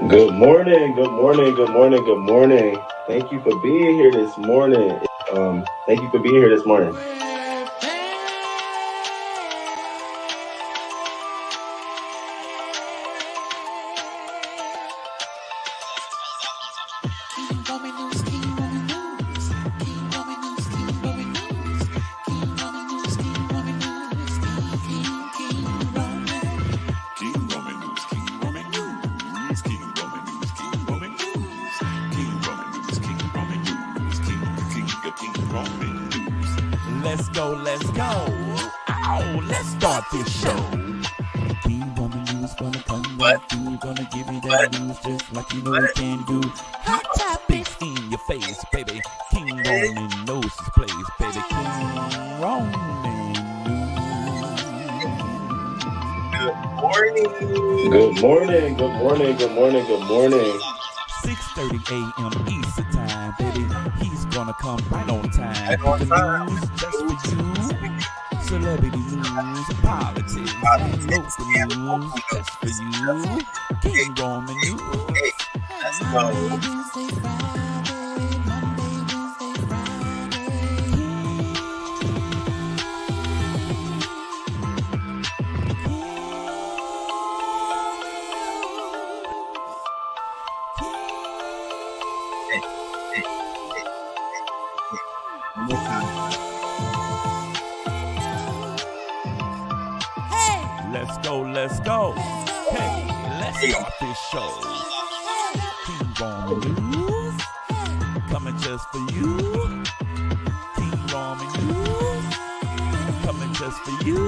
Good morning, good morning, good morning, good morning. Thank you for being here this morning. Thank you for being here this morning. Let's go, let's go. Ow, let's start this show. King Roman News gonna come right through, gonna give you that news just like you know he can do. Hot topics in your face, baby. King Roman knows his place, baby. King Roman News. Good morning, good morning, good morning, good morning. 6:30 a.m. Eastern time, baby. He's gonna come right on time. With the news just for you. Celebrity news, politics, and local news just for you. King Roman News. Let's go. Let's go, let's go. Hey, let's start this show. King Roman News, coming just for you. King Roman News, coming just for you.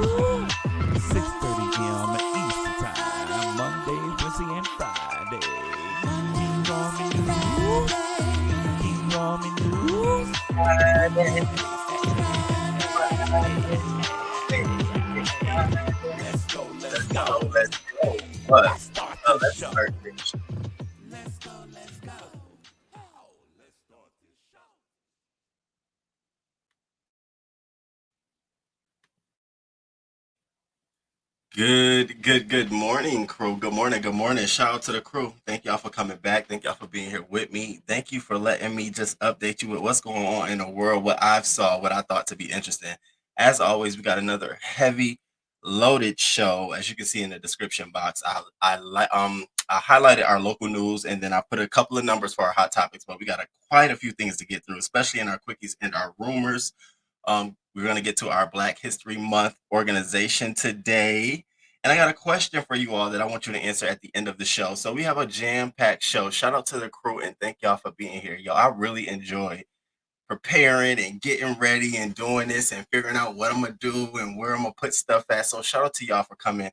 6:30 a.m. Eastern time, Monday, Wednesday, and Friday. King Roman News, King Roman News. Let's go, let's go. Let's go. Let's start Let's this show. start this. Let's go, let's go. Oh, let's start this show. Good morning, crew. Good morning, good morning. Shout out to the crew. Thank y'all for coming back. Thank y'all for being here with me. Thank you for letting me just update you with what's going on in the world, what I've saw, what I thought to be interesting. As always, we got another heavy loaded show. As you can see in the description box, I highlighted our local news and then I put a couple of numbers for our hot topics, but we got quite a few things to get through, especially in our quickies and our rumors. We're going to get to our Black History Month organization today. And I got a question for you all that I want you to answer at the end of the show. So we have a jam-packed show. Shout out to the crew and thank y'all for being here. Yo, I really enjoy preparing and getting ready and doing this and figuring out what I'm going to do and where I'm going to put stuff at. So shout out to y'all for coming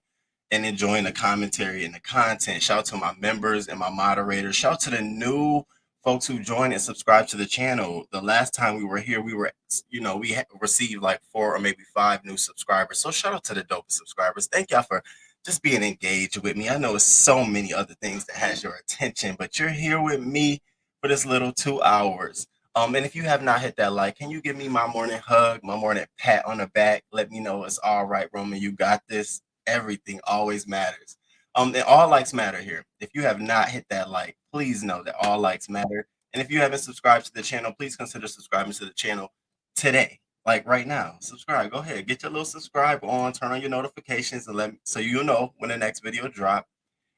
and enjoying the commentary and the content. Shout out to my members and my moderators. Shout out to the new folks who joined and subscribed to the channel. The last time we were here, we received like 4 or maybe 5 new subscribers. So shout out to the dope subscribers. Thank y'all for just being engaged with me. I know it's so many other things that has your attention, but you're here with me for this little 2 hours. And if you have not hit that like, can you give me my morning hug, my morning pat on the back? Let me know it's all right, Roman. You got this. Everything always matters. And all likes matter here. If you have not hit that like, please know that all likes matter. And if you haven't subscribed to the channel, please consider subscribing to the channel today, like right now. Subscribe. Go ahead, get your little subscribe on, turn on your notifications, and so you know when the next video drop.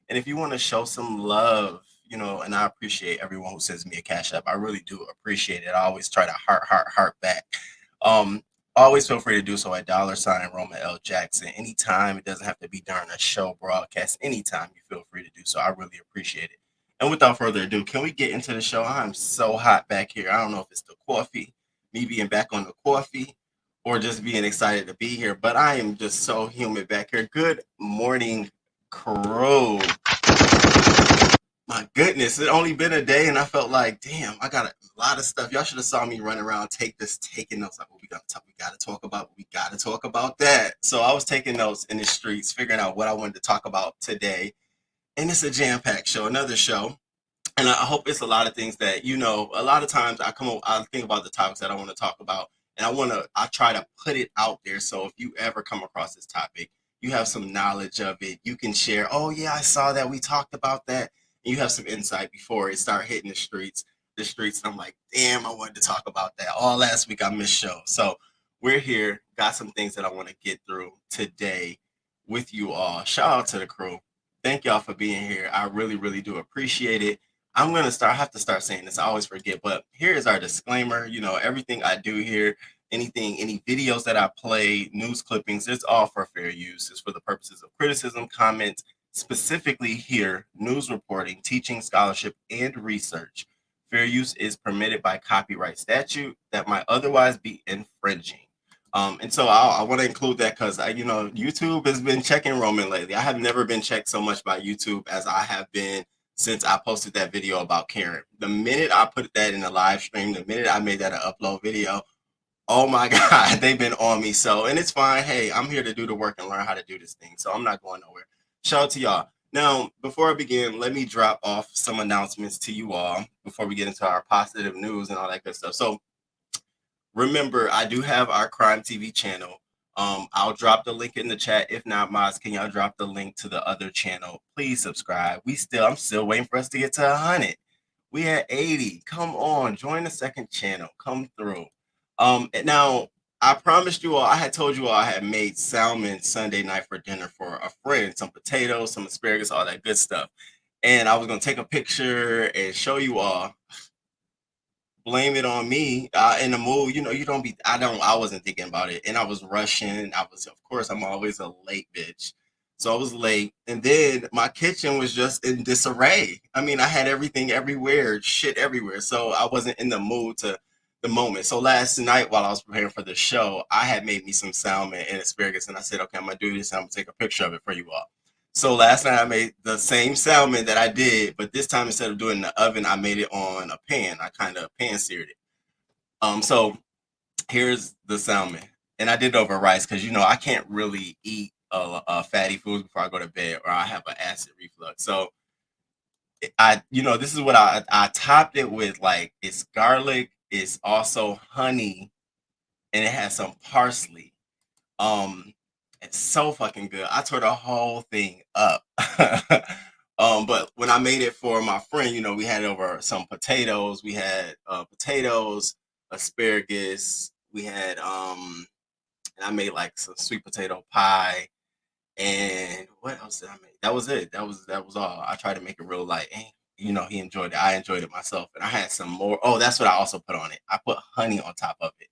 And if you want to show some love, and I appreciate everyone who sends me a cash app. I really do appreciate it. I always try to heart back. Always feel free to do so at $ Roman L. Jackson. Anytime. It doesn't have to be during a show broadcast. Anytime you feel free to do so. I really appreciate it. And without further ado, can we get into the show? I'm so hot back here. I don't know if it's the coffee, me being back on the coffee, or just being excited to be here. But I am just so humid back here. Good morning, crew. My goodness, it only been a day and I felt like, damn, I got a lot of stuff. Y'all should have saw me running around, taking notes. Like, what we got to talk about that. So I was taking notes in the streets, figuring out what I wanted to talk about today. And it's a jam-packed show, another show. And I hope it's a lot of things that, a lot of times I think about the topics that I want to talk about. And I try to put it out there. So if you ever come across this topic, you have some knowledge of it. You can share, oh yeah, I saw that, we talked about that. And you have some insight before it start hitting the streets. And I'm like, damn, I wanted to talk about that. All last week I missed show. So we're here, got some things that I want to get through today with you all. Shout out to the crew. Thank y'all for being here. I really, really do appreciate it. I have to start saying this. I always forget, but here is our disclaimer. Everything I do here, any videos that I play, news clippings, it's all for fair use. It's for the purposes of criticism, comments, specifically here, news reporting, teaching, scholarship, and research. Fair use is permitted by copyright statute that might otherwise be infringing. And so I want to include that because YouTube has been checking Roman lately. I have never been checked so much by YouTube as I have been since I posted that video about Karen. The minute I put that in a live stream, the minute I made that an upload video, oh my God, they've been on me. So, and it's fine. Hey, I'm here to do the work and learn how to do this thing. So I'm not going nowhere. Shout out to y'all. Now, before I begin, let me drop off some announcements to you all before we get into our positive news and all that good stuff. So remember, I do have our Crime TV channel. I'll drop the link in the chat. If not, Moz, can y'all drop the link to the other channel? Please subscribe. I'm still waiting for us to get to 100. We at 80. Come on, join the second channel. Come through. Now, I promised you all, I had told you all I had made salmon Sunday night for dinner for a friend, some potatoes, some asparagus, all that good stuff. And I was going to take a picture and show you all. Blame it on me in the mood. I wasn't thinking about it. And I was rushing. Of course, I'm always a late bitch. So I was late. And then my kitchen was just in disarray. I mean, I had everything everywhere, shit everywhere. So I wasn't in the mood to the moment. So last night while I was preparing for the show, I had made me some salmon and asparagus. And I said, okay, I'm going to do this. And I'm going to take a picture of it for you all. So last night I made the same salmon that I did, but this time instead of doing it in the oven, I made it on a pan. I kind of pan seared it. So here's the salmon, and I did it over rice because I can't really eat fatty foods before I go to bed, or I have an acid reflux. So this is what I topped it with. Like, it's garlic, it's also honey, and it has some parsley. It's so fucking good. I tore the whole thing up. But when I made it for my friend, we had over some potatoes. We had potatoes, asparagus. We had and I made like some sweet potato pie. And what else did I make? That was it. That was all. I tried to make it real light. And, he enjoyed it. I enjoyed it myself. And I had some more. Oh, that's what I also put on it. I put honey on top of it.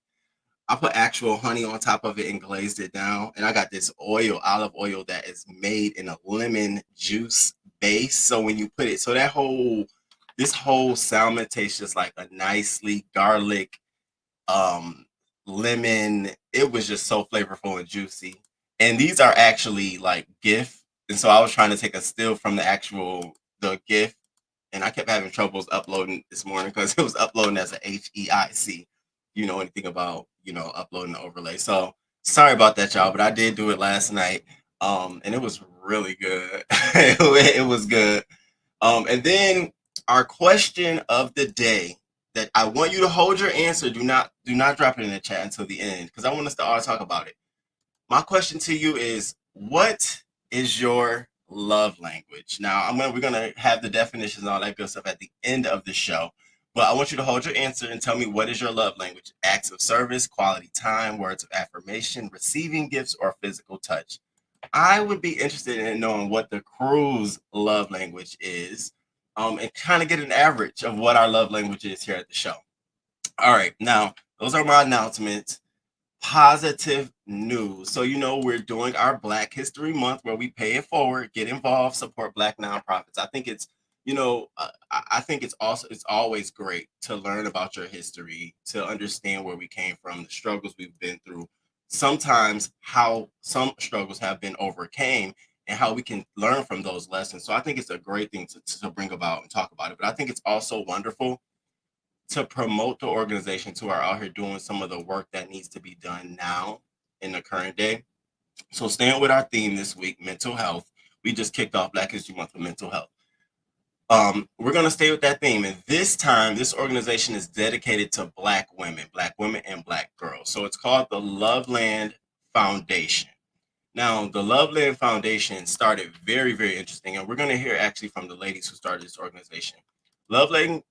I put actual honey on top of it and glazed it down. And I got this olive oil that is made in a lemon juice base. So when you put it, this whole salmon tastes just like a nicely garlic, lemon. It was just so flavorful and juicy. And these are actually like GIF. And so I was trying to take a still from the GIF. And I kept having troubles uploading this morning because it was uploading as a HEIC. Anything about uploading the overlay. So sorry about that, y'all, but I did do it last night, and it was really good. It was good. And then our question of the day that I want you to hold your answer. Do not drop it in the chat until the end because I want us to all talk about it. My question to you is, what is your love language? Now we're gonna have the definitions and all that good stuff at the end of the show. But I want you to hold your answer and tell me, what is your love language? Acts of service, quality time, words of affirmation, receiving gifts, or physical touch? I would be interested in knowing what the crew's love language is, and kind of get an average of what our love language is here at the show. All right, now, those are my announcements. Positive news. So, we're doing our Black History Month where we pay it forward, get involved, support Black nonprofits. I think it's I think it's always great to learn about your history, to understand where we came from, the struggles we've been through, sometimes how some struggles have been overcame, and how we can learn from those lessons. So I think it's a great thing to bring about and talk about it. But I think it's also wonderful to promote the organizations who are out here doing some of the work that needs to be done now in the current day. So staying with our theme this week, mental health. We just kicked off Black History Month for mental health. We're going to stay with that theme. And this time, this organization is dedicated to Black women and Black girls. So it's called the Loveland Foundation. Now, the Loveland Foundation started very, very interesting, and we're going to hear actually from the ladies who started this organization. Loveland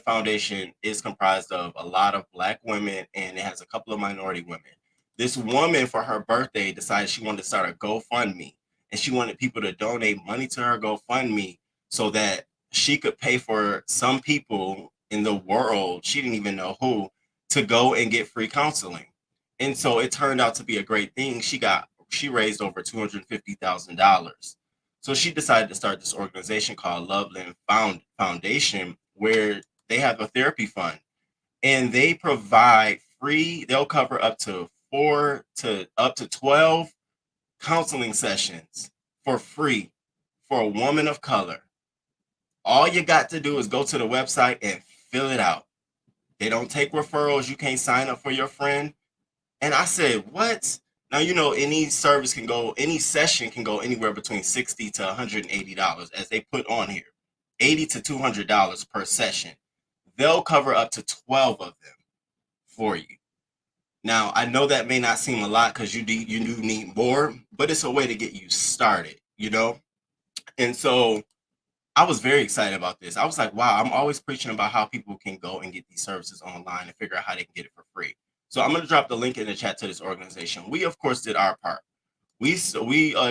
Foundation is comprised of a lot of Black women, and it has a couple of minority women. This woman, for her birthday, decided she wanted to start a GoFundMe, and she wanted people to donate money to her GoFundMe so that she could pay for some people in the world, she didn't even know who, to go and get free counseling. And so it turned out to be a great thing. She raised over $250,000. So she decided to start this organization called Loveland Foundation, where they have a therapy fund, and they provide free. They'll cover up to 12 counseling sessions for free for a woman of color. All you got to do is go to the website and fill it out. They don't take referrals. You can't sign up for your friend. And I said, what? Now, any session can go anywhere between $60 to $180, as they put on here. $80 to $200 per session. They'll cover up to 12 of them for you. Now, I know that may not seem a lot because you do need more, but it's a way to get you started, And so I was very excited about this. I was like, wow, I'm always preaching about how people can go and get these services online and figure out how they can get it for free. So I'm going to drop the link in the chat to this organization. We, of course, did our part. We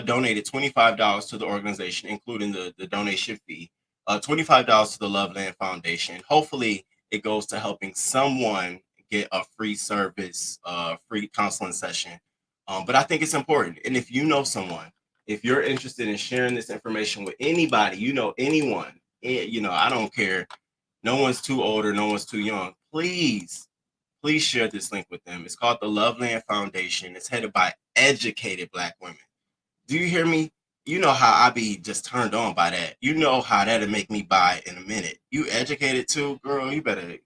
donated $25 to the organization, including the donation fee, $25 to the Loveland Foundation. Hopefully, it goes to helping someone get a free service, free counseling session. But I think it's important. And if you know someone, if you're interested in sharing this information with anybody, anyone, I don't care. No one's too old or no one's too young. Please share this link with them. It's called the Loveland Foundation. It's headed by educated Black women. Do you hear me? You know how I be just turned on by that. You know how that'll make me buy in a minute. You educated too, girl. You better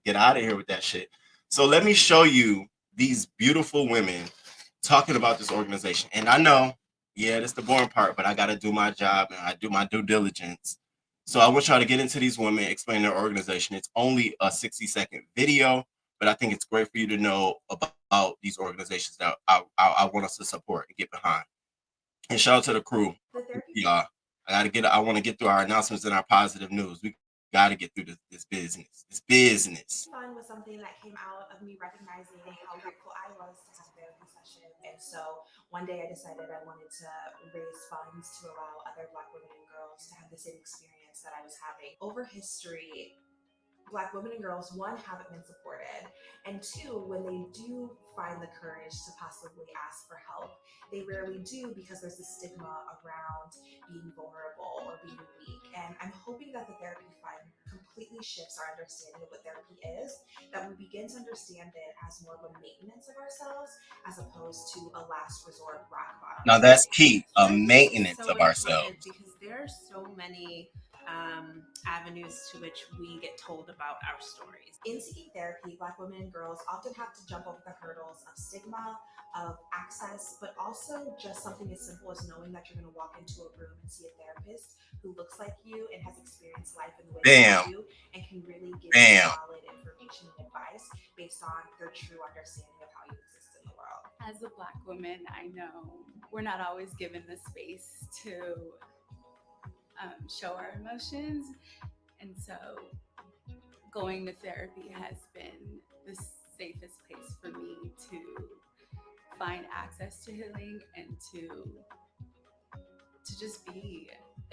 get out of here with that shit. So let me show you these beautiful women talking about this organization. And I know, yeah, that's the boring part, but I got to do my job and I do my due diligence. So I want y'all to get into these women, explain their organization. It's only a 60-second video, but I think it's great for you to know about these organizations that I want us to support and get behind. And shout out to the crew. Y'all, I want to get through our announcements and our positive news. We got to get through this business. This business. Fun was something that came out of me recognizing how grateful I was to have therapy sessions. And so one day I decided I wanted to raise funds to allow other Black women and girls to have the same experience that I was having. Over history, Black women and girls, one, haven't been supported, and two, when they do find the courage to possibly ask for help, they rarely do because there's a stigma around being vulnerable or being weak. And I'm hoping that the therapy fund completely shifts our understanding of what therapy is, that we begin to understand it as more of a maintenance of ourselves as opposed to a last resort rock bottom. Now that's key, a maintenance of ourselves. Because there are so many avenues to which we get told about our stories. In seeking therapy, Black women and girls often have to jump over the hurdles of stigma, of access, but also just something as simple as knowing that you're going to walk into a room and see a therapist who looks like you and has experienced life in the way that you do and can really give you solid information and advice based on their true understanding of how you exist in the world. As a Black woman, I know we're not always given the space to show our emotions, and so going to therapy has been the safest place for me to find access to healing and to just be.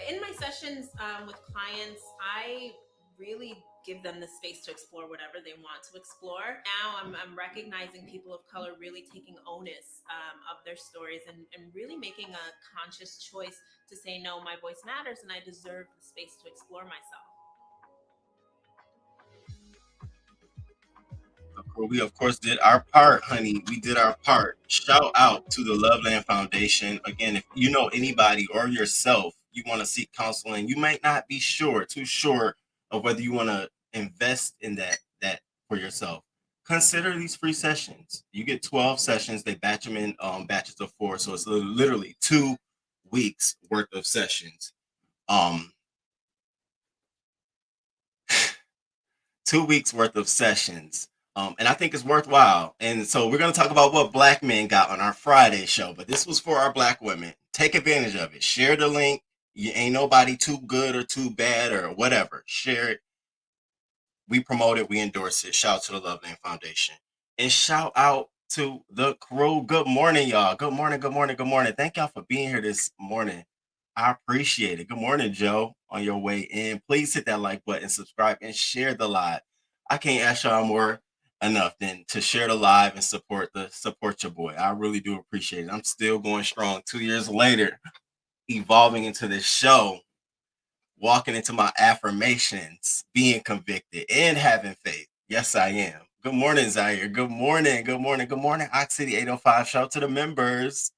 In my sessions with clients, I really give them the space to explore whatever they want to explore. Now I'm recognizing people of color really taking onus of their stories and really making a conscious choice to say, no, my voice matters and I deserve the space to explore myself. We, of course, did our part, honey. We did our part. Shout out to the Loveland Foundation. Again, if you know anybody or yourself, you want to seek counseling, you might not be too sure of whether you want to invest in that for yourself. Consider these free sessions. You get 12 sessions. They batch them in batches of 4. So it's literally 2 weeks worth of sessions. 2 weeks worth of sessions And I think it's worthwhile. And so we're going to talk about what black men got on our Friday show, but this was for our black women. Take advantage of it. Share the link. You ain't nobody too good or too bad or whatever. Share it. We promote it. We endorse it. Shout out to the Loveland Foundation. And shout out to the crew. Good morning, y'all. Good morning. Good morning. Good morning. Thank y'all for being here this morning. I appreciate it. Good morning, Joe, on your way in. Please hit that like button, subscribe, and share the live. I can't ask y'all more enough than to share the live and support your boy. I really do appreciate it. I'm still going strong 2 years later, evolving into this show, walking into my affirmations, being convicted, and having faith. Yes, I am. Good morning, Zaire. Good morning. Good morning. Good morning, Ox City 805. Shout out to the members.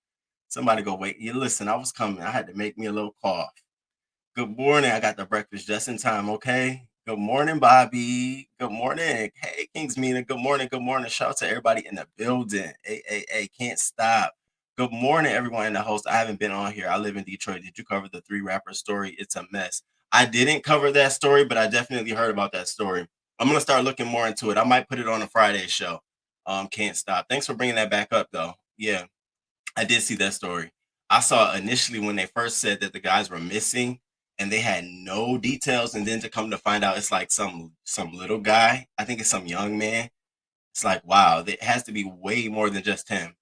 Somebody go, wait. You listen, I was coming. I had to make me a little cough. Good morning. I got the breakfast just in time. Okay. Good morning, Bobby. Good morning. Hey, Kings Mina. Good morning. Good morning. Shout out to everybody in the building. Hey, can't stop. Good morning, everyone in the host. I haven't been on here. I live in Detroit. Did you cover the 3 rapper story? It's a mess. I didn't cover that story, but I definitely heard about that story. I'm going to start looking more into it. I might put it on a Friday show. Can't stop. Thanks for bringing that back up, though. Yeah, I did see that story. I saw initially when they first said that the guys were missing and they had no details, and then to come to find out it's like some little guy. I think it's some young man. It's like, wow, it has to be way more than just him.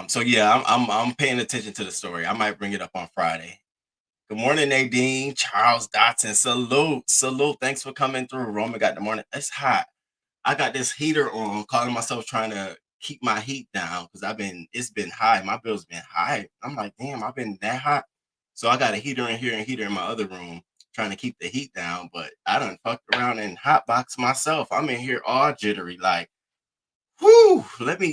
So yeah, I'm paying attention to the story. I might bring it up on Friday. Good morning, Nadine, Charles Dotson. Salute. Thanks for coming through. Roman got the morning. It's hot. I got this heater on, calling myself trying to keep my heat down because it's been high. My bill's been high. I'm like, damn, I've been that hot. So I got a heater in here and heater in my other room trying to keep the heat down. But I done fucked around and hotbox myself. I'm in here all jittery, like, whew.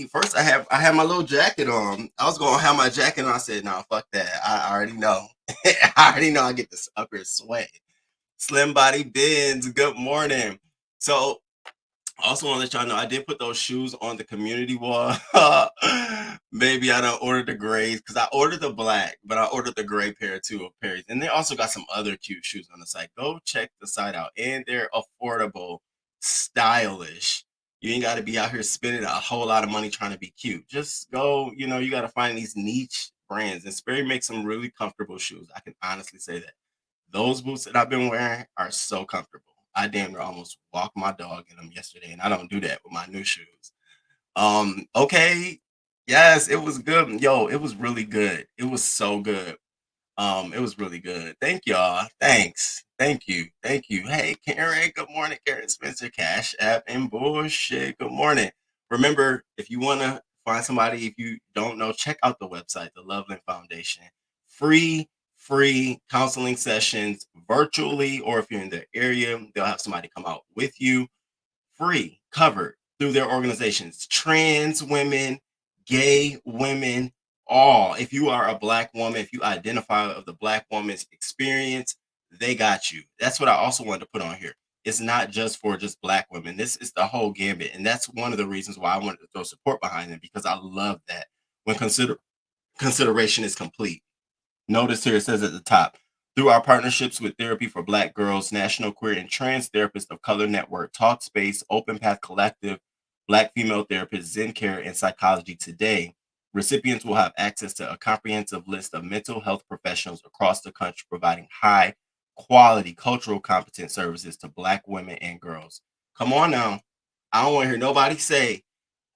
First I have my little jacket on. I was gonna have my jacket on. I said, no, fuck that. I already know. I already know I get this up here sweat. Slim Body Bins, good morning. So also want to let y'all know I did put those shoes on the community wall. Maybe I don't order the grays because I ordered the black, but I ordered the gray pair too of Perry's. And they also got some other cute shoes on the site. Go check the site out. And they're affordable, stylish. You ain't got to be out here spending a whole lot of money trying to be cute. Just go, you got to find these niche brands. And Sperry makes some really comfortable shoes. I can honestly say that. Those boots that I've been wearing are so comfortable. I damn near almost walked my dog in them yesterday, and I don't do that with my new shoes. Okay. Yes, it was good. Yo, it was really good. It was so good. It was really good. Thank y'all. Thanks. Thank you. Thank you. Hey, Karen. Good morning, Karen Spencer, Cash App and Bullshit. Good morning. Remember, if you want to find somebody, if you don't know, check out the website, the Loveland Foundation. Free counseling sessions virtually, or if you're in the area, they'll have somebody come out with you. Free, covered through their organizations. Trans women, gay women, all. If you are a black woman, if you identify of the black woman's experience, they got you. That's what I also wanted to put on here. It's not just for just black women. This is the whole gambit. And that's one of the reasons why I wanted to throw support behind them, because I love that when consideration is complete. Notice here it says at the top, through our partnerships with Therapy for Black Girls, National Queer and Trans Therapists of Color Network, Talkspace, Open Path Collective, Black Female Therapists, Zen Care, and Psychology Today, recipients will have access to a comprehensive list of mental health professionals across the country providing high quality cultural competent services to Black women and girls. Come on now. I don't want to hear nobody say,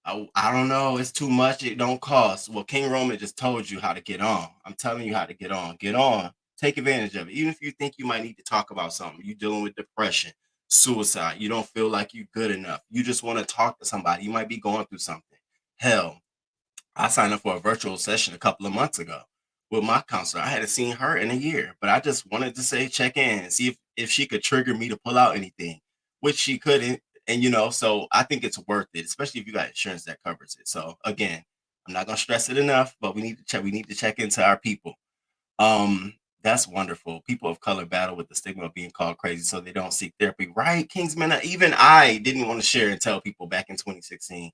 I don't know, it's too much, it don't cost. Well, King Roman just told you how to get on. I'm telling you how to get on. Get on. Take advantage of it. Even if you think you might need to talk about something, you're dealing with depression, suicide, you don't feel like you're good enough, you just want to talk to somebody, you might be going through something. Hell, I signed up for a virtual session a couple of months ago with my counselor. I hadn't seen her in a year, but I just wanted to say check in and see if she could trigger me to pull out anything, which she couldn't. And so I think it's worth it, especially if you got insurance that covers it. So again, I'm not gonna stress it enough, but we need to check into our people. That's wonderful. People of color battle with the stigma of being called crazy, so they don't seek therapy. Right, Kingsman. Even I didn't want to share and tell people back in 2016.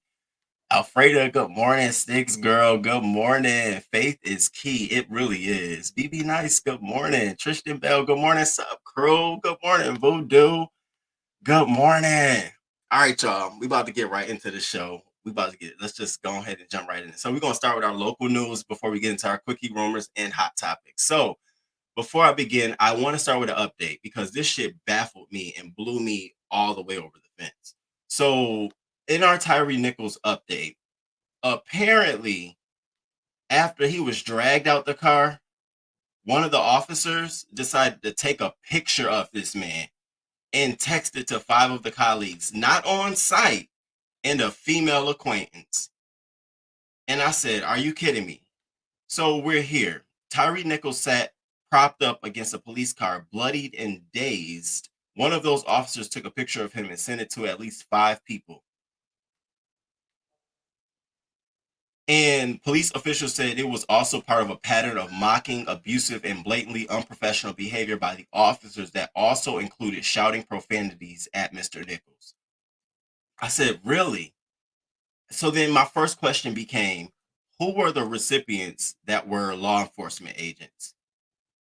Alfreda, good morning. Sticks girl, good morning. Faith is key. It really is. BB Nice, good morning. Tristan Bell, good morning. Sup crew, good morning. Voodoo, good morning. All right, y'all. We about to get right into the show. Let's just go ahead and jump right in. So we're gonna start with our local news before we get into our quickie rumors and hot topics. So before I begin, I want to start with an update because this shit baffled me and blew me all the way over the fence. So in our Tyree Nichols update, apparently after he was dragged out the car, one of the officers decided to take a picture of this man and text it to 5 of the colleagues, not on site, and a female acquaintance. And I said, are you kidding me? So we're here. Tyree Nichols sat propped up against a police car, bloodied and dazed. One of those officers took a picture of him and sent it to at least 5 people. And police officials said it was also part of a pattern of mocking, abusive, and blatantly unprofessional behavior by the officers that also included shouting profanities at Mr. Nichols. I said, really? So then my first question became, who were the recipients that were law enforcement agents?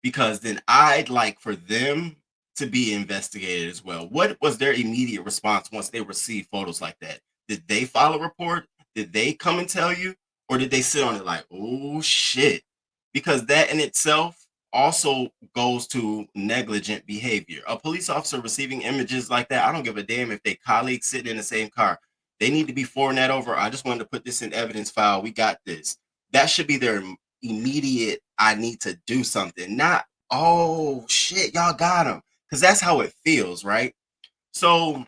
Because then I'd like for them to be investigated as well. What was their immediate response once they received photos like that? Did they file a report? Did they come and tell you? Or did they sit on it like, oh shit? Because that in itself also goes to negligent behavior. A police officer receiving images like that, I don't give a damn if they colleagues sitting in the same car. They need to be forwarding that over. I just wanted to put this in evidence file. We got this. That should be their immediate, I need to do something. Not, oh shit, y'all got him. Because that's how it feels, right? So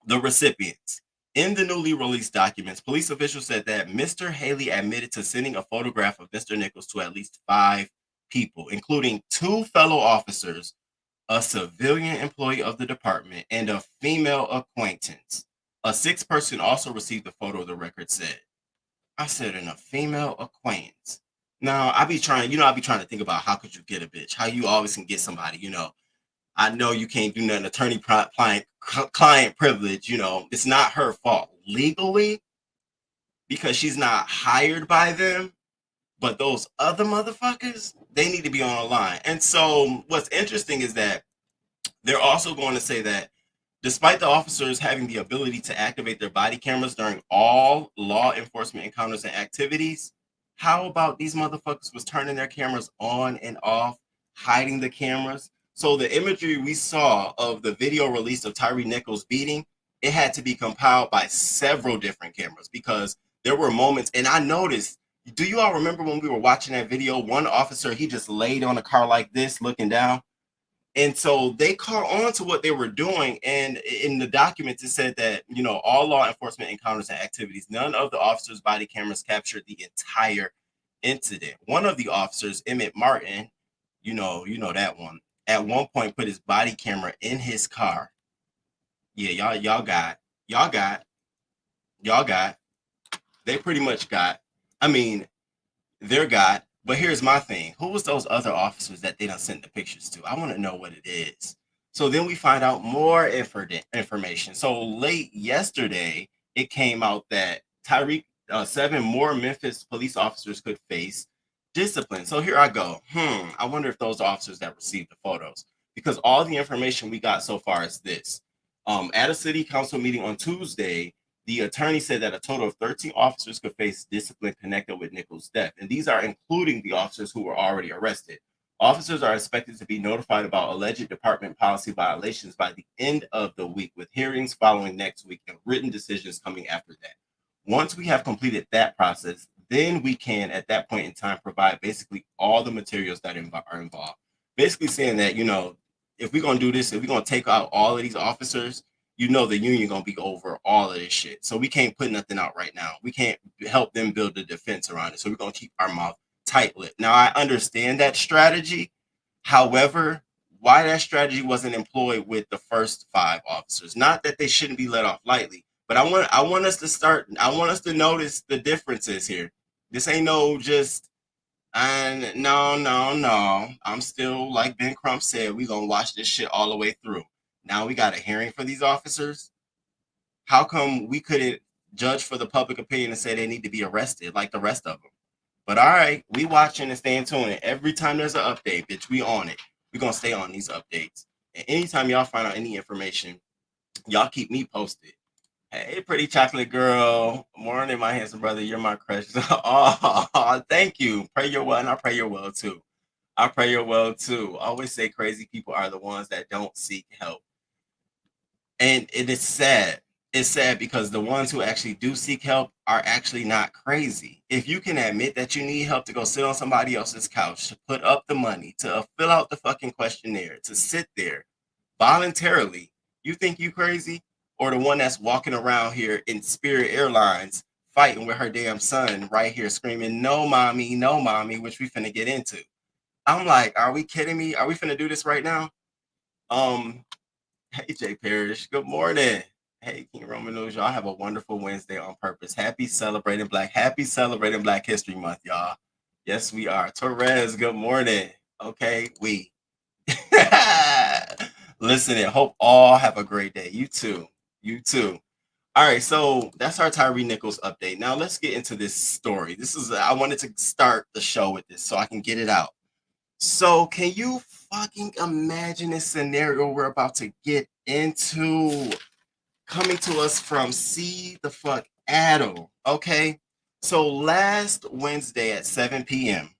the recipients. In the newly released documents, police officials said that Mr. Haley admitted to sending a photograph of Mr. Nichols to at least 5 people, including 2 fellow officers, a civilian employee of the department, and a female acquaintance. A 6th person also received the photo, the record said. I said, and a female acquaintance. Now, I be trying to think about how could you get a bitch, how you always can get somebody, I know you can't do nothing, client privilege, it's not her fault legally because she's not hired by them, but those other motherfuckers, they need to be on the line. And so what's interesting is that they're also going to say that despite the officers having the ability to activate their body cameras during all law enforcement encounters and activities, how about these motherfuckers was turning their cameras on and off, hiding the cameras? So the imagery we saw of the video release of Tyree Nichols beating, it had to be compiled by several different cameras because there were moments, and I noticed, do you all remember when we were watching that video, one officer, he just laid on a car like this, looking down? And so they caught on to what they were doing. And in the documents, it said that, all law enforcement encounters and activities, none of the officers' body cameras captured the entire incident. One of the officers, Emmett Martin, you know that one, at one point put his body camera in his car. Yeah, y'all got, they pretty much got, they're got. But here's my thing. Who was those other officers that they done sent the pictures to? I want to know what it is. So then we find out more information. So late yesterday, it came out that Tyree, 7 more Memphis police officers could face discipline. So here I go. I wonder if those officers that received the photos, because all the information we got so far is this. At a city council meeting on Tuesday, the attorney said that a total of 13 officers could face discipline connected with Nichols' death, and these are including the officers who were already arrested. Officers are expected to be notified about alleged department policy violations by the end of the week, with hearings following next week and written decisions coming after that. Once we have completed that process, then we can, at that point in time, provide basically all the materials that are involved. Basically saying that, if we're going to do this, if we're going to take out all of these officers, the union gonna be over all of this shit. So we can't put nothing out right now. We can't help them build a defense around it. So we're gonna keep our mouth tight-lipped. Now I understand that strategy. However, why that strategy wasn't employed with the first 5 officers? Not that they shouldn't be let off lightly, but I want us to notice the differences here. This ain't no just and no. I'm still, like Ben Crump said, we gonna watch this shit all the way through. Now we got a hearing for these officers. How come we couldn't judge for the public opinion and say they need to be arrested like the rest of them? But all right, we watching and staying tuned. Every time there's an update, bitch, we on it. We're going to stay on these updates. And anytime y'all find out any information, y'all keep me posted. Hey, pretty chocolate girl. Morning, my handsome brother. You're my crush. Oh, thank you. Pray you're well, and I pray you're well too. I pray you're well too. I always say crazy people are the ones that don't seek help. And it is sad. It's sad because the ones who actually do seek help are actually not crazy. If you can admit that you need help to go sit on somebody else's couch, to put up the money, to fill out the fucking questionnaire, to sit there voluntarily, you think you crazy? Or the one that's walking around here in Spirit Airlines fighting with her damn son right here screaming, no, mommy, which we finna get into. I'm like, are we kidding me? Are we finna do this right now? Um, Hey, Jay Parrish. Good morning. Hey, King Roman News. Y'all have a wonderful Wednesday on purpose. Happy celebrating Black. Happy celebrating Black History Month, y'all. Yes, we are. Torres, good morning. Okay, we. Listen, and hope all have a great day. You too. You too. All right, so that's our Tyree Nichols update. Now let's get into this story. I wanted to start the show with this so I can get it out. So, can you fucking imagine this scenario we're about to get into? Coming to us from C the fuck Addo. Okay. So, last Wednesday at 7 p.m.,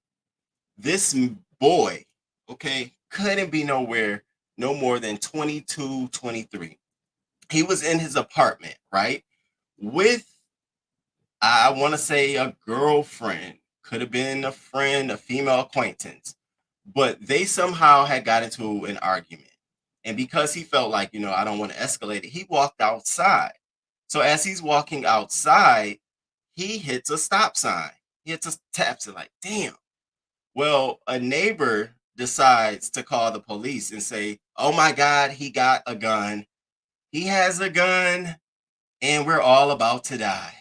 this boy, okay, couldn't be no more than 22, 23. He was in his apartment, right? With, I want to say, a girlfriend. Could have been a friend, a female acquaintance, but they somehow had got into an argument. And because he felt like, I don't want to escalate it, he walked outside. So as he's walking outside, he hits a stop sign. He hits taps it like, damn. Well, a neighbor decides to call the police and say, oh my God, he got a gun. He has a gun and we're all about to die.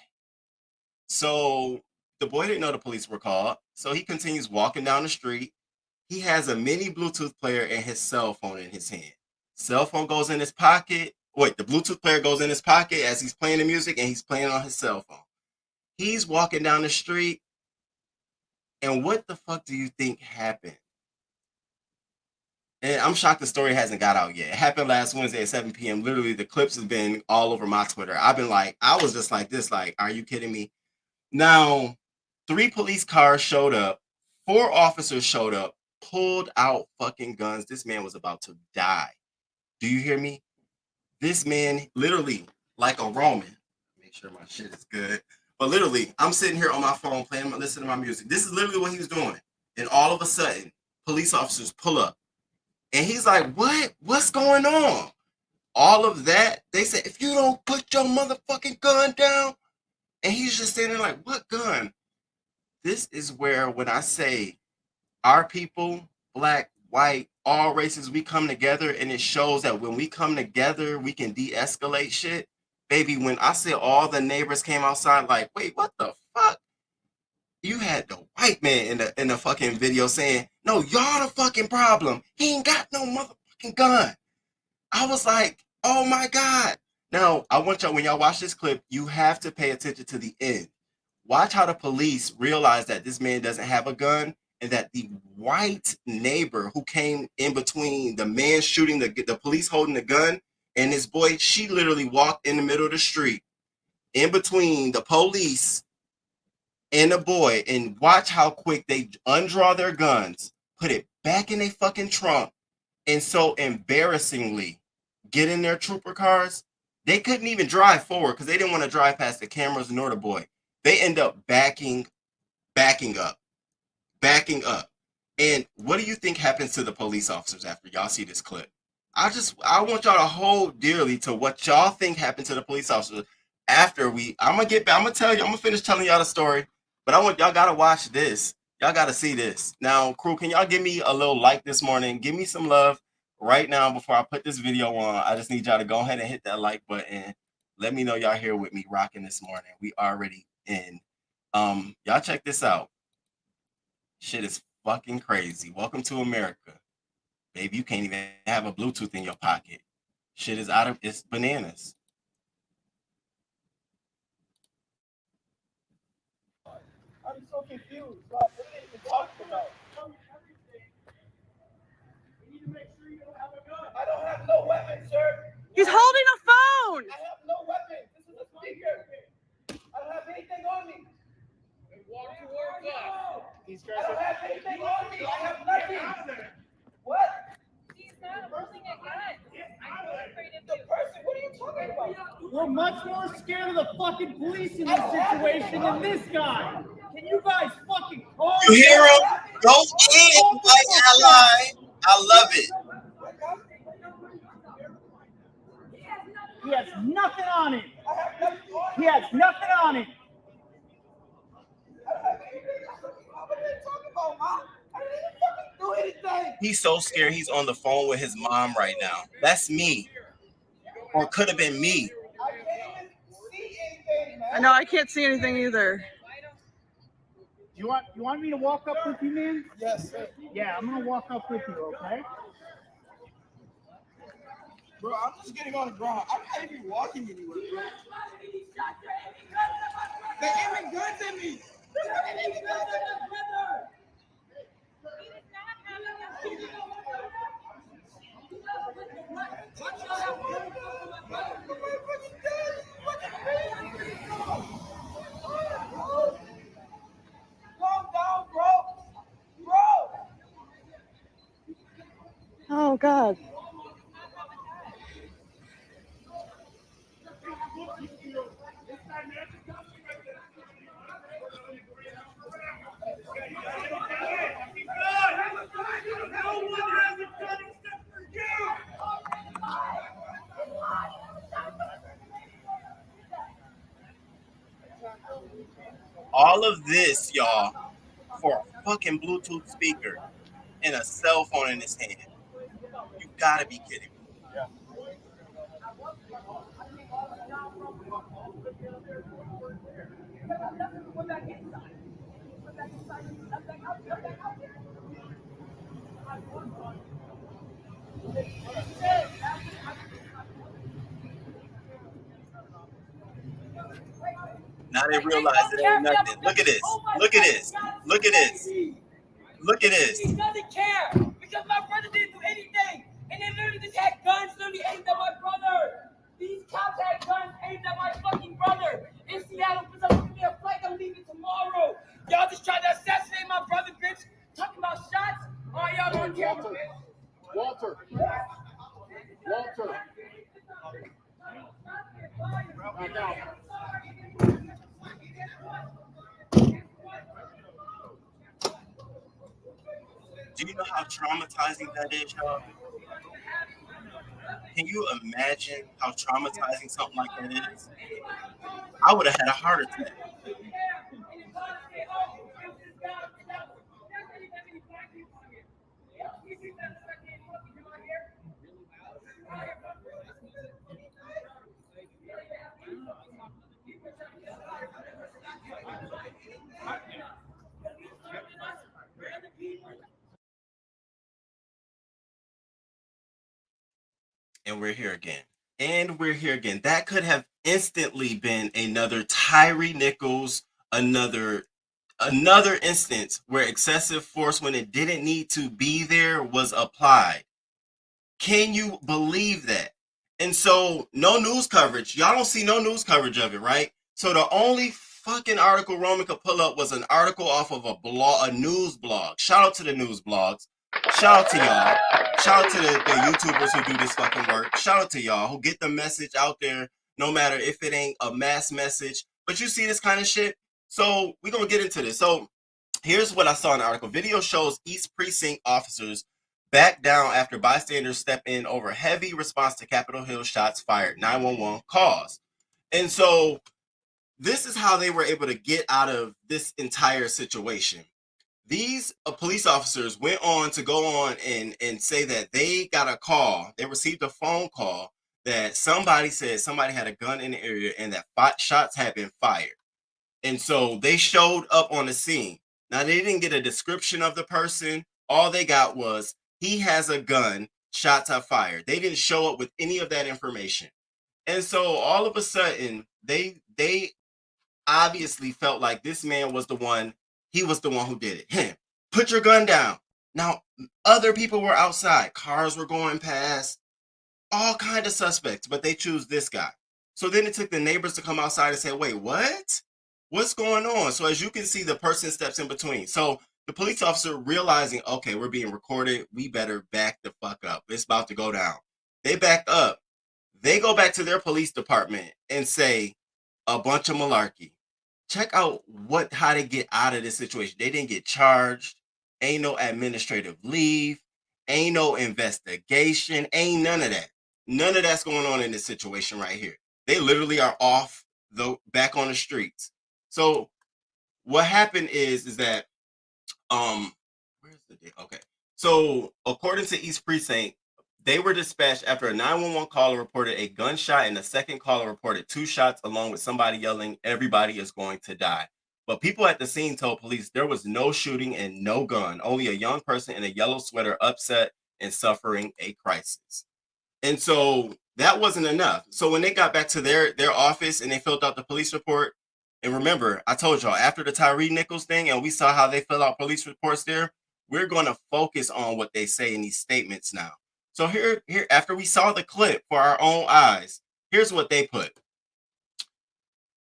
So the boy didn't know the police were called. So he continues walking down the street. He has a mini Bluetooth player and his cell phone in his hand. Cell phone goes in his pocket. Wait, the Bluetooth player goes in his pocket as he's playing the music and he's playing on his cell phone. He's walking down the street. And what the fuck do you think happened? And I'm shocked the story hasn't got out yet. It happened last Wednesday at 7 p.m. Literally, the clips have been all over my Twitter. I was just like this, like, are you kidding me? Now, 3 police cars showed up, 4 officers showed up, pulled out fucking guns. This man was about to die. Do you hear me? This man, literally, like a Roman. Make sure my shit is good. But literally, I'm sitting here on my phone playing, listening to my music. This is literally what he was doing. And all of a sudden, police officers pull up. And he's like, what? What's going on? All of that, they said, if you don't put your motherfucking gun down. And he's just standing there like, what gun? This is where, when I say our people, black, white, all races, we come together, and it shows that when we come together, we can de-escalate shit. Baby, when I say all the neighbors came outside, like, wait, what the fuck? You had the white man in the fucking video saying, no, y'all the fucking problem. He ain't got no motherfucking gun. I was like, oh my God. Now, I want y'all, when y'all watch this clip, you have to pay attention to the end. Watch how the police realize that this man doesn't have a gun, and that the white neighbor who came in between the man shooting the police holding the gun and this boy, she literally walked in the middle of the street in between the police and the boy, and watch how quick they undraw their guns, put it back in their fucking trunk, and so embarrassingly get in their trooper cars. They couldn't even drive forward because they didn't want to drive past the cameras nor the boy. They end up backing up. And what do you think happens to the police officers after y'all see this clip? I want y'all to hold dearly to what y'all think happened to the police officers after I'm gonna tell you, I'm gonna finish telling y'all the story, but I want y'all gotta watch this. Y'all gotta see this. Now, crew, can y'all give me a little like this morning? Give me some love right now before I put this video on. I just need y'all to go ahead and hit that like button. Let me know y'all here with me rocking this morning. We already in. Y'all check this out. Shit is fucking crazy. Welcome to America. Baby, you can't even have a Bluetooth in your pocket. Shit is it's bananas. I'm so confused. What are they even talking about? We need to make sure you don't have a gun. I don't have no weapon, sir. He's holding a phone. I have no weapon. This is a I don't have anything on me. Walk towards us. I don't have anything on me. I have nothing. What? He's not holding a gun. I'm afraid of The you. person? What are you talking about? We're much more scared of the fucking police in this situation than this guy. Can you guys fucking calm You hear him? down? Go in, white ally. I love it. He has nothing on him. He has nothing on him. He's so scared he's on the phone with his mom right now. That's me. Or could have been me. I know I can't see anything either. You want me to walk up with you, man? Yes, sir. Yeah, I'm gonna walk up with you, okay? Bro, I'm just getting on the ground. I'm not even walking anywhere, bro. They're aiming guns at me. Calm down, bro. Oh God. All of this, y'all, for a fucking Bluetooth speaker and a cell phone in his hand. You gotta be kidding me. Yeah. Now they realize it ain't nothing. Look at this. Look at this. Look at this. Look at this. He doesn't care because my brother didn't do anything. And they literally just had guns literally aimed at my brother. These cops had guns aimed at my fucking brother in Seattle because I'm gonna be a flight I'm leaving tomorrow. Y'all just tried to assassinate my brother, bitch. Talking about shots? Oh, y'all on camera, bitch. Walter. Back out. Do you know how traumatizing that is, y'all? Can you imagine how traumatizing something like that is? I would have had a heart attack. And we're here again. And we're here again. That could have instantly been another Tyree Nichols, another instance where excessive force when it didn't need to be there was applied. Can you believe that? And so no news coverage. Y'all don't see no news coverage of it, right? So the only fucking article Roman could pull up was an article off of a news blog. Shout out to the news blogs. Shout out to y'all. Shout out to the YouTubers who do this fucking work. Shout out to y'all who get the message out there, no matter if it ain't a mass message. But you see this kind of shit. So we're going to get into this. So here's what I saw in the article. Video shows East Precinct officers back down after bystanders step in over heavy response to Capitol Hill shots fired. 911 calls. And so this is how they were able to get out of this entire situation. These police officers went on to go on and say that they got a call. They received a phone call that somebody said somebody had a gun in the area and that shots had been fired. And so they showed up on the scene. Now, they didn't get a description of the person. All they got was, he has a gun, shots are fired. They didn't show up with any of that information. And so all of a sudden, they obviously felt like this man was the one. He was the one who did it. Him. Put your gun down. Now, other people were outside. Cars were going past. All kind of suspects, but they choose this guy. So then it took the neighbors to come outside and say, wait, what? What's going on? So as you can see, the person steps in between. So the police officer realizing, okay, we're being recorded. We better back the fuck up. It's about to go down. They back up. They go back to their police department and say a bunch of malarkey. Check out how they get out of this situation. They didn't get charged. Ain't no administrative leave. Ain't no investigation. Ain't none of that. None of that's going on in this situation right here. They literally are off back on the streets. So what happened is that where's the date? Okay. So according to East Precinct, they were dispatched after a 911 caller reported a gunshot and a second caller reported 2 shots along with somebody yelling, "Everybody is going to die." But people at the scene told police there was no shooting and no gun, only a young person in a yellow sweater upset and suffering a crisis. And so that wasn't enough. So when they got back to their office and they filled out the police report, and remember, I told y'all after the Tyree Nichols thing and we saw how they fill out police reports there, we're going to focus on what they say in these statements now. So here, after we saw the clip for our own eyes, here's what they put.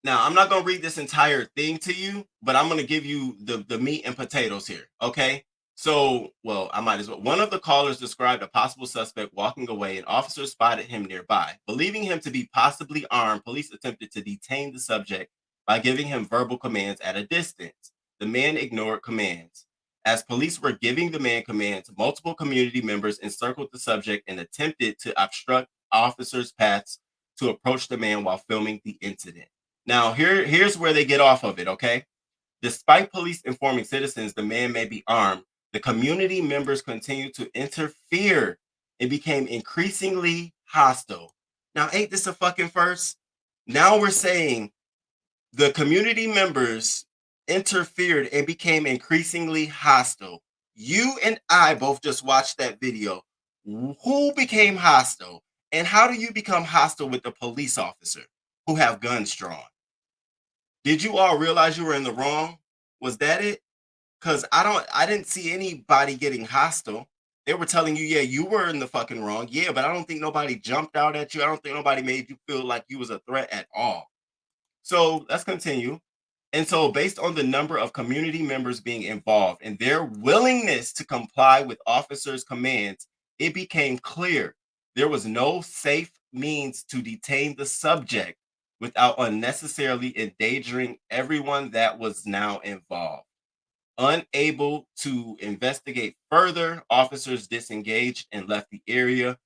Now, I'm not going to read this entire thing to you, but I'm going to give you the meat and potatoes here, okay? So, well, I might as well. One of the callers described a possible suspect walking away, and officers spotted him nearby. Believing him to be possibly armed, police attempted to detain the subject by giving him verbal commands at a distance. The man ignored commands. As police were giving the man commands, multiple community members encircled the subject and attempted to obstruct officers' paths to approach the man while filming the incident. Now, here's where they get off of it, okay? Despite police informing citizens the man may be armed, the community members continued to interfere and became increasingly hostile. Now, ain't this a fucking first? Now we're saying the community members interfered and became increasingly hostile. You and I both just watched that video. Who became hostile? And how do you become hostile with the police officer who have guns drawn? Did you all realize you were in the wrong? Was that it? Because I didn't see anybody getting hostile. They were telling you, yeah, you were in the fucking wrong. Yeah, but I don't think nobody jumped out at you. I don't think nobody made you feel like you was a threat at all. So let's continue. And so based on the number of community members being involved and their willingness to comply with officers' commands, it became clear there was no safe means to detain the subject without unnecessarily endangering everyone that was now involved. Unable to investigate further, officers disengaged and left the area.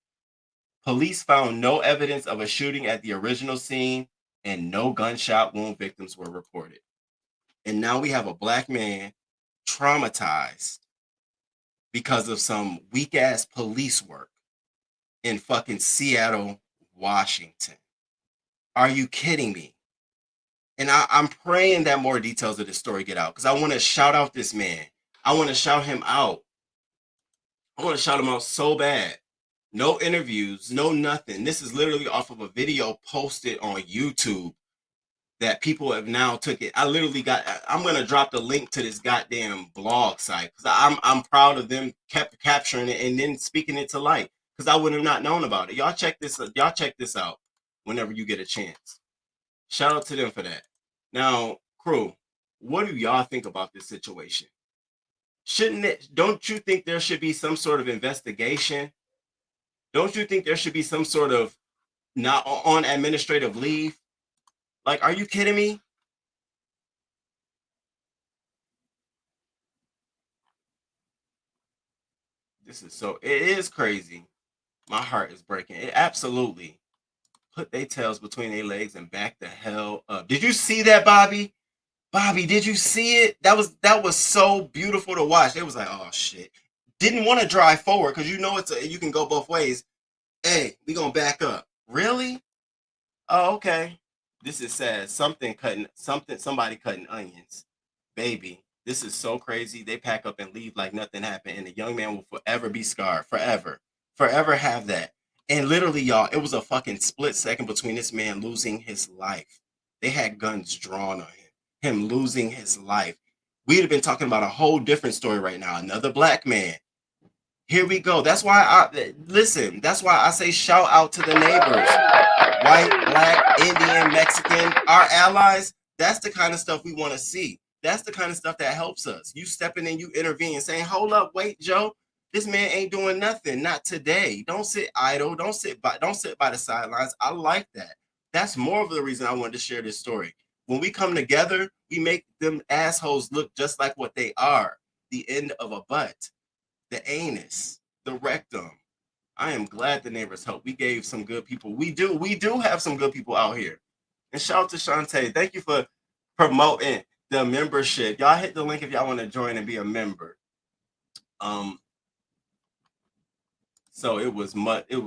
Police found no evidence of a shooting at the original scene, and no gunshot wound victims were reported. And now we have a black man traumatized because of some weak-ass police work in fucking Seattle, Washington. Are you kidding me? And I'm praying that more details of this story get out because I want to shout out this man. I want to shout him out. I want to shout him out so bad. No interviews, no nothing. This is literally off of a video posted on YouTube that people have now took it. I'm going to drop the link to this goddamn blog site because I'm proud of them capturing it and then speaking it to light because I would have not known about it. Y'all check this out whenever you get a chance. Shout out to them for that. Now, crew, what do y'all think about this situation? Don't you think there should be some sort of investigation? Don't you think there should be some sort of not on administrative leave? Like, are you kidding me? It is crazy. My heart is breaking. It absolutely put their tails between their legs and back the hell up. Did you see that, Bobby? Bobby, did you see it? That was so beautiful to watch. It was like, oh shit. Didn't want to drive forward because you know you can go both ways. Hey, we gonna back up. Really? Oh, okay. This is sad. Somebody cutting onions. Baby, this is so crazy. They pack up and leave like nothing happened. And the young man will forever be scarred. Forever. Forever have that. And literally, y'all, it was a fucking split second between this man losing his life. They had guns drawn on him losing his life. We'd have been talking about a whole different story right now. Another black man Here we go. That's why that's why I say shout out to the neighbors. White, black, Indian, Mexican, our allies. That's the kind of stuff we want to see. That's the kind of stuff that helps us. You stepping in, you intervene, saying, hold up, wait, Joe. This man ain't doing nothing. Not today. Don't sit idle. Don't sit by the sidelines. I like that. That's more of the reason I wanted to share this story. When we come together, we make them assholes look just like what they are. The end of a butt, the anus, the rectum. I am glad the neighbors helped. We gave some good people. We do have some good people out here. And shout out to Shantae. Thank you for promoting the membership. Y'all hit the link if y'all want to join and be a member. So it was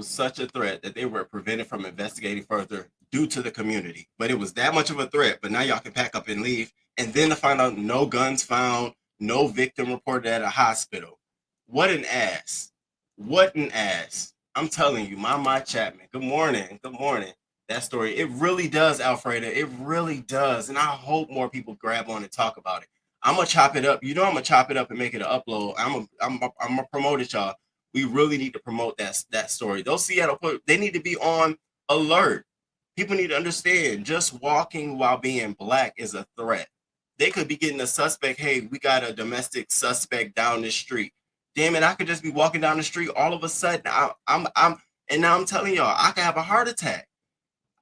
such a threat that they were prevented from investigating further due to the community. But it was that much of a threat. But now y'all can pack up and leave. And then to find out no guns found, no victim reported at a hospital. What an ass. What an ass. I'm telling you, my Chapman. Good morning. Good morning. That story, it really does, Alfreda. It really does. And I hope more people grab on and talk about it. I'm going to chop it up. You know I'm going to chop it up and make it an upload. I'm going to promote it, y'all. We really need to promote that story. Those Seattle, they need to be on alert. People need to understand just walking while being black is a threat. They could be getting a suspect. Hey, we got a domestic suspect down the street. Damn it, I could just be walking down the street. All of a sudden, and now I'm telling y'all, I can have a heart attack.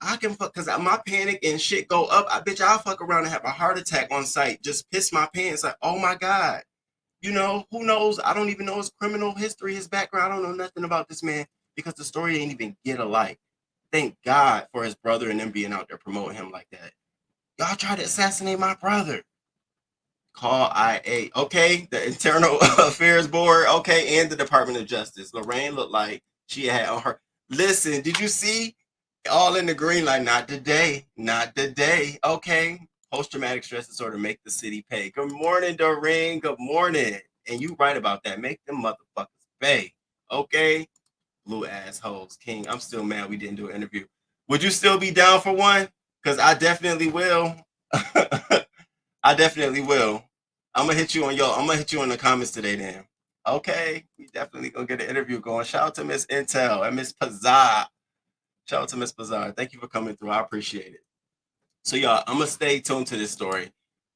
I can fuck because my panic and shit go up. I'll fuck around and have a heart attack on site. Just piss my pants. Like, oh my God. You know, who knows? I don't even know his criminal history, his background. I don't know nothing about this man because the story ain't even get alike. Thank God for his brother and them being out there promoting him like that. Y'all tried to assassinate my brother. Call IA. Okay, the Internal Affairs Board. Okay, and the Department of Justice. Lorraine looked like she had on her. Listen, did you see? All in the green light. Not today. Not today. Okay. Post-traumatic stress disorder make the city pay. Good morning, Doreen. Good morning. And you right about that. Make them motherfuckers pay. Okay? Blue assholes. King, I'm still mad we didn't do an interview. Would you still be down for one? Because I definitely will. I definitely will. I'm gonna hit you in the comments today then. Okay. We definitely gonna get an interview going. Shout out to Miss Intel and Miss Pazar. Shout out to Miss Pazar. Thank you for coming through. I appreciate it. So y'all, I'm gonna stay tuned to this story.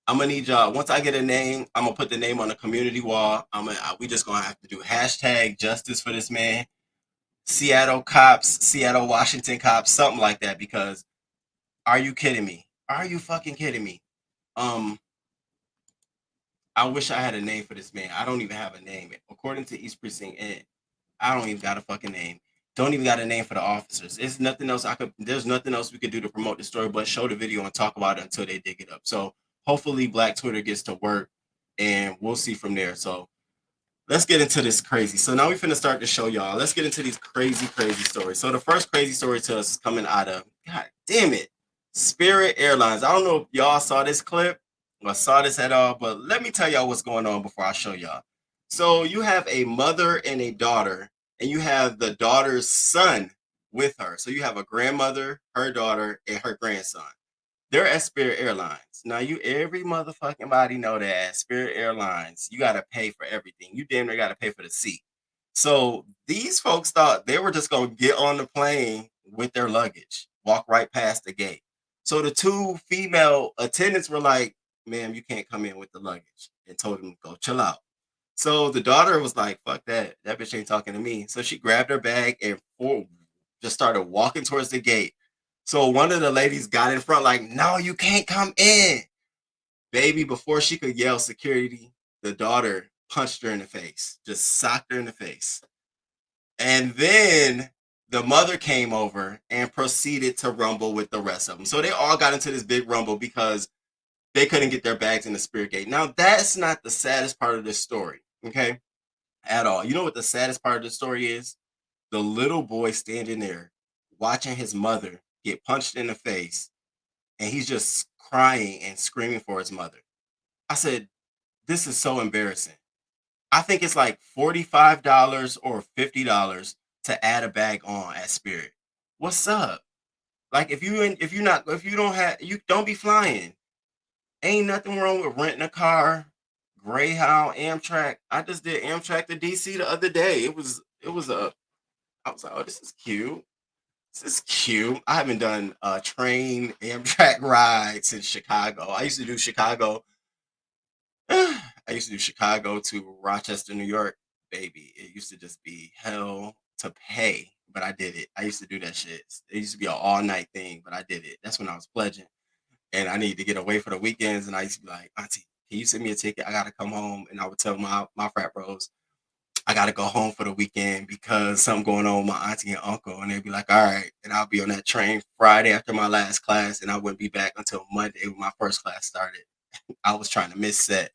I'm gonna need y'all. Once I get a name, I'm gonna put the name on the community wall. We just gonna have to do hashtag justice for this man. Seattle cops, Seattle, Washington cops, something like that. Because are you kidding me? Are you fucking kidding me? I wish I had a name for this man. I don't even have a name. According to East Precinct, I don't even got a fucking name. Don't even got a name for the officers. There's nothing else we could do to promote the story but show the video and talk about it until they dig it up. So hopefully Black Twitter gets to work and we'll see from there. So let's get into this crazy. So now we're finna start to show y'all. Let's get into these crazy stories. So the first crazy story to us is coming out of, God damn it, Spirit Airlines. I don't know if y'all saw this clip or saw this at all, but let me tell y'all what's going on before I show y'all. So you have a mother and a daughter, and you have the daughter's son with her. So you have a grandmother, her daughter, and her grandson. They're at Spirit Airlines. Now, every motherfucking body know that at Spirit Airlines, you got to pay for everything. You damn near got to pay for the seat. So these folks thought they were just going to get on the plane with their luggage, walk right past the gate. So the two female attendants were like, ma'am, you can't come in with the luggage, and told them to go chill out. So the daughter was like, fuck that. That bitch ain't talking to me. So she grabbed her bag and just started walking towards the gate. So one of the ladies got in front like, no, you can't come in. Baby, before she could yell security, the daughter punched her in the face, just socked her in the face. And then the mother came over and proceeded to rumble with the rest of them. So they all got into this big rumble because they couldn't get their bags in the Spirit Gate. Now, that's not the saddest part of this story, okay? At all. You know what the saddest part of the story is? The little boy standing there watching his mother get punched in the face, and he's just crying and screaming for his mother. I said, this is so embarrassing. I think it's like $45 or $50 to add a bag on at Spirit. What's up? Like if you don't be flying. Ain't nothing wrong with renting a car, Greyhound, Amtrak. I just did Amtrak to DC the other day. I was like, oh, this is cute. This is cute. I haven't done a train Amtrak ride since Chicago. I used to do Chicago. I used to do Chicago to Rochester, New York, baby. It used to just be hell to pay, but I did it. I used to do that shit. It used to be an all night thing, but I did it. That's when I was pledging, and I needed to get away for the weekends. And I used to be like, Auntie, can you send me a ticket? I gotta come home. And I would tell my frat bros, I gotta go home for the weekend because something going on with my auntie and uncle. And they'd be like, all right. And I'll be on that train Friday after my last class, and I wouldn't be back until Monday when my first class started. I was trying to miss set.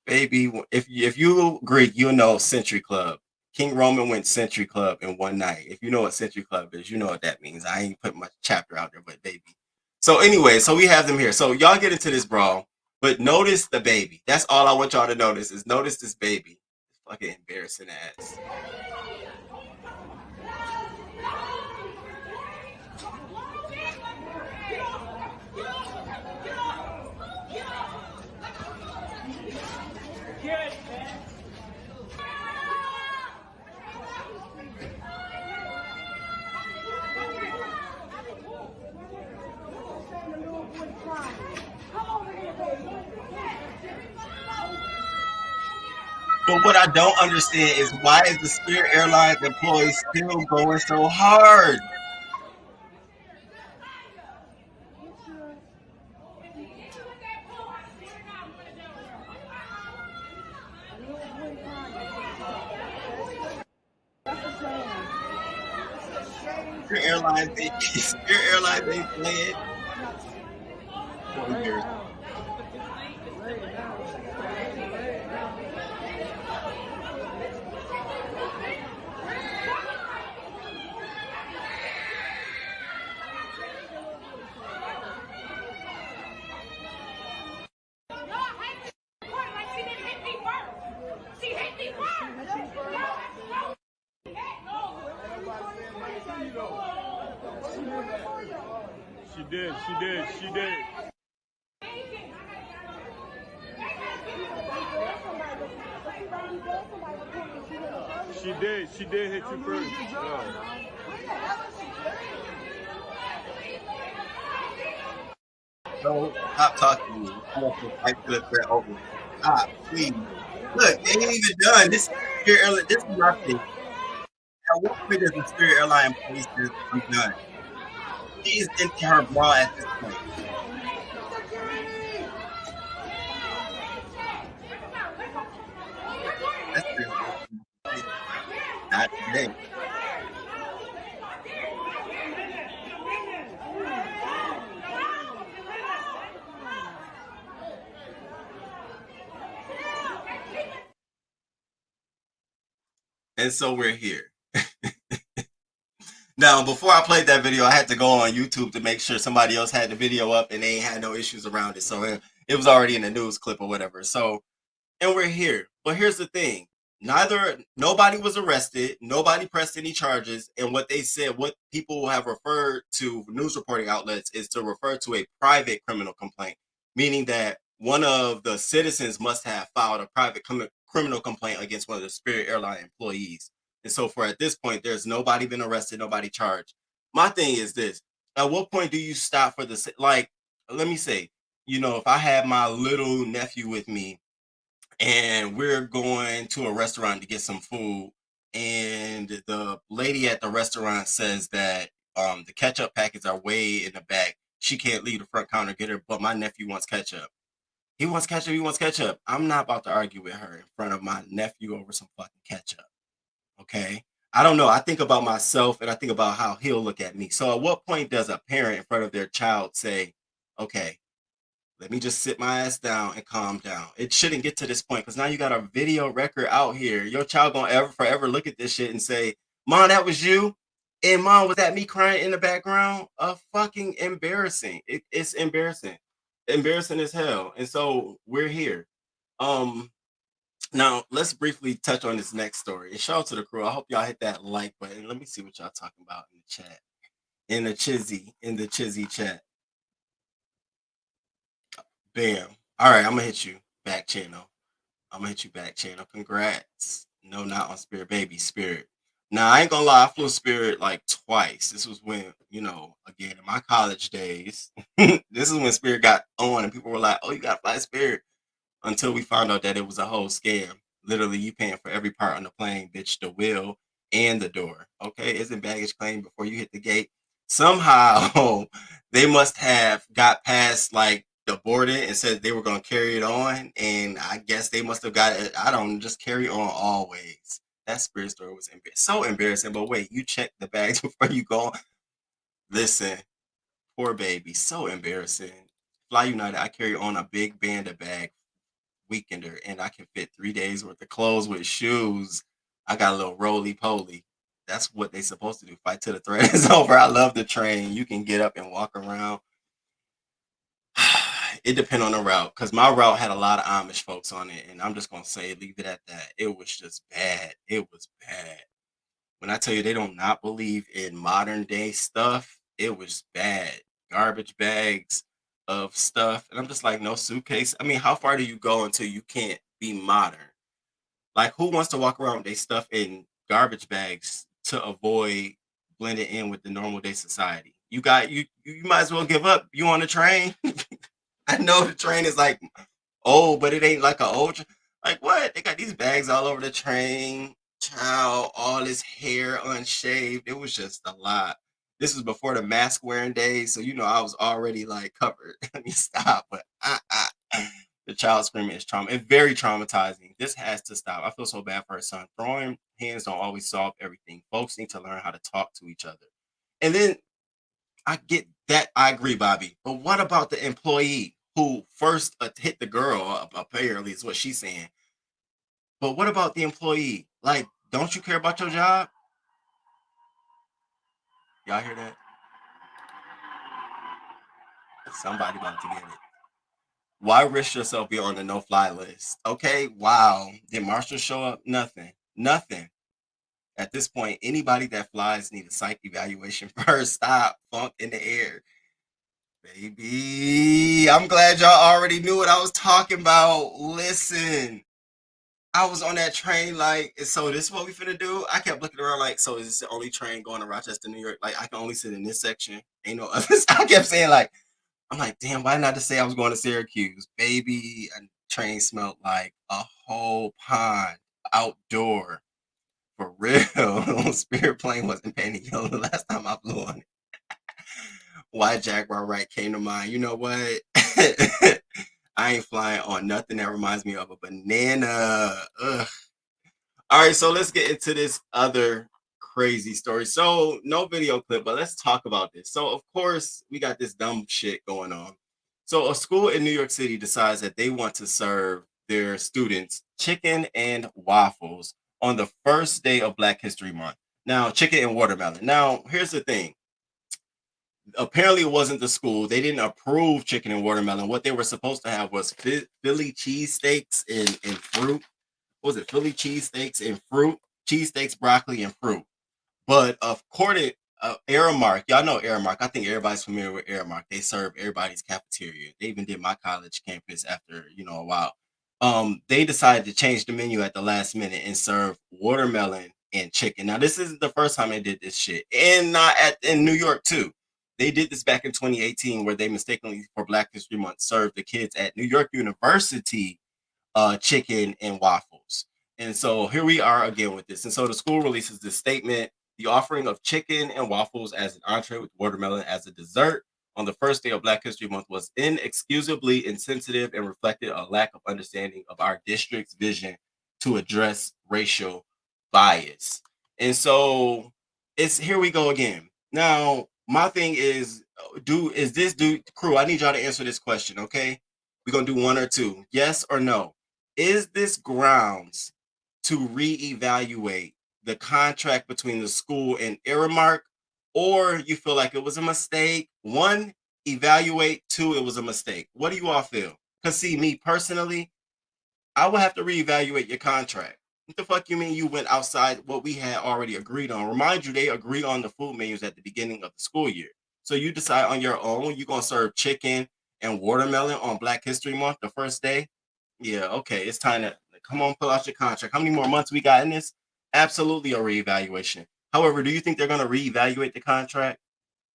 Baby, if you Greek, you'll know Century Club. King Roman went Century Club in one night. If you know what Century Club is, you know what that means. I ain't put much chapter out there, but baby. So anyway, so we have them here. So y'all get into this brawl, but notice the baby. That's all I want y'all to notice is notice this baby. Fucking embarrassing ass. But what I don't understand is why is the Spirit Airlines employees still going so hard? Spirit Airlines ain't playing. She did. She did hit you first. Yeah. No, stop talking to me. I want to fight to the threat over. Stop, please. Look, they ain't even done. This Spirit Airline, this is my thing. At what point does the Spirit Airline police says I'm done? She is into her bra at this point. That's it. Not today. And so we're here. Now, before I played that video, I had to go on YouTube to make sure somebody else had the video up and they ain't had no issues around it. So it was already in the news clip or whatever. So, and we're here. But here's the thing. Nobody was arrested. Nobody pressed any charges. And what they said, what people have referred to news reporting outlets is to refer to a private criminal complaint, meaning that one of the citizens must have filed a private criminal complaint against one of the Spirit Airline employees. And so for at this point, there's nobody been arrested, nobody charged. My thing is this. At what point do you stop for the, like, let me say, you know, if I had my little nephew with me and we're going to a restaurant to get some food and the lady at the restaurant says that the ketchup packets are way in the back. She can't leave the front counter get her, but my nephew wants ketchup. He wants ketchup. I'm not about to argue with her in front of my nephew over some fucking ketchup. Okay. I don't know. I think about myself and I think about how he'll look at me. So at what point does a parent in front of their child say, okay, let me just sit my ass down and calm down? It shouldn't get to this point because now you got a video record out here. Your child gonna forever look at this shit and say, Mom, that was you? And Mom, was that me crying in the background? Fucking embarrassing. It's embarrassing. Embarrassing as hell. And so we're here. Now, let's briefly touch on this next story. And shout out to the crew. I hope y'all hit that like button. Let me see what y'all talking about in the chat. In the Chizzy chat. Bam. All right, I'm going to hit you back channel. I'm gonna hit you back, channel. Congrats. No, not on Spirit, baby. Spirit. Now, I ain't gonna lie, I flew Spirit like twice. This was when, again, in my college days, this is when Spirit got on and people were like, oh, you gotta fly Spirit. Until we found out that it was a whole scam. Literally, you paying for every part on the plane, bitch, the wheel and the door. Okay, isn't baggage claim before you hit the gate? Somehow, they must have got past like the boarding and said they were going to carry it on, and I guess they must have got it. I don't just carry on always. That Spirit story was so embarrassing. But wait, you check the bags before you go. Listen, poor baby, so embarrassing. Fly United, I carry on a big Banda bag weekender, and I can fit 3 days worth of clothes with shoes. I got a little roly poly. That's what they supposed to do. Fight till the thread is over. I love the train. You can get up and walk around. It depends on the route, because my route had a lot of Amish folks on it, and I'm just gonna say, leave it at that. It was just bad. It was bad. When I tell you they don't not believe in modern day stuff, it was bad. Garbage bags of stuff. And I'm just like, no suitcase. I mean, how far do you go until you can't be modern? Like, who wants to walk around with their stuff in garbage bags to avoid blending in with the normal day society? You might as well give up. You on the train? I know the train is like old, but it ain't like a old. Like what? They got these bags all over the train. Child, all this hair unshaved. It was just a lot. This was before the mask wearing days, so I was already like covered. Let me stop. But the child screaming is trauma. It's very traumatizing. This has to stop. I feel so bad for her son. Throwing hands don't always solve everything. Folks need to learn how to talk to each other. And then I get that. I agree, Bobby. But what about the employee who first hit the girl? Apparently, is what she's saying. But what about the employee? Like, don't you care about your job? Y'all hear that? Somebody about to get it. Why risk yourself being on the no-fly list? Okay, wow. Did Marshall show up? Nothing. Nothing. At this point, anybody that flies need a psych evaluation first. Stop. Funk in the air. Baby, I'm glad y'all already knew what I was talking about. Listen, I was on that train like, so this is what we finna do? I kept looking around like, so is this the only train going to Rochester, New York? Like, I can only sit in this section. Ain't no others. I kept saying like, I'm like, damn, why not just say I was going to Syracuse? Baby, a train smelled like a whole pond outdoor. For real. Spirit plane wasn't painted yellow the last time I flew on it. Why Jaguar Right came to mind. You know what? I ain't flying on nothing that reminds me of a banana. Ugh. All right, so let's get into this other crazy story. So no video clip, but let's talk about this. So of course we got this dumb shit going on. So a school in New York City decides that they want to serve their students chicken and waffles on the first day of Black History Month. Now, chicken and watermelon. Now, here's the thing. Apparently it wasn't the school. They didn't approve chicken and watermelon. What they were supposed to have was Philly cheesesteaks and fruit. What was it? Philly cheesesteaks and fruit, cheesesteaks, broccoli, and fruit. But according Aramark, y'all know Aramark. I think everybody's familiar with Aramark. They serve everybody's cafeteria. They even did my college campus after a while. They decided to change the menu at the last minute and serve watermelon and chicken. Now this isn't the first time they did this shit, and not in New York too. They did this back in 2018, where they mistakenly for Black History Month served the kids at New York University chicken and waffles. And so here we are again with this. And so the school releases this statement: the offering of chicken and waffles as an entree with watermelon as a dessert on the first day of Black History Month was inexcusably insensitive and reflected a lack of understanding of our district's vision to address racial bias. And so here we go again. Now, my thing is, crew, I need y'all to answer this question, okay? We're gonna do one or two. Yes or no. Is this grounds to reevaluate the contract between the school and Aramark, or you feel like it was a mistake? One, evaluate. Two, it was a mistake. What do you all feel? Because see, me personally, I would have to reevaluate your contract. What the fuck you mean you went outside what we had already agreed on? Remind you, they agreed on the food menus at the beginning of the school year. So you decide on your own, you're going to serve chicken and watermelon on Black History Month the first day? Yeah, okay. It's time to Come on, pull out your contract. How many more months we got in this? Absolutely a reevaluation. However, do you think they're going to reevaluate the contract?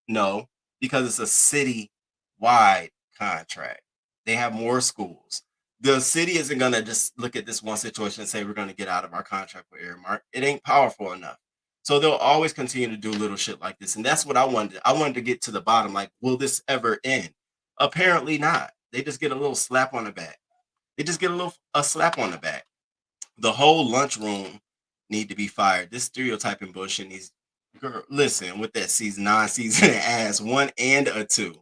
No, because it's a city-wide contract. They have more schools. The city isn't going to just look at this one situation and say, we're going to get out of our contract with Airmark. It ain't powerful enough. So they'll always continue to do little shit like this. And that's what I wanted. I wanted to get to the bottom. Like, will this ever end? Apparently not. They just get a little slap on the back. They just get a slap on the back. The whole lunchroom need to be fired. This stereotyping bullshit needs, girl, listen, with that non-seasoned ass, 1 and a 2.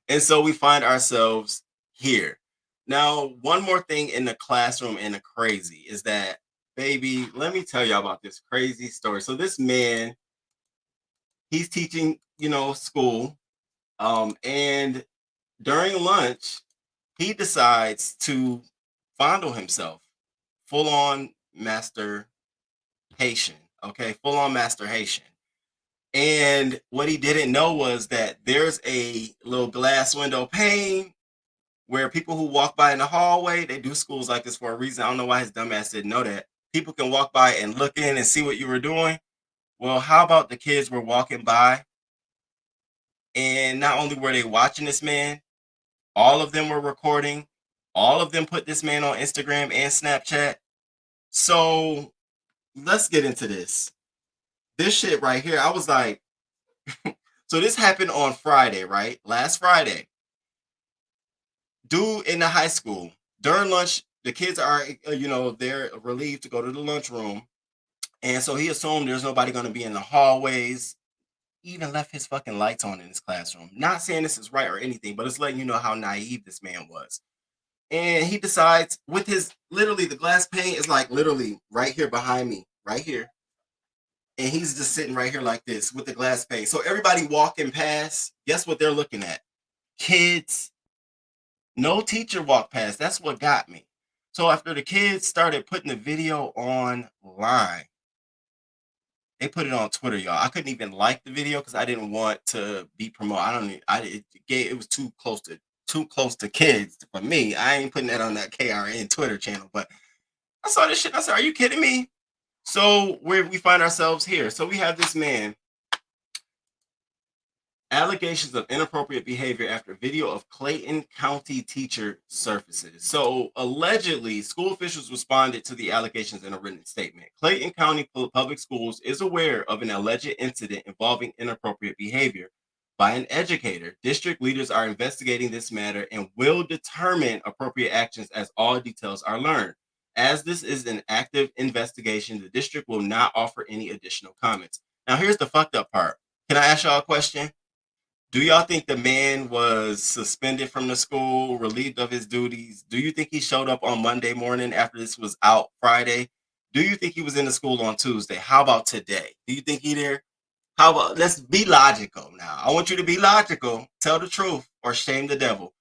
And so we find ourselves here. Now, one more thing in the classroom and the crazy is that, baby, let me tell y'all about this crazy story. So this man, he's teaching, school, and during lunch, he decides to fondle himself, full-on masturbation, okay, full-on masturbation. And what he didn't know was that there's a little glass window pane where people who walk by in the hallway, they do schools like this for a reason. I don't know why his dumb ass didn't know that. People can walk by and look in and see what you were doing. Well, how about the kids were walking by, and not only were they watching this man, all of them were recording. All of them put this man on Instagram and Snapchat. So let's get into this. This shit right here, I was like, so this happened on Friday, right? Last Friday. Dude in the high school, during lunch, the kids are, they're relieved to go to the lunchroom. And so he assumed there's nobody going to be in the hallways. He even left his fucking lights on in his classroom. Not saying this is right or anything, but it's letting you know how naive this man was. And he decides with his, literally the glass pane is like literally right here behind me, right here. And he's just sitting right here like this with the glass pane. So everybody walking past, guess what they're looking at? Kids. No teacher walked past. That's what got me. So after the kids started putting the video online, they put it on Twitter, y'all. I couldn't even like the video because I didn't want to be promoted. It was too close to kids for me. I ain't putting that on that KRN Twitter channel. But I saw this shit. I said, are you kidding me? So we find ourselves here. So we have this man. Allegations of inappropriate behavior after video of Clayton County teacher surfaces. So allegedly, school officials responded to the allegations in a written statement. Clayton County Public Schools is aware of an alleged incident involving inappropriate behavior by an educator. District leaders are investigating this matter and will determine appropriate actions as all details are learned. As this is an active investigation, the district will not offer any additional comments. Now, here's the fucked up part. Can I ask y'all a question? Do y'all think the man was suspended from the school, relieved of his duties? Do you think he showed up on Monday morning after this was out Friday? Do you think he was in the school on Tuesday? How about today? Do you think he there? How about, let's be logical now. I want you to be logical. Tell the truth or shame the devil.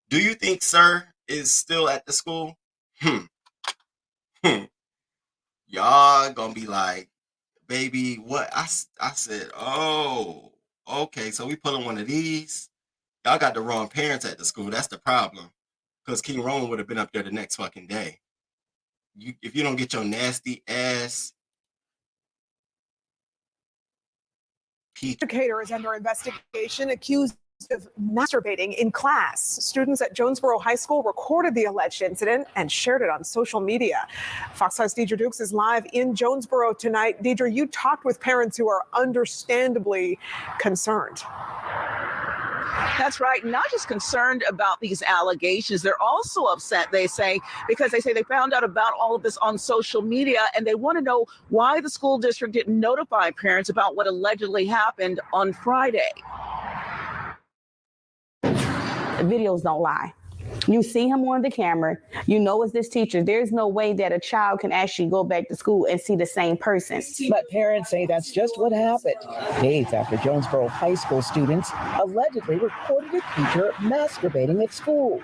Do you think sir is still at the school? Y'all gonna be like, baby, what? I said, oh. Okay, so we put on one of these. Y'all got the wrong parents at the school. That's the problem. Because King Roman would have been up there the next fucking day. If you don't get your nasty ass. Educator is under investigation, accused of masturbating in class. Students at Jonesboro High School recorded the alleged incident and shared it on social media. Fox 5's Deidre Dukes is live in Jonesboro tonight. Deidre, you talked with parents who are understandably concerned. That's right. Not just concerned about these allegations. They're also upset, they say, because they say they found out about all of this on social media and they want to know why the school district didn't notify parents about what allegedly happened on Friday. Videos don't lie. You see him on the camera, you know it's this teacher. There's no way that a child can actually go back to school and see the same person. But parents say that's just what happened. Days after Jonesboro High School students allegedly reported a teacher masturbating at school.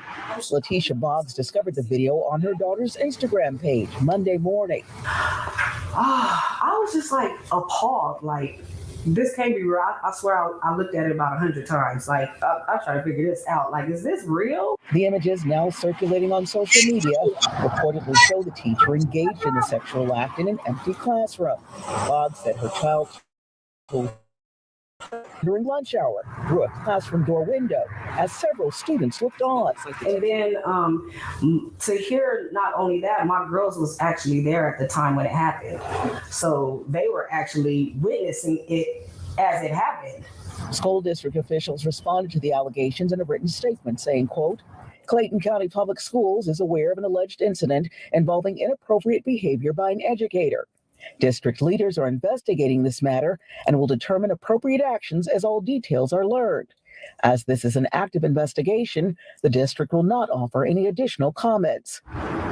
Letitia Boggs discovered the video on her daughter's Instagram page Monday morning. I was just like appalled, like, This can't be real. I swear I looked at it about 100 times. Like, I try to figure this out. Like, is this real? The images now circulating on social media reportedly show the teacher engaged in the sexual act in an empty classroom. Boggs said her child told during lunch hour through a classroom door window as several students looked on. And then to hear not only that, my girls was actually there at the time when it happened. So they were actually witnessing it as it happened. School district officials responded to the allegations in a written statement saying, quote, Clayton County Public Schools is aware of an alleged incident involving inappropriate behavior by an educator. District leaders are investigating this matter and will determine appropriate actions as all details are learned. As this is an active investigation, the district will not offer any additional comments.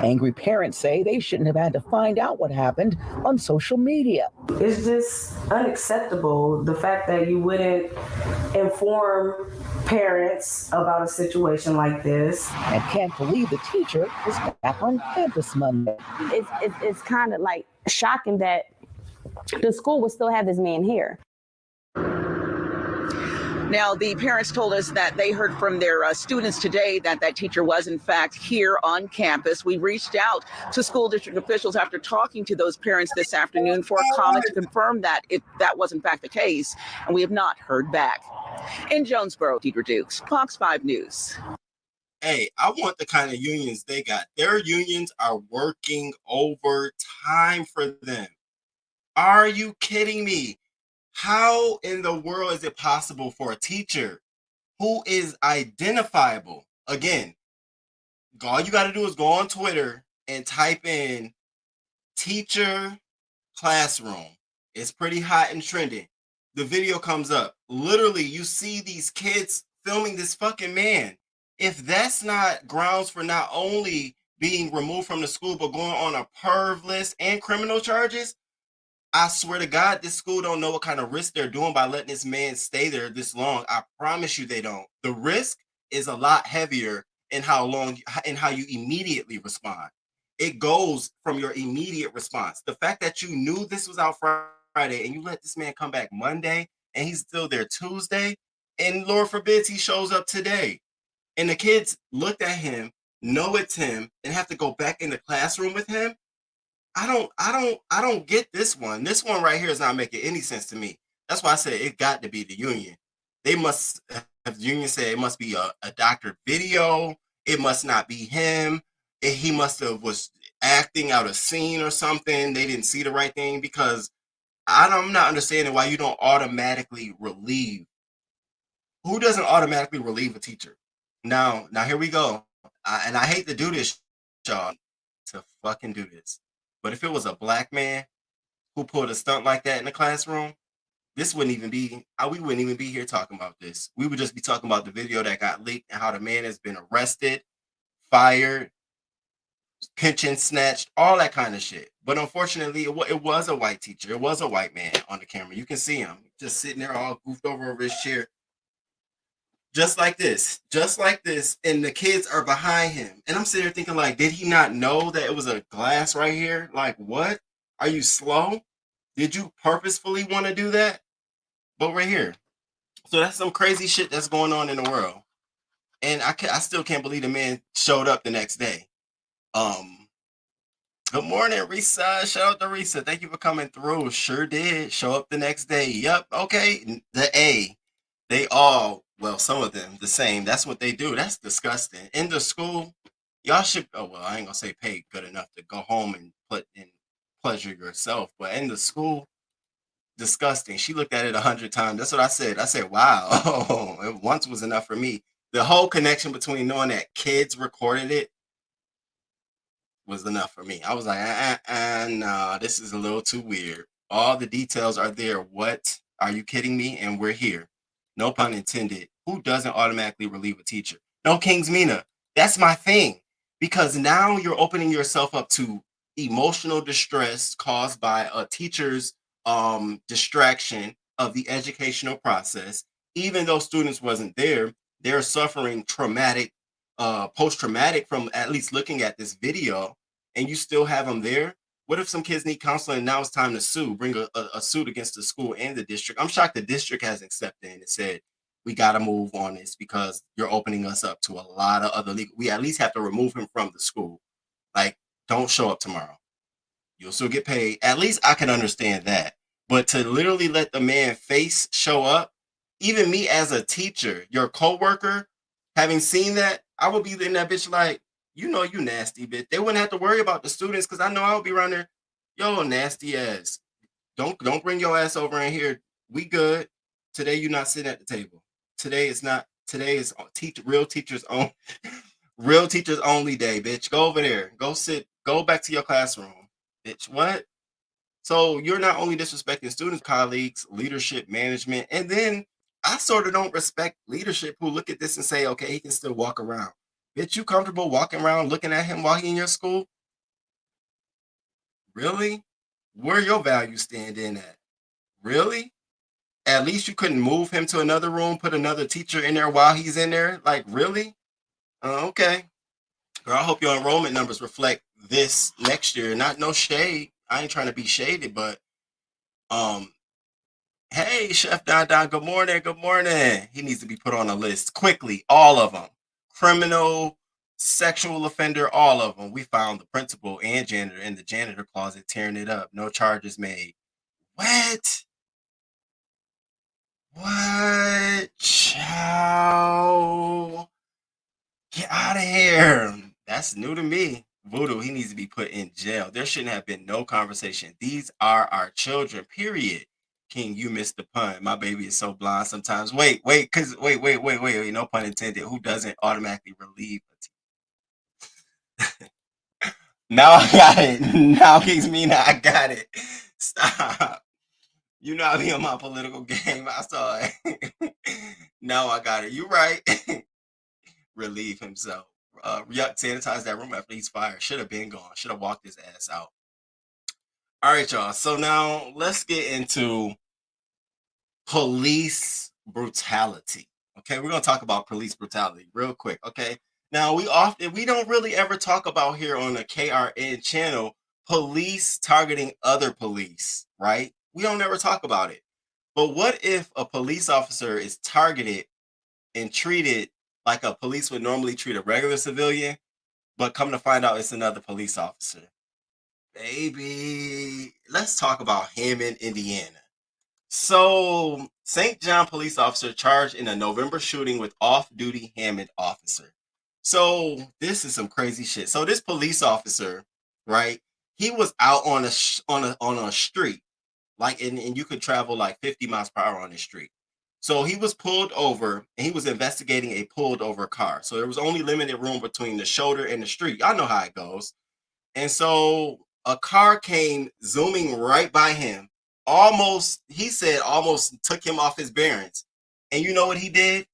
Angry parents say they shouldn't have had to find out what happened on social media. It's just unacceptable, the fact that you wouldn't inform parents about a situation like this. And can't believe the teacher is back on campus Monday. It's kind of like shocking that the school would still have this man here. Now, the parents told us that they heard from their students today that that teacher was, in fact, here on campus. We reached out to school district officials after talking to those parents this afternoon for a comment to confirm that if that was, in fact, the case, and we have not heard back. In Jonesboro, Deidre Dukes, Fox 5 News. Hey, I want the kind of unions they got. Their unions are working overtime for them. Are you kidding me? How in the world is it possible for a teacher who is identifiable? Again, all you got to do is go on Twitter and type in teacher classroom. It's pretty hot and trending. The video comes up. Literally, you see these kids filming this fucking man. If that's not grounds for not only being removed from the school, but going on a perv list and criminal charges, I swear to God, this school don't know what kind of risk they're doing by letting this man stay there this long. I promise you they don't. The risk is a lot heavier in how long and how you immediately respond. It goes from your immediate response. The fact that you knew this was out Friday and you let this man come back Monday and he's still there Tuesday, and Lord forbids he shows up today. And the kids looked at him, know it's him, and have to go back in the classroom with him. I don't get this one. This one right here is not making any sense to me. That's why I said it got to be the union. They must have the union said it must be a doctored video. It must not be him. He must have was acting out a scene or something. They didn't see the right thing, because I'm not understanding why you don't automatically relieve. Who doesn't automatically relieve a teacher? Now here we go. And I hate to do this, y'all, to fucking do this. But if it was a black man who pulled a stunt like that in the classroom, this wouldn't even be, we wouldn't even be here talking about this. We would just be talking about the video that got leaked and how the man has been arrested, fired, pension snatched, all that kind of shit. But unfortunately, it was a white teacher. It was a white man on the camera. You can see him just sitting there all goofed over his chair. Just like this, and the kids are behind him. And I'm sitting there thinking, like, did he not know that it was a glass right here? Like, what? Are you slow? Did you purposefully want to do that? But we're here. So that's some crazy shit that's going on in the world. And I still can't believe the man showed up the next day. Good morning, Risa. Shout out to Risa. Thank you for coming through. Sure did. Show up the next day. Yep. Okay. The A. They all, well, some of them the same. That's what they do. That's disgusting. In the school, y'all should, I ain't gonna say paid good enough to go home and put in pleasure yourself. But in the school, disgusting. She looked at it 100 times. That's what I said. I said, wow, it once was enough for me. The whole connection between knowing that kids recorded it was enough for me. I was like, nah, this is a little too weird. All the details are there. What? Are you kidding me? And we're here. No pun intended. Who doesn't automatically relieve a teacher? No, King's Mina. That's my thing. Because now you're opening yourself up to emotional distress caused by a teacher's distraction of the educational process. Even though students wasn't there, they're suffering traumatic, post-traumatic from at least looking at this video, and you still have them there. What if some kids need counseling and now it's time to sue, bring a suit against the school and the district? I'm shocked the district hasn't stepped in and said, we got to move on this because you're opening us up to a lot of other legal. We at least have to remove him from the school. Like, don't show up tomorrow. You'll still get paid. At least I can understand that. But to literally let the man face show up, even me as a teacher, your coworker, having seen that, I would be in that bitch like, you know, you nasty bitch. They wouldn't have to worry about the students because I know I would be around there. Yo, nasty ass. Don't bring your ass over in here. We good. Today you're not sitting at the table. Today is real teachers on real teachers only day, bitch. Go over there. Go sit. Go back to your classroom. Bitch, what? So you're not only disrespecting students, colleagues, leadership, management, and then I sort of don't respect leadership who look at this and say, okay, he can still walk around. Bitch, you comfortable walking around looking at him while he in your school? Really? Where your values stand in at? Really? At least you couldn't move him to another room, put another teacher in there while he's in there? Like, really? Okay. Girl, I hope your enrollment numbers reflect this next year. Not no shade. I ain't trying to be shaded, but hey, Chef Don Don, good morning, good morning. He needs to be put on a list quickly, all of them. Criminal, sexual offender, all of them. We found the principal and janitor in the janitor closet tearing it up. No charges made. What? What? Chow. Get out of here. That's new to me. Voodoo, he needs to be put in jail. There shouldn't have been no conversation. These are our children, period. King, you missed the pun. My baby is so blind sometimes. Wait, no pun intended. Who doesn't automatically relieve a team? Now I got it. Now Kings Mina, I got it. Stop. You know I be on my political game. I saw it. Now I got it. You right. Relieve himself. Yuck, sanitize that room after he's fired. Should have been gone. Should have walked his ass out. All right, y'all. So now let's get into police brutality. Okay, we're gonna talk about police brutality real quick. Okay. Now we don't really ever talk about here on the KRN channel police targeting other police, right? We don't ever talk about it. But what if a police officer is targeted and treated like a police would normally treat a regular civilian, but come to find out it's another police officer? Baby, let's talk about Hammond, Indiana. So, St. John police officer charged in a November shooting with off-duty Hammond officer. So, this is some crazy shit. So, this police officer, right? He was out on a street, like, and you could travel like 50 miles per hour on this street. So he was pulled over and he was investigating a pulled over car. So there was only limited room between the shoulder and the street. Y'all know how it goes. And so a car came zooming right by him. He said almost took him off his bearings. And you know what he did?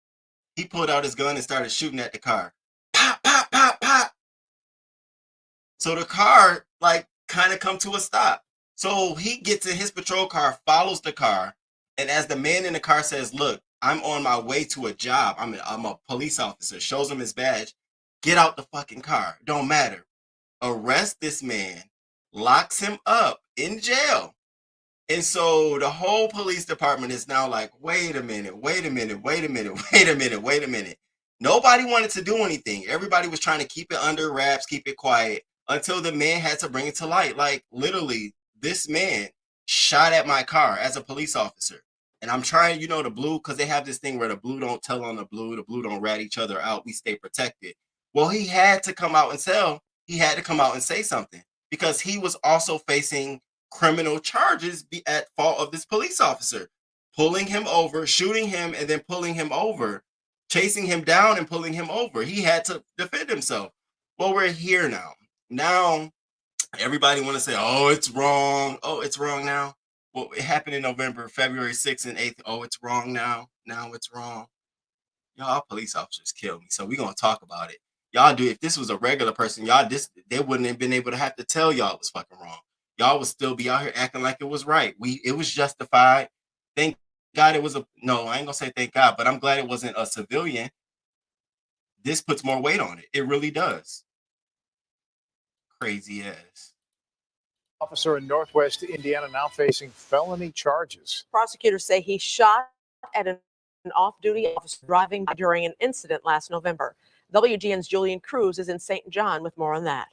He pulled out his gun and started shooting at the car. Pop, pop, pop, pop. So the car like kind of come to a stop. So he gets in his patrol car, follows the car. And as the man in the car says, look, I'm on my way to a job. I'm a police officer. Shows him his badge. Get out the fucking car. Don't matter. Arrest this man. Locks him up in jail. And so the whole police department is now like, wait a minute. Nobody wanted to do anything. Everybody was trying to keep it under wraps, keep it quiet, until the man had to bring it to light. Like, literally, this man shot at my car as a police officer. And I'm trying, the blue, because they have this thing where the blue don't tell on the blue don't rat each other out. We stay protected. Well, he had to come out and say something because he was also facing criminal charges at fault of this police officer, pulling him over, shooting him, and then pulling him over, chasing him down and pulling him over. He had to defend himself. Well, we're here now. Now, everybody want to say, oh, it's wrong. Oh, it's wrong now. Well, it happened in November, February 6th and 8th. Oh, it's wrong now. Now it's wrong. Y'all police officers kill me. So we're going to talk about it. Y'all do. If this was a regular person, they wouldn't have been able to have to tell y'all it was fucking wrong. Y'all would still be out here acting like it was right. It was justified. Thank God it was no, I ain't going to say thank God, but I'm glad it wasn't a civilian. This puts more weight on it. It really does. Crazy ass. Officer in Northwest Indiana now facing felony charges. Prosecutors say he shot at an off-duty officer driving by during an incident last November. WGN's Julian Cruz is in St. John with more on that.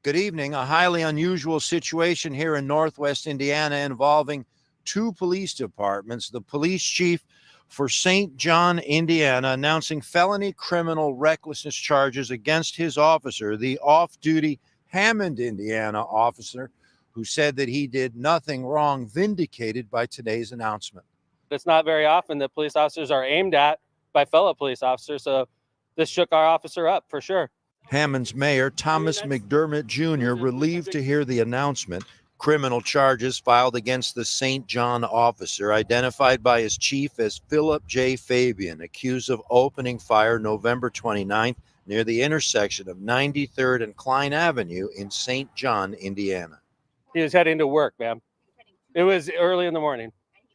Good evening. A highly unusual situation here in Northwest Indiana involving two police departments. The police chief for St. John, Indiana, announcing felony criminal recklessness charges against his officer, the off-duty Hammond, Indiana officer, who said that he did nothing wrong, vindicated by today's announcement. It's not very often that police officers are aimed at by fellow police officers, so this shook our officer up for sure. Hammond's mayor, Thomas McDermott Jr., relieved to hear the announcement. Criminal charges filed against the St. John officer, identified by his chief as Philip J. Fabian, accused of opening fire November 29th near the intersection of 93rd and Klein Avenue in St. John, Indiana. He was heading to work, man. It was early in the morning.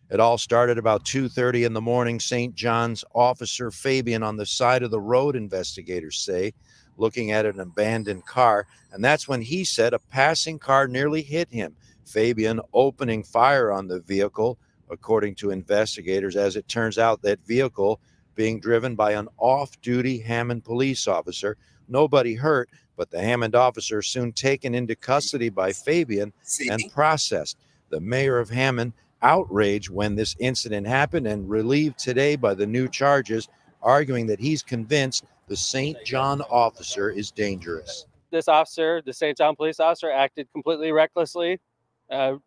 It all started about 2:30 in the morning. St. John's officer Fabian on the side of the road, investigators say, looking at an abandoned car, and that's when he said a passing car nearly hit him. Fabian opening fire on the vehicle, according to investigators, as it turns out that vehicle being driven by an off-duty Hammond police officer. Nobody hurt, but the Hammond officer soon taken into custody by Fabian and processed. The mayor of Hammond outraged when this incident happened and relieved today by the new charges, arguing that he's convinced the St. John officer is dangerous. This officer, the St. John police officer, acted completely recklessly,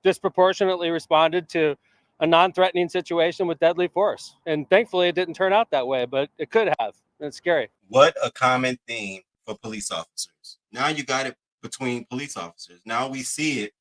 disproportionately responded to a non-threatening situation with deadly force. And thankfully, it didn't turn out that way, but it could have. It's scary. What a common theme for police officers. Now you got it between police officers. Now we see it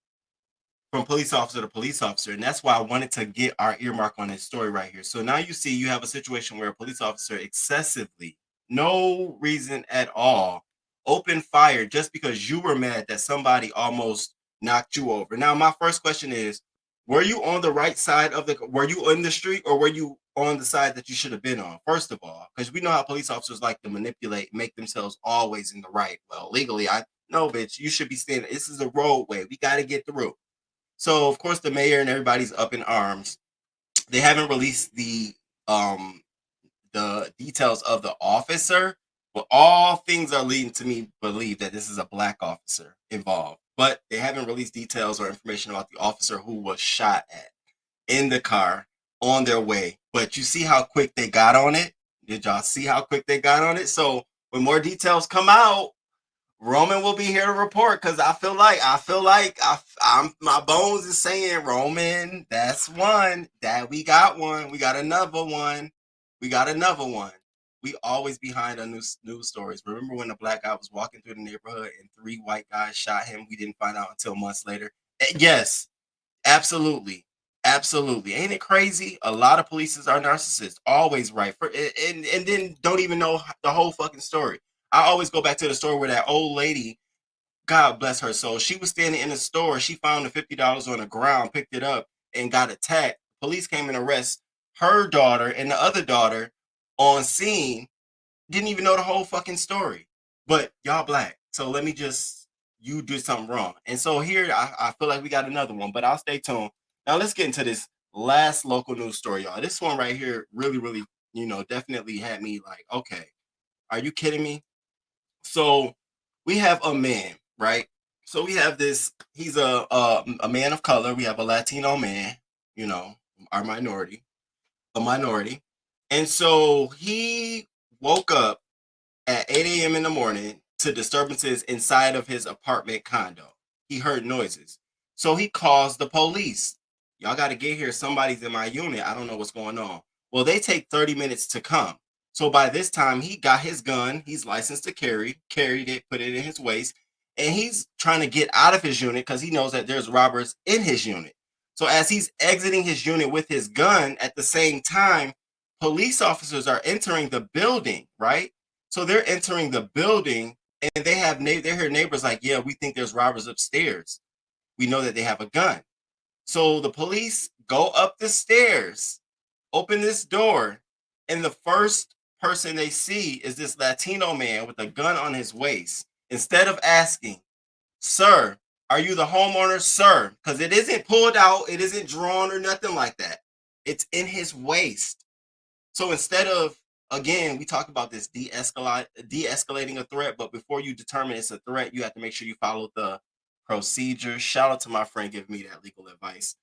from police officer to police officer. And that's why I wanted to get our earmark on this story right here. So now you see you have a situation where a police officer excessively, no reason at all, opened fire just because you were mad that somebody almost knocked you over. Now, my first question is, were you on the right side of were you in the street, or were you on the side that you should have been on, first of all? Because we know how police officers like to manipulate, make themselves always in the right. Well, legally, I know, bitch, you should be standing. This is a roadway. We got to get through. So, of course, the mayor and everybody's up in arms. They haven't released the details of the officer, but all things are leading to me believe that this is a black officer involved. But they haven't released details or information about the officer who was shot at in the car on their way. But you see how quick they got on it? Did y'all see how quick they got on it? So when more details come out, Roman will be here to report, because I feel like I'm my bones is saying, Roman, that's one. That we got one. We got another one. We got another one. We always behind on news stories. Remember when the black guy was walking through the neighborhood and 3 white guys shot him? We didn't find out until months later. Yes, absolutely. Absolutely. Ain't it crazy? A lot of police are narcissists, always right. And then don't even know the whole fucking story. I always go back to the story where that old lady, God bless her soul, she was standing in the store. She found the $50 on the ground, picked it up, and got attacked. Police came and arrested her daughter and the other daughter on scene. Didn't even know the whole fucking story. But y'all black. So let me just, you did something wrong. And so here, I feel like we got another one, but I'll stay tuned. Now let's get into this last local news story, y'all. This one right here really, really, definitely had me like, okay, are you kidding me? So we have a man, right? So we have this, he's a man of color. We have a Latino man, our minority, a minority. And so he woke up at 8 a.m. in the morning to disturbances inside of his apartment condo. He heard noises. So he calls the police. Y'all got to get here. Somebody's in my unit. I don't know what's going on. Well, they take 30 minutes to come. So by this time, he got his gun. He's licensed to carry, carried it, put it in his waist. And he's trying to get out of his unit because he knows that there's robbers in his unit. So as he's exiting his unit with his gun, at the same time, police officers are entering the building, right? So they're entering the building and they hear neighbors like, yeah, we think there's robbers upstairs. We know that they have a gun. So the police go up the stairs, open this door, and the first person they see is this Latino man with a gun on his waist. Instead of asking, sir, Are you the homeowner, sir? Because it isn't pulled out, it isn't drawn or nothing like that. It's in his waist. So instead of, again, we talk about this de-escalating a threat, but before you determine it's a threat, you have to make sure you follow the procedure. Shout out to my friend giving me that legal advice.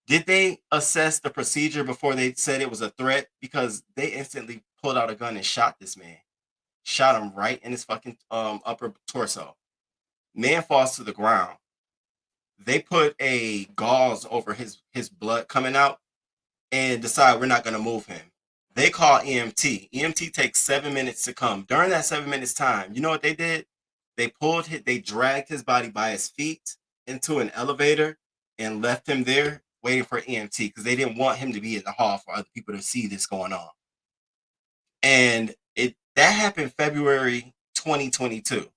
Did they assess the procedure before they said it was a threat? Because they instantly pulled out a gun and shot this man. Shot him right in his fucking upper torso. Man falls to the ground. They put a gauze over his blood coming out and decide we're not going to move him. They call EMT. EMT takes 7 minutes to come. During that 7 minutes time, you know what they did? They dragged his body by his feet into an elevator and left him there waiting for EMT because they didn't want him to be in the hall for other people to see this going on. And that happened February 2022.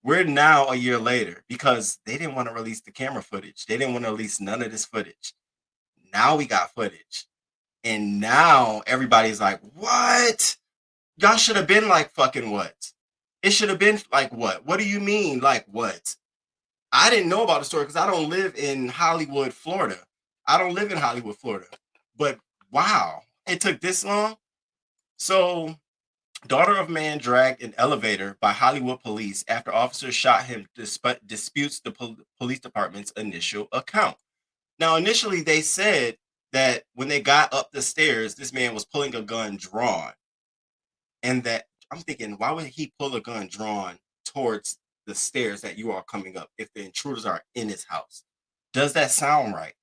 We're now a year later because they didn't want to release the camera footage. They didn't want to release none of this footage. Now we got footage. And now everybody's like, what? Y'all should have been like fucking what? It should have been like what? What do you mean like what? I didn't know about the story because I don't live in Hollywood, Florida. But wow, it took this long? So, daughter of man dragged in elevator by Hollywood police after officers shot him disputes the police department's initial account. Now, initially they said that when they got up the stairs, this man was pulling a gun drawn. And that I'm thinking, why would he pull a gun drawn towards the stairs that you are coming up if the intruders are in his house? Does that sound right?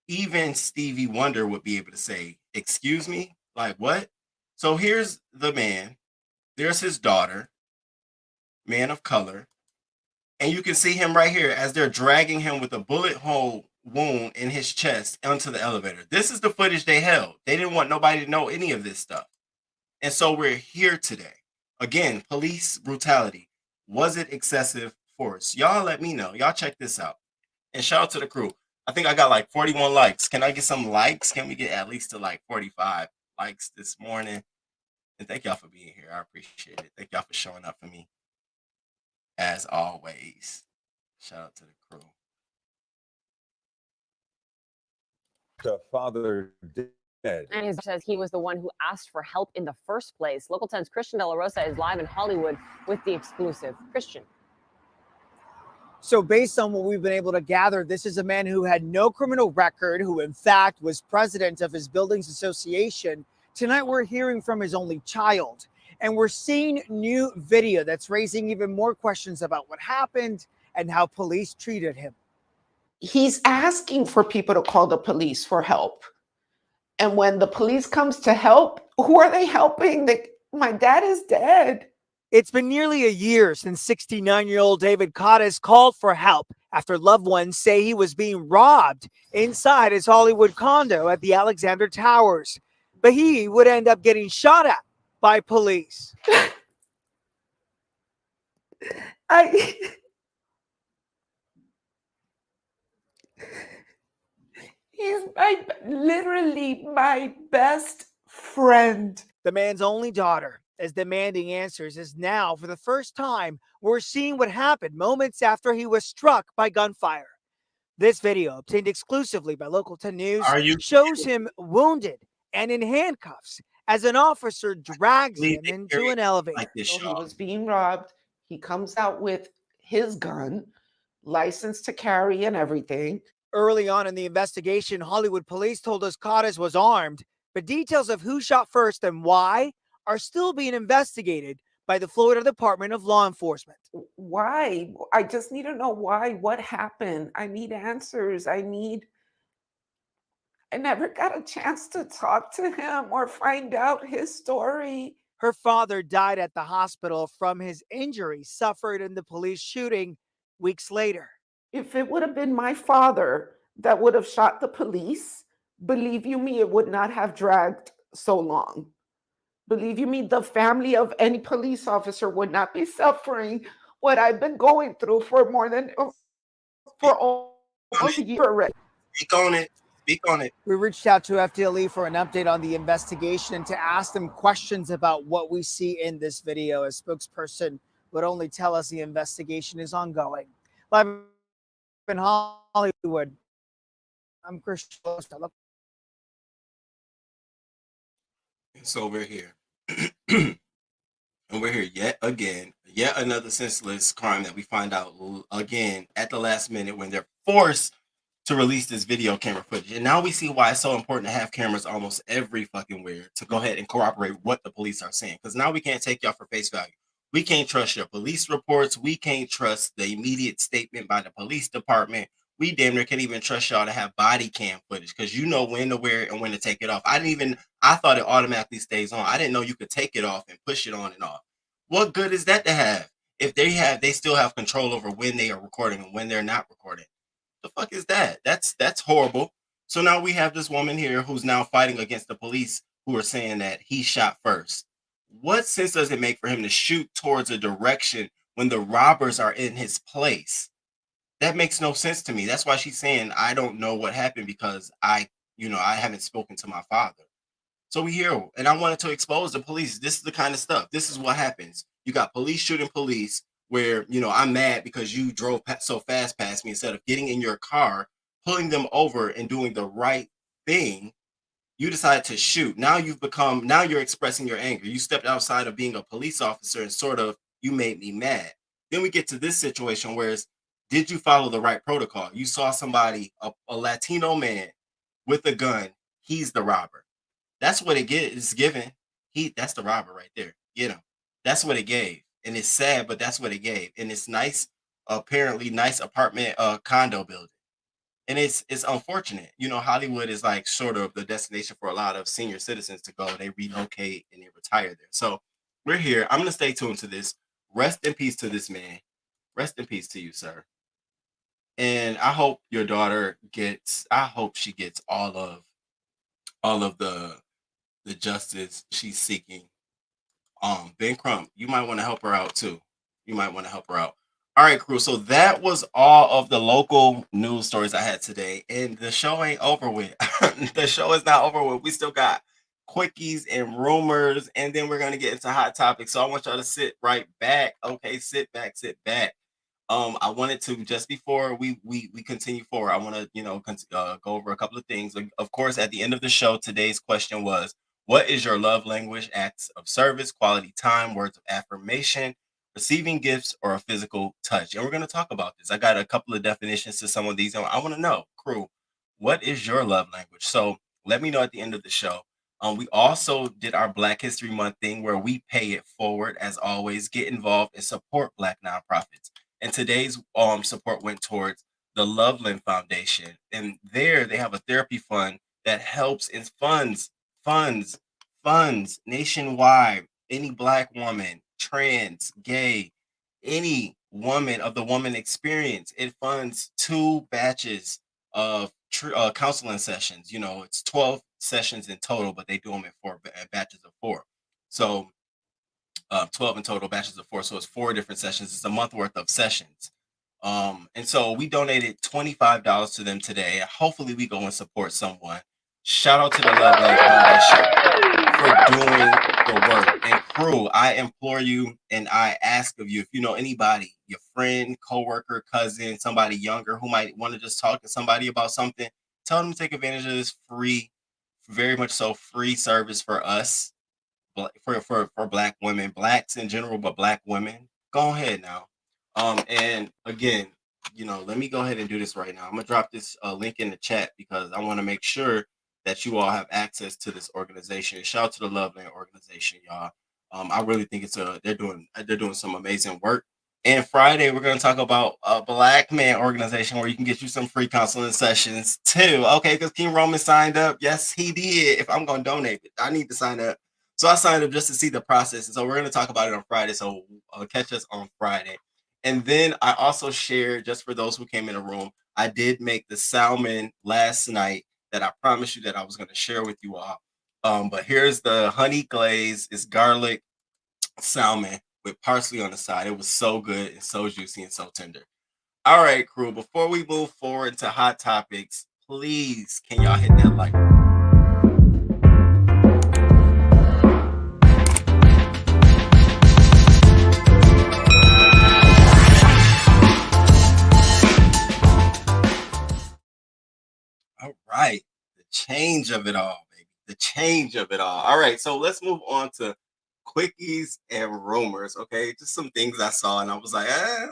Even Stevie Wonder would be able to say, excuse me, like what? So here's the man. There's his daughter, man of color. And you can see him right here as they're dragging him with a bullet hole wound in his chest onto the elevator. This is the footage they held. They didn't want nobody to know any of this stuff. And so we're here today. Again, police brutality. Was it excessive force? Y'all let me know. Y'all check this out. And shout out to the crew. I think I got like 41 likes. Can I get some likes? Can we get at least to like 45 likes this morning? And thank y'all for being here. I appreciate it. Thank y'all for showing up for me. As always. Shout out to the crew. The father dead. And his says he was the one who asked for help in the first place. Local 10's Christian De La Rosa is live in Hollywood with the exclusive. Christian. So based on what we've been able to gather, this is a man who had no criminal record, who in fact was president of his buildings association. Tonight, we're hearing from his only child, and we're seeing new video that's raising even more questions about what happened and how police treated him. He's asking for people to call the police for help. And when the police comes to help, who are they helping? My dad is dead. It's been nearly a year since 69-year-old David Cottis called for help after loved ones say he was being robbed inside his Hollywood condo at the Alexander Towers. But he would end up getting shot at by police. He's literally my best friend. The man's only daughter is demanding answers as now, for the first time, we're seeing what happened moments after he was struck by gunfire. This video, obtained exclusively by Local 10 News, shows him wounded and in handcuffs as an officer drags him into an elevator. So he was being robbed. He comes out with his gun, license to carry and everything. Early on in the investigation, Hollywood police told us Cottis was armed, but details of who shot first and why are still being investigated by the Florida Department of Law Enforcement. Why? I just need to know why. What happened? I need answers. I never got a chance to talk to him or find out his story. Her father died at the hospital from his injuries suffered in the police shooting weeks later. If it would have been my father that would have shot the police, believe you me, it would not have dragged so long. Believe you me, the family of any police officer would not be suffering what I've been going through for almost a year already. Speak on it. Speak on it. We reached out to FDLE for an update on the investigation and to ask them questions about what we see in this video. A spokesperson would only tell us the investigation is ongoing. Live in Hollywood. I'm Christian. So we're here. And we're here yet again. Yet another senseless crime that we find out again at the last minute when they're forced to release this video camera footage. And now we see why it's so important to have cameras almost every fucking where to go ahead and corroborate what the police are saying. Because now we can't take y'all for face value. We can't trust your police reports. We can't trust the immediate statement by the police department. We damn near can't even trust y'all to have body cam footage because you know when to wear it and when to take it off. I thought it automatically stays on. I didn't know you could take it off and push it on and off. What good is that to have if they still have control over when they are recording and when they're not recording? The fuck is that? That's horrible. So now we have this woman here who's now fighting against the police who are saying that he shot first. What sense does it make for him to shoot towards a direction when the robbers are in his place? That makes no sense to me. That's why she's saying, I don't know what happened because I haven't spoken to my father. So we here, and I wanted to expose the police. This is the kind of stuff. This is what happens. You got police shooting police where, I'm mad because you drove so fast past me instead of getting in your car, pulling them over and doing the right thing. You decide to shoot. Now you're expressing your anger. You stepped outside of being a police officer and sort of, you made me mad. Then we get to this situation where did you follow the right protocol? You saw somebody, a Latino man with a gun. He's the robber. That's what it is given. That's the robber right there. That's what it gave. And it's sad, but that's what it gave. And it's nice, apparently nice apartment condo building. And it's unfortunate. Hollywood is like sort of the destination for a lot of senior citizens to go. They relocate and they retire there. So we're here. I'm going to stay tuned to this. Rest in peace to this man. Rest in peace to you, sir. And I hope your daughter gets all of the justice she's seeking. Ben Crump, you might want to help her out too. All right, crew. So that was all of the local news stories I had today. And the show ain't over with. The show is not over with. We still got quickies and rumors. And then we're going to get into hot topics. So I want y'all to sit right back. Okay, sit back. I wanted to, just before we continue forward, I want to, go over a couple of things. Of course, at the end of the show, today's question was, what is your love language? Acts of service, quality time, words of affirmation, receiving gifts, or a physical touch? And we're going to talk about this. I got a couple of definitions to some of these. I want to know, crew, what is your love language? So let me know at the end of the show. We also did our Black History Month thing where we pay it forward. As always, get involved and support Black nonprofits. And today's support went towards the Loveland Foundation. And there they have a therapy fund that helps and funds nationwide. Any Black woman, trans, gay, any woman of the woman experience. It funds 2 batches of counseling sessions. It's 12 sessions in total, but they do them in 4 batches of 4. So 12 in total, batches of 4. So it's 4 different sessions. It's a month worth of sessions. And so we donated $25 to them today. Hopefully we go and support someone. Shout out to the Loveland Foundation for doing the work. And crew, I implore you and I ask of you, if you know anybody, your friend, coworker, cousin, somebody younger who might want to just talk to somebody about something, tell them to take advantage of this free, very much so free service for us, for Black women, Blacks in general, but Black women. Go ahead now. And again, let me go ahead and do this right now. I'm gonna drop this link in the chat because I want to make sure that you all have access to this organization. Shout out to the Loveland organization, y'all. I really think they're doing some amazing work. And Friday, we're going to talk about a Black man organization where you can get you some free counseling sessions too. Okay, because King Roman signed up. Yes, he did. If I'm going to donate, I need to sign up. So I signed up just to see the process. And so we're going to talk about it on Friday. So catch us on Friday. And then I also shared, just for those who came in the room, I did make the salmon last night that I promised you that I was going to share with you all. But here's the honey glaze. It's garlic salmon with parsley on the side. It was so good and so juicy and so tender. All right, crew, before we move forward to hot topics, please, can y'all hit that like? change of it all, baby. The change of it all. All right, so let's move on to quickies and rumors. Okay, just some things I saw, and I was like,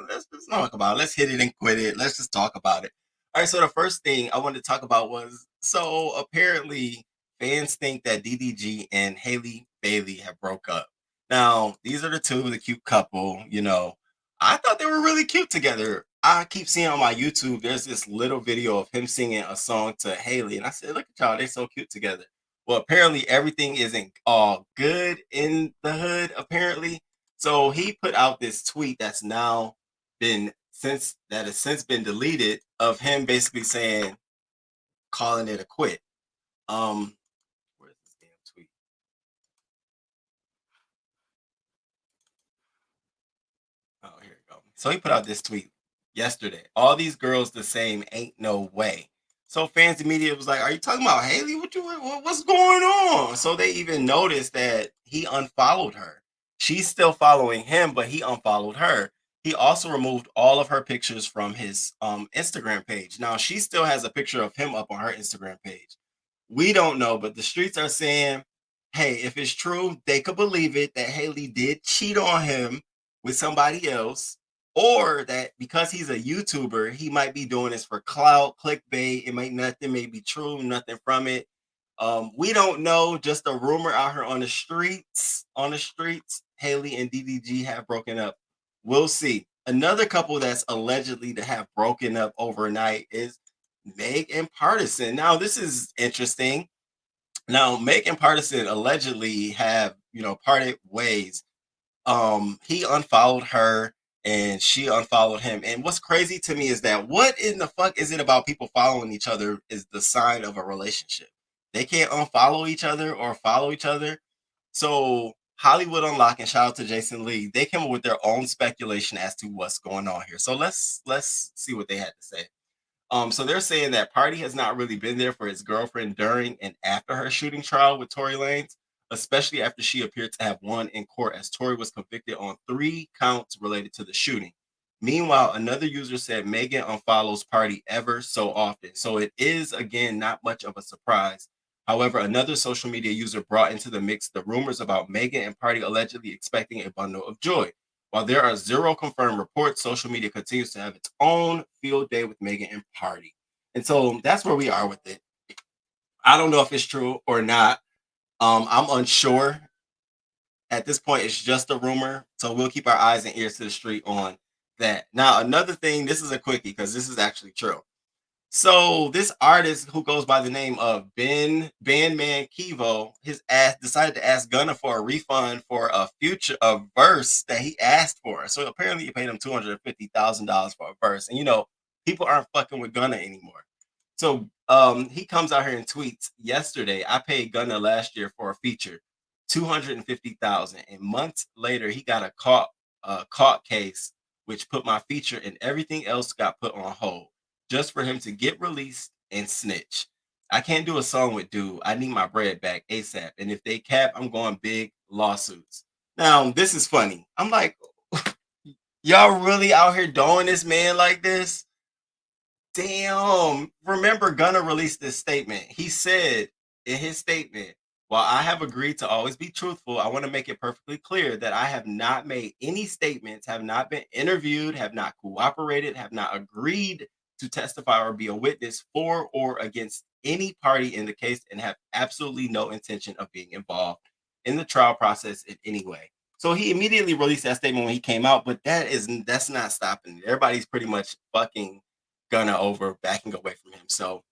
let's talk about it. Let's hit it and quit it. Let's just talk about it. All right, so the first thing I wanted to talk about was, so apparently fans think that DDG and Haley Bailey have broke up. Now, these are the cute couple, you know. I thought they were really cute together. I keep seeing on my YouTube, there's this little video of him singing a song to Haley. And I said, look at y'all, they're so cute together. Well, apparently everything isn't all good in the hood, apparently. So he put out this tweet that's now has since been deleted, of him basically saying, calling it a quit. Where's this damn tweet? Oh, here we go. So he put out this tweet yesterday. All these girls the same, ain't no way. So fans immediately was like, are you talking about Haley? What's going on? So they even noticed that he unfollowed her. She's still following him, but he unfollowed her. He also removed all of her pictures from his Instagram page. Now, she still has a picture of him up on her Instagram page. We don't know, but the streets are saying, hey, if it's true, they could believe it, that Haley did cheat on him with somebody else, or that because he's a YouTuber, he might be doing this for clout, clickbait. Nothing may be true, nothing from it. We don't know, just a rumor out here on the streets. Haley and DDG have broken up. We'll see. Another couple that's allegedly to have broken up overnight is Meg and Partisan. Now, this is interesting. Now, Meg and Partisan allegedly have, parted ways. He unfollowed her and she unfollowed him. And what's crazy to me is that what in the fuck is it about people following each other is the sign of a relationship? They can't unfollow each other or follow each other. So Hollywood Unlocked, and shout out to Jason Lee, they came up with their own speculation as to what's going on here. So let's see what they had to say. So they're saying that Party has not really been there for his girlfriend during and after her shooting trial with Tory Lanez, especially after she appeared to have won in court, as Tory was convicted on 3 counts related to the shooting. Meanwhile, another user said Megan unfollows Party ever so often. So it is, again, not much of a surprise. However, another social media user brought into the mix the rumors about Megan and Party allegedly expecting a bundle of joy. While there are 0 confirmed reports, social media continues to have its own field day with Megan and Party. And so that's where we are with it. I don't know if it's true or not. I'm unsure. At this point, it's just a rumor. So we'll keep our eyes and ears to the street on that. Now, another thing, this is a quickie because this is actually true. So this artist who goes by the name of Bandman Kivo, his ass decided to ask Gunna for a refund for a verse that he asked for. So apparently he paid him $250,000 for a verse. And people aren't fucking with Gunna anymore. So he comes out here and tweets, yesterday I paid Gunna last year for a feature, $250,000. And months later he got a caught case which put my feature and everything else got put on hold, just for him to get released and snitch. I can't do a song with dude. I need my bread back ASAP. And if they cap, I'm going big lawsuits. Now, this is funny. I'm like, y'all really out here doing this man like this? Damn. Remember, Gunna released this statement. He said in his statement, while I have agreed to always be truthful, I want to make it perfectly clear that I have not made any statements, have not been interviewed, have not cooperated, have not agreed to testify or be a witness for or against any party in the case, and have absolutely no intention of being involved in the trial process in any way. So he immediately released that statement when he came out, but that's not stopping it. Everybody's pretty much fucking Gunna over, backing away from him. So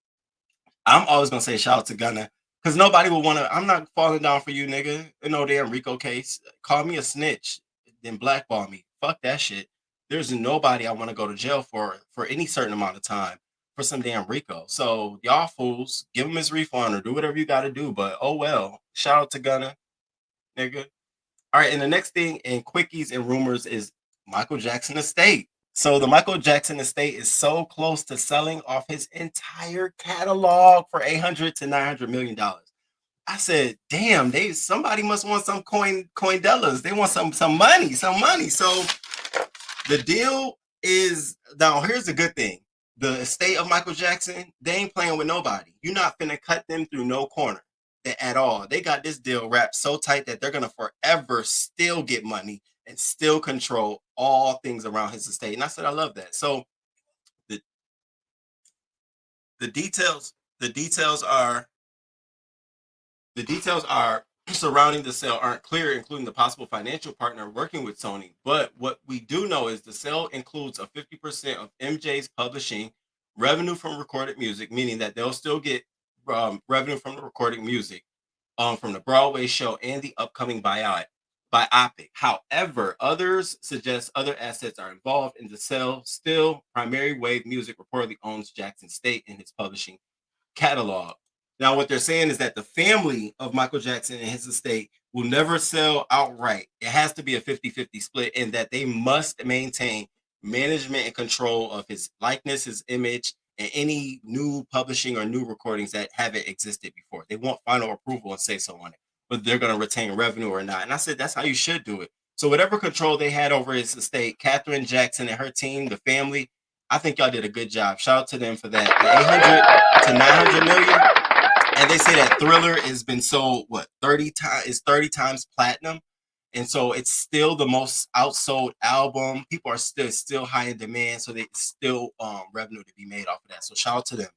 I'm always gonna say shout out to Gunna, because nobody will want to. I'm not falling down for you, nigga. No damn Rico case. Call me a snitch, then blackball me. Fuck that shit. There's nobody I want to go to jail for any certain amount of time for some damn Rico. So y'all fools, give him his refund or do whatever you got to do. But oh well. Shout out to Gunna, nigga. All right, and the next thing in quickies and rumors is Michael Jackson estate. So the Michael Jackson estate is so close to selling off his entire catalog for $800 to $900 million. I said, damn, somebody must want some coindellas. They want some money. So the deal is, now here's the good thing. the estate of Michael Jackson, they ain't playing with nobody. You're not finna cut them through no corner at all. They got this deal wrapped so tight that they're gonna forever still get money and still control all things around his estate. And I said, I love that. So the the details, the details are the details are surrounding the sale aren't clear, including the possible financial partner working with Sony. But what we do know is the sale includes a 50% of MJ's publishing revenue from recorded music, meaning that they'll still get revenue from the recorded music from the Broadway show and the upcoming biopic. However, others suggest other assets are involved in the sale. Still, Primary Wave Music reportedly owns Jackson's stake in his publishing catalog. Now, what they're saying is that the family of Michael Jackson and his estate will never sell outright. It has to be a 50-50 split, and that they must maintain management and control of his likeness, his image, and any new publishing or new recordings that haven't existed before. They want final approval and say so on it, but they're going to retain revenue or not. And I said, that's how you should do it. So whatever control they had over his estate, Catherine Jackson and her team, the family, I think y'all did a good job. Shout out to them for that. The 800 to 900 million. And they say that Thriller has been sold, 30 times? It's 30 times platinum. And so it's still the most outsold album. People are still high in demand. So there's still revenue to be made off of that. So shout out to them.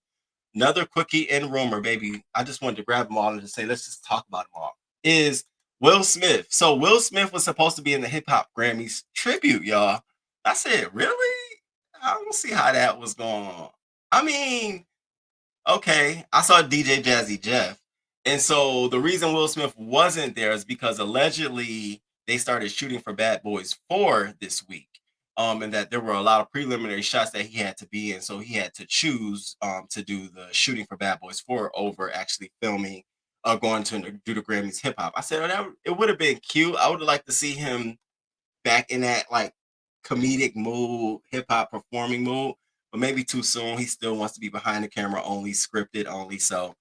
Another quickie in rumor, baby. I just wanted to grab them all and just say, let's just talk about them all. Is Will Smith. So Will Smith was supposed to be in the Hip Hop Grammys tribute, y'all. I said, really? I don't see how that was going on. I mean, okay, I saw DJ Jazzy Jeff. And so the reason Will Smith wasn't there is because allegedly they started shooting for Bad Boys 4 this week. And that there were a lot of preliminary shots that he had to be in. So he had to choose to do the shooting for Bad Boys 4 over actually filming, going to do the Grammys hip hop. I said, it would have been cute. I would have liked to see him back in that like comedic mood, hip hop performing mood. But maybe too soon. He still wants to be behind the camera only, scripted only. So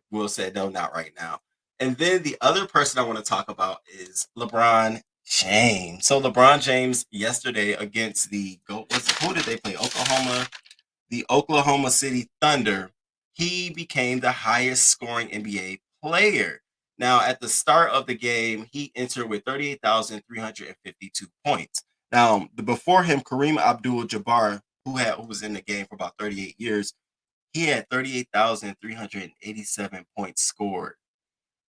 Will said, no, not right now. And then the other person I want to talk about is LeBron James. So LeBron James yesterday against who did they play? The Oklahoma City Thunder. He became the highest scoring NBA player. Now, at the start of the game, he entered with 38,352 points. Now, before him, Kareem Abdul-Jabbar, who was in the game for about 38 years, he had 38,387 points scored.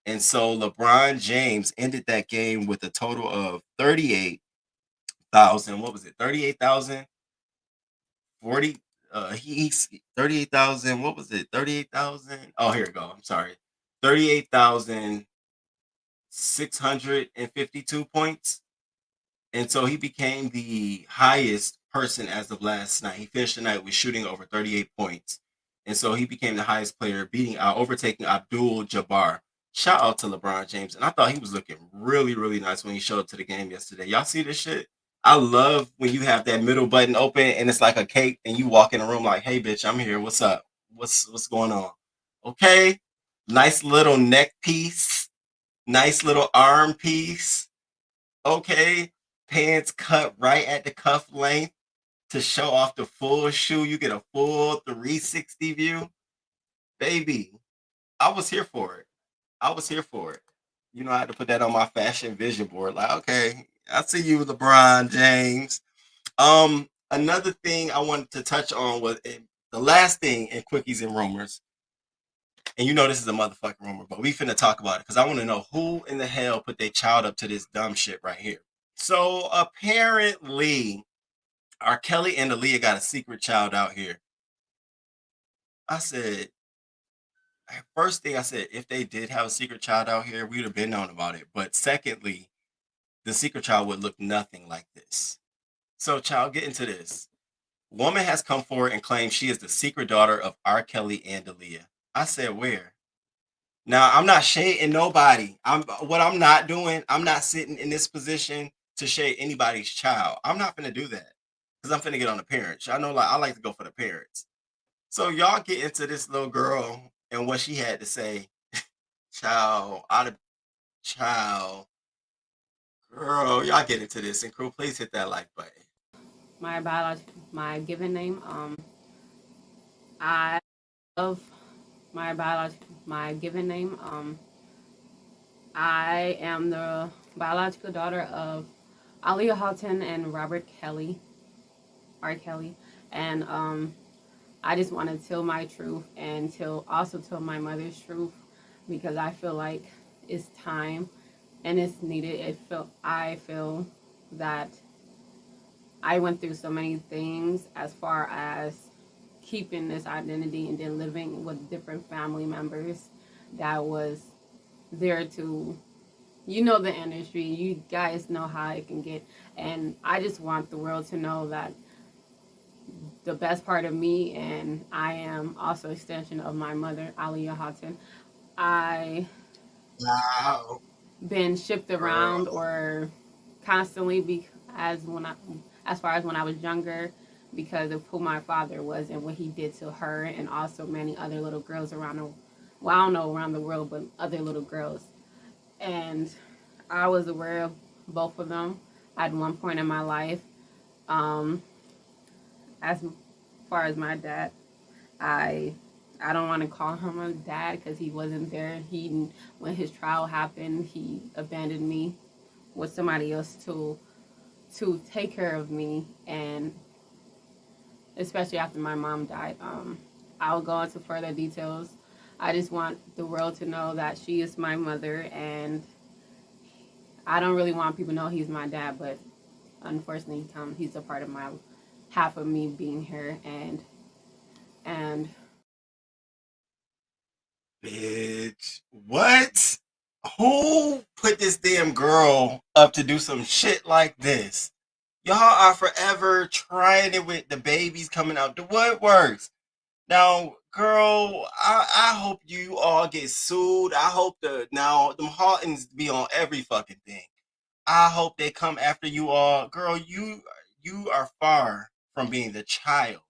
And so LeBron James ended that game with a total of 38,000. What was it? 38,000? 38,000. What was it? 38,000. Oh, here we go. I'm sorry. 38,652 points. And so he became the highest person as of last night. He finished the night with shooting over 38 points. And so he became the highest player, overtaking Abdul-Jabbar. Shout out to LeBron James. And I thought he was looking really, really nice when he showed up to the game yesterday. Y'all see this shit? I love when you have that middle button open and it's like a cape and you walk in the room like, hey, bitch, I'm here. What's up? What's going on? Okay. Nice little neck piece. Nice little arm piece. Okay. Pants cut right at the cuff length to show off the full shoe. You get a full 360 view. Baby, I was here for it. You know, I had to put that on my fashion vision board. Like, okay, I see you, LeBron James. Another thing I wanted to touch on was the last thing in Quickies and Rumors. And you know this is a motherfucking rumor, but we finna talk about it because I want to know who in the hell put their child up to this dumb shit right here. So apparently, R. Kelly and Aaliyah got a secret child out here. I said, first thing I said, if they did have a secret child out here, we'd have been known about it. But secondly, the secret child would look nothing like this. So, child, get into this. Woman has come forward and claimed she is the secret daughter of R. Kelly and Aaliyah. I said, where? Now, I'm not shading nobody. I'm not sitting in this position to shade anybody's child. I'm not going to do that because I'm finna get on the parents. I know, like, I like to go for the parents. So y'all get into this little girl and what she had to say. Child, girl, y'all get into this. And crew, please hit that like button. my given name. I love my given name. I am the biological daughter of Aliyah Houghton and Robert Kelly, R. Kelly, and I just want to tell my truth and also tell my mother's truth because I feel like it's time and it's needed. I feel that I went through so many things as far as keeping this identity and then living with different family members that was there to, the industry, you guys know how it can get. And I just want the world to know that the best part of me, and I am also an extension of my mother, Aliyah Houghton. I Wow. been shipped around Girl. or constantly as far as when I was younger because of who my father was and what he did to her and also many other little girls around I don't know around the world, but other little girls. And I was aware of both of them at one point in my life. As far as my dad, I don't want to call him a dad because he wasn't there. When his trial happened, he abandoned me with somebody else to take care of me, and especially after my mom died. I'll go into further details. I just want the world to know that she is my mother, and I don't really want people to know he's my dad, but unfortunately, he's a part of my half of me being here, and Bitch, what? Who put this damn girl up to do some shit like this? Y'all are forever trying it with the babies coming out. The what works? Now, girl, I hope you all get sued. I hope them Hawtons be on every fucking thing. I hope they come after you all. Girl, you are far from being the child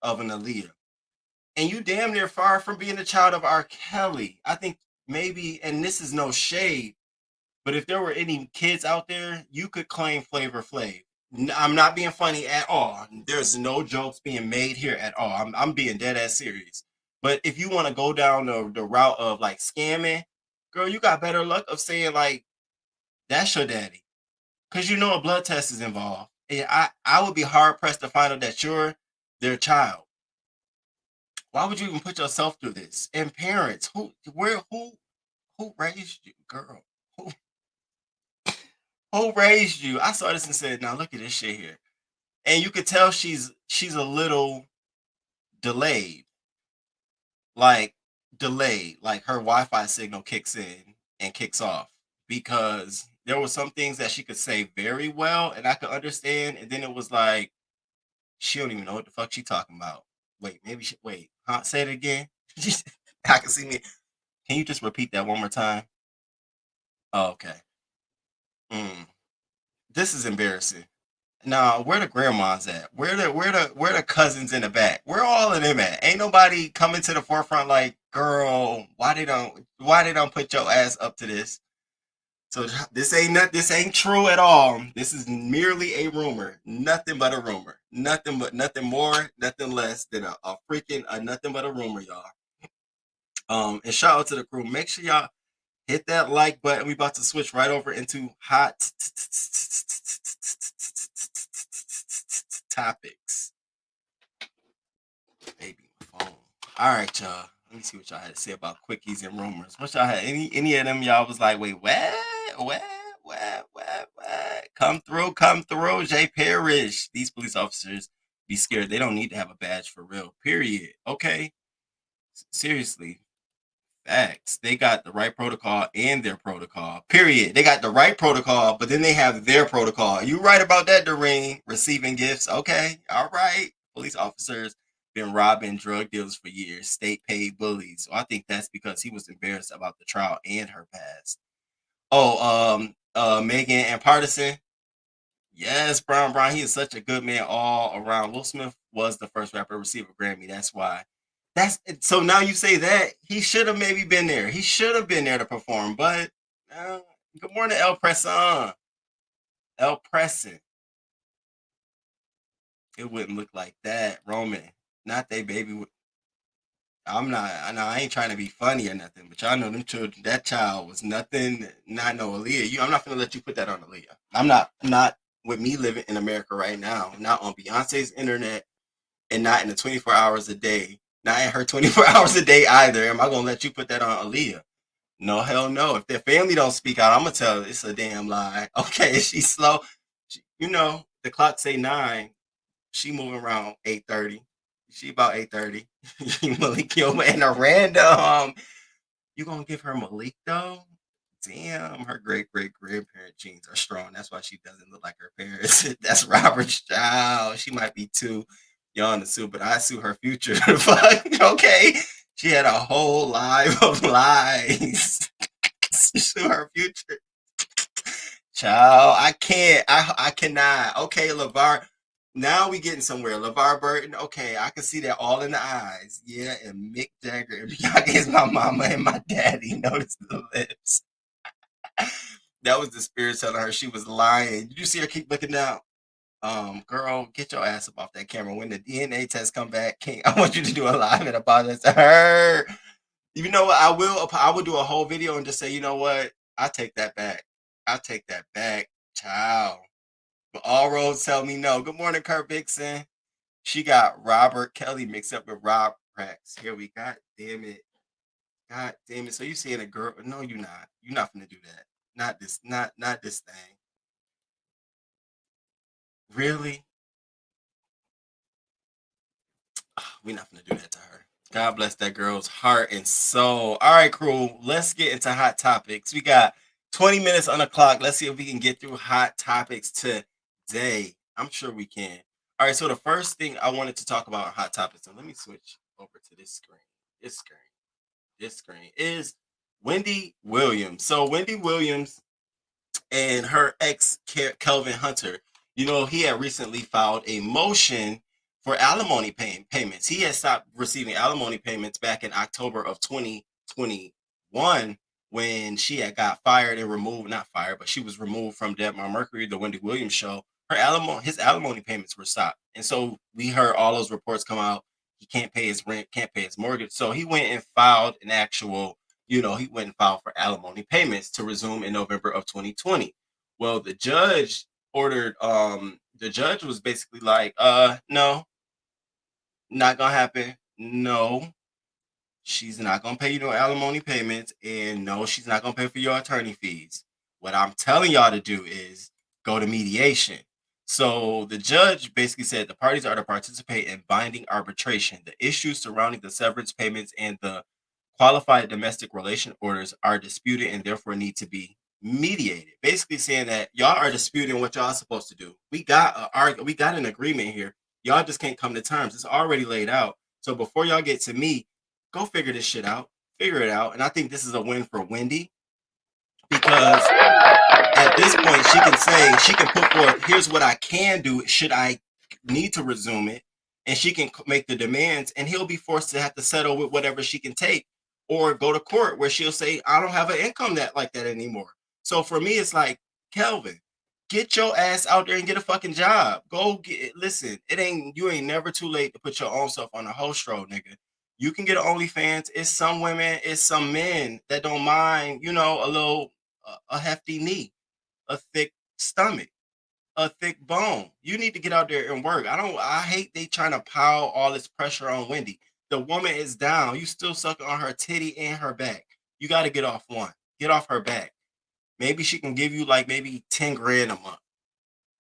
of an Aaliyah. And you damn near far from being the child of R. Kelly. I think maybe, and this is no shade, but if there were any kids out there, you could claim Flavor Flav. I'm not being funny at all. There's no jokes being made here at all. I'm being dead ass serious. But if you want to go down the route of like scamming, girl, you got better luck of saying like that's your daddy, because you know a blood test is involved. And I would be hard pressed to find out that you're their child. Why would you even put yourself through this? And parents, who raised you, girl? Who raised you? I saw this and said, now look at this shit here. And you could tell she's a little delayed. Like Like her Wi-Fi signal kicks in and kicks off. Because there were some things that she could say very well and I could understand. And then it was like, she don't even know what the fuck she talking about. Wait, huh? Say it again. I can see me. Can you just repeat that one more time? Oh, okay. This is embarrassing. Now, where the grandmas at? Where the cousins in the back? Where all of them at? Ain't nobody coming to the forefront like, girl, why they don't put your ass up to this? So this ain't true at all. This is merely a rumor. Nothing but a rumor. Nothing more, nothing less than a freaking nothing but a rumor, y'all. And shout out to the crew. Make sure y'all hit that like button. We about to switch right over into hot topics. Baby, my phone. All right, y'all. Let me see what y'all had to say about quickies and rumors. What y'all had? Any of them y'all was like, wait, what? Come through, Jay Parrish. These police officers be scared. They don't need to have a badge for real. Period. Okay. Seriously. Facts. They got the right protocol and their protocol. Period. They got the right protocol, but then they have their protocol. You right about that, Doreen. Receiving gifts. Okay. All right. Police officers been robbing drug dealers for years. State paid bullies. So I think that's because he was embarrassed about the trial and her past. Oh, Megan and Partisan. Yes, Brown. He is such a good man all around. Will Smith was the first rapper to receive a Grammy. That's why. So now you say that he should have maybe been there. He should have been there to perform. But good morning, El Presson. El Presson. It wouldn't look like that, Roman. Not they baby. I'm not. I know I ain't trying to be funny or nothing, but y'all know them children. That child was nothing. Not no Aaliyah. I'm not gonna let you put that on Aaliyah. I'm not. Not with me living in America right now. Not on Beyonce's internet, and not in the 24 hours a day. Not in her 24 hours a day either. Am I gonna let you put that on Aaliyah? No, hell no. If their family don't speak out, I'm gonna tell her it's a damn lie. Okay, she's slow. The clock say 9. She moving around 8:30. She about 8:30. Malik Yoba and a random. You gonna give her Malik though? Damn, her great grandparent genes are strong. That's why she doesn't look like her parents. That's Robert's child. She might be too young to sue, but I sue her future. Fuck, okay. She had a whole life of lies. Sue her future. Child, I can't. I cannot. Okay, LeVar. Now we getting somewhere. LeVar Burton. Okay, I can see that all in the eyes. Yeah, and Mick Jagger and Bianca is my mama and my daddy. Notice the lips. That was the spirit telling her she was lying. Did you see her keep looking down? Girl, get your ass up off that camera. When the DNA test come back, King, I want you to do a live and apologize to her. You know what? I will do a whole video and just say, you know what? I take that back. I take that back. Ciao. But all roads tell me no. Good morning, Kurt Vixen. She got Robert Kelly mixed up with Rob Prax. Here we got. Damn it. God damn it. So you seeing a girl? No, you're not. You're not gonna do that. Not this. Not this thing. Really? We're not gonna do that to her. God bless that girl's heart and soul. All right, crew. Let's get into hot topics. We got 20 minutes on the clock. Let's see if we can get through hot topics today. I'm sure we can. All right, so the first thing I wanted to talk about hot topics, and let me switch over to this screen. This screen is Wendy Williams. So Wendy Williams and her ex Kelvin Hunter, he had recently filed a motion for alimony payments. He had stopped receiving alimony payments back in October of 2021 when she had got fired and removed, not fired, but she was removed from Debmar Mercury, the Wendy Williams show. His alimony payments were stopped. And so we heard all those reports come out. He can't pay his rent, can't pay his mortgage. So he went and filed an actual, he went and filed for alimony payments to resume in November of 2020. Well, the judge ordered, the judge was basically like, no, not gonna happen. No, she's not gonna pay you no alimony payments, and no, she's not gonna pay for your attorney fees. What I'm telling y'all to do is go to mediation. So the judge basically said the parties are to participate in binding arbitration. The issues surrounding the severance payments and the qualified domestic relation orders are disputed and therefore need to be mediated. Basically saying that y'all are disputing what y'all are supposed to do. We got an agreement here. Y'all just can't come to terms. It's already laid out. So before y'all get to me, go figure this shit out. Figure it out. And I think this is a win for Wendy because at this point she can put forth, here's what I can do should I need to resume it. And she can make the demands and he'll be forced to have to settle with whatever she can take or go to court where she'll say, I don't have an income like that anymore. So for me, it's like, Kelvin, get your ass out there and get a fucking job. Listen, you ain't never too late to put your own self on a host road, nigga. You can get an OnlyFans. It's some women, it's some men that don't mind, a hefty knee, a thick stomach, a thick bone. You need to get out there and work. I hate they trying to pile all this pressure on Wendy. The woman is down. You still sucking on her titty and her back. You got to get off one. Get off her back. Maybe she can give you like maybe 10 grand a month,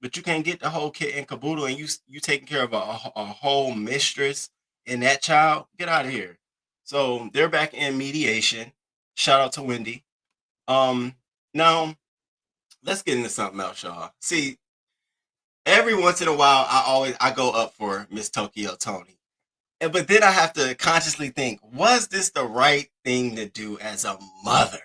but you can't get the whole kit and caboodle and you taking care of a whole mistress and that child. Get out of here. So they're back in mediation. Shout out to Wendy. Now let's get into something else, y'all. See, every once in a while, I go up for Miss Tokyo Tony. But then I have to consciously think, was this the right thing to do as a mother?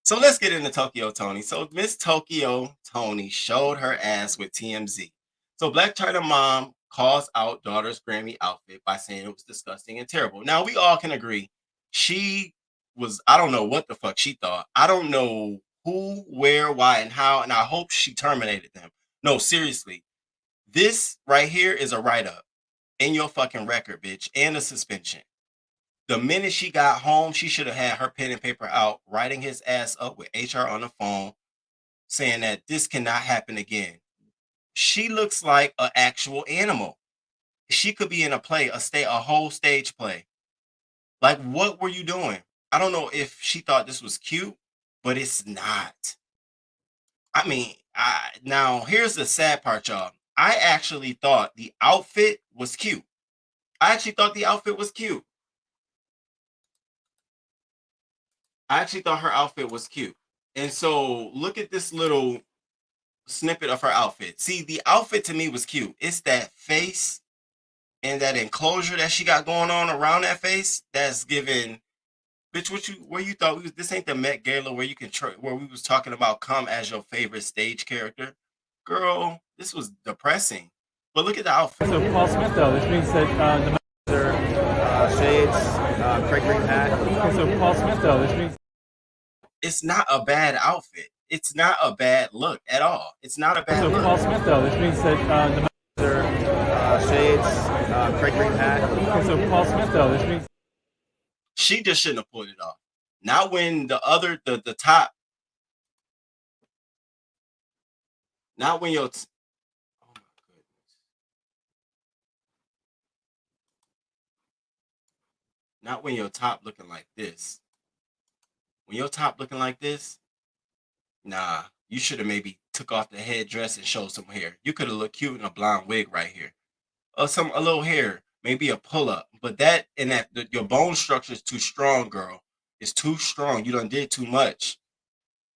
So let's get into Tokyo Tony. So Miss Tokyo Tony showed her ass with TMZ. So Black China mom calls out daughter's Grammy outfit by saying it was disgusting and terrible. Now we all can agree she was, I don't know what the fuck she thought. I don't know who, where, why, and how, and I hope she terminated them. No, seriously. This right here is a write-up in your fucking record, bitch, and a suspension. The minute she got home, she should have had her pen and paper out, writing his ass up with HR on the phone, saying that this cannot happen again. She looks like an actual animal. She could be in a play, a whole stage play. Like, what were you doing? I don't know if she thought this was cute, but it's not. I mean, now here's the sad part, y'all. I actually thought the outfit was cute. I actually thought her outfit was cute. And so look at this little snippet of her outfit. See, the outfit to me was cute. It's that face and that enclosure that she got going on around that face that's giving, bitch, where you thought this ain't the Met Gala where you can where we was talking about come as your favorite stage character. Girl, this was depressing. But look at the outfit. So Paul Smith, though, this means that the shades, Craig Green hat. So Paul Smith, though, this means it's not a bad outfit. It's not a bad look at all. It's not a bad look. So Paul Smith, though, this means that the shades, Craig Green hat. So Paul Smith, though, this means she just shouldn't have pulled it off. Not when the top. Not when your. Oh my goodness. Not when your top looking like this. When your top looking like this, nah, you should have maybe took off the headdress and showed some hair. You could have looked cute in a blonde wig right here. Or a little hair, maybe a pull-up. But your bone structure is too strong, girl. It's too strong. You done did too much.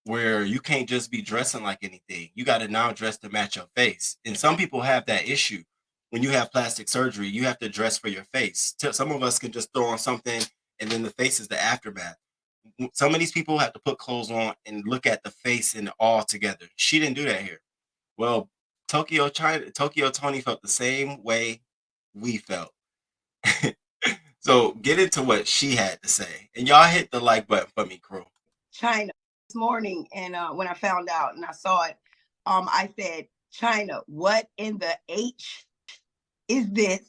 Where you can't just be dressing like anything. You got to now dress to match your face. And some people have that issue. When you have plastic surgery, you have to dress for your face. Some of us can just throw on something and then the face is the aftermath. Some of these people have to put clothes on and look at the face and all together. She didn't do that here. Well, Tokyo Tony felt the same way we felt. So get into what she had to say. And y'all hit the like button for me, crew. China this morning, and when I found out and I saw it, I said, China, what in the H is this?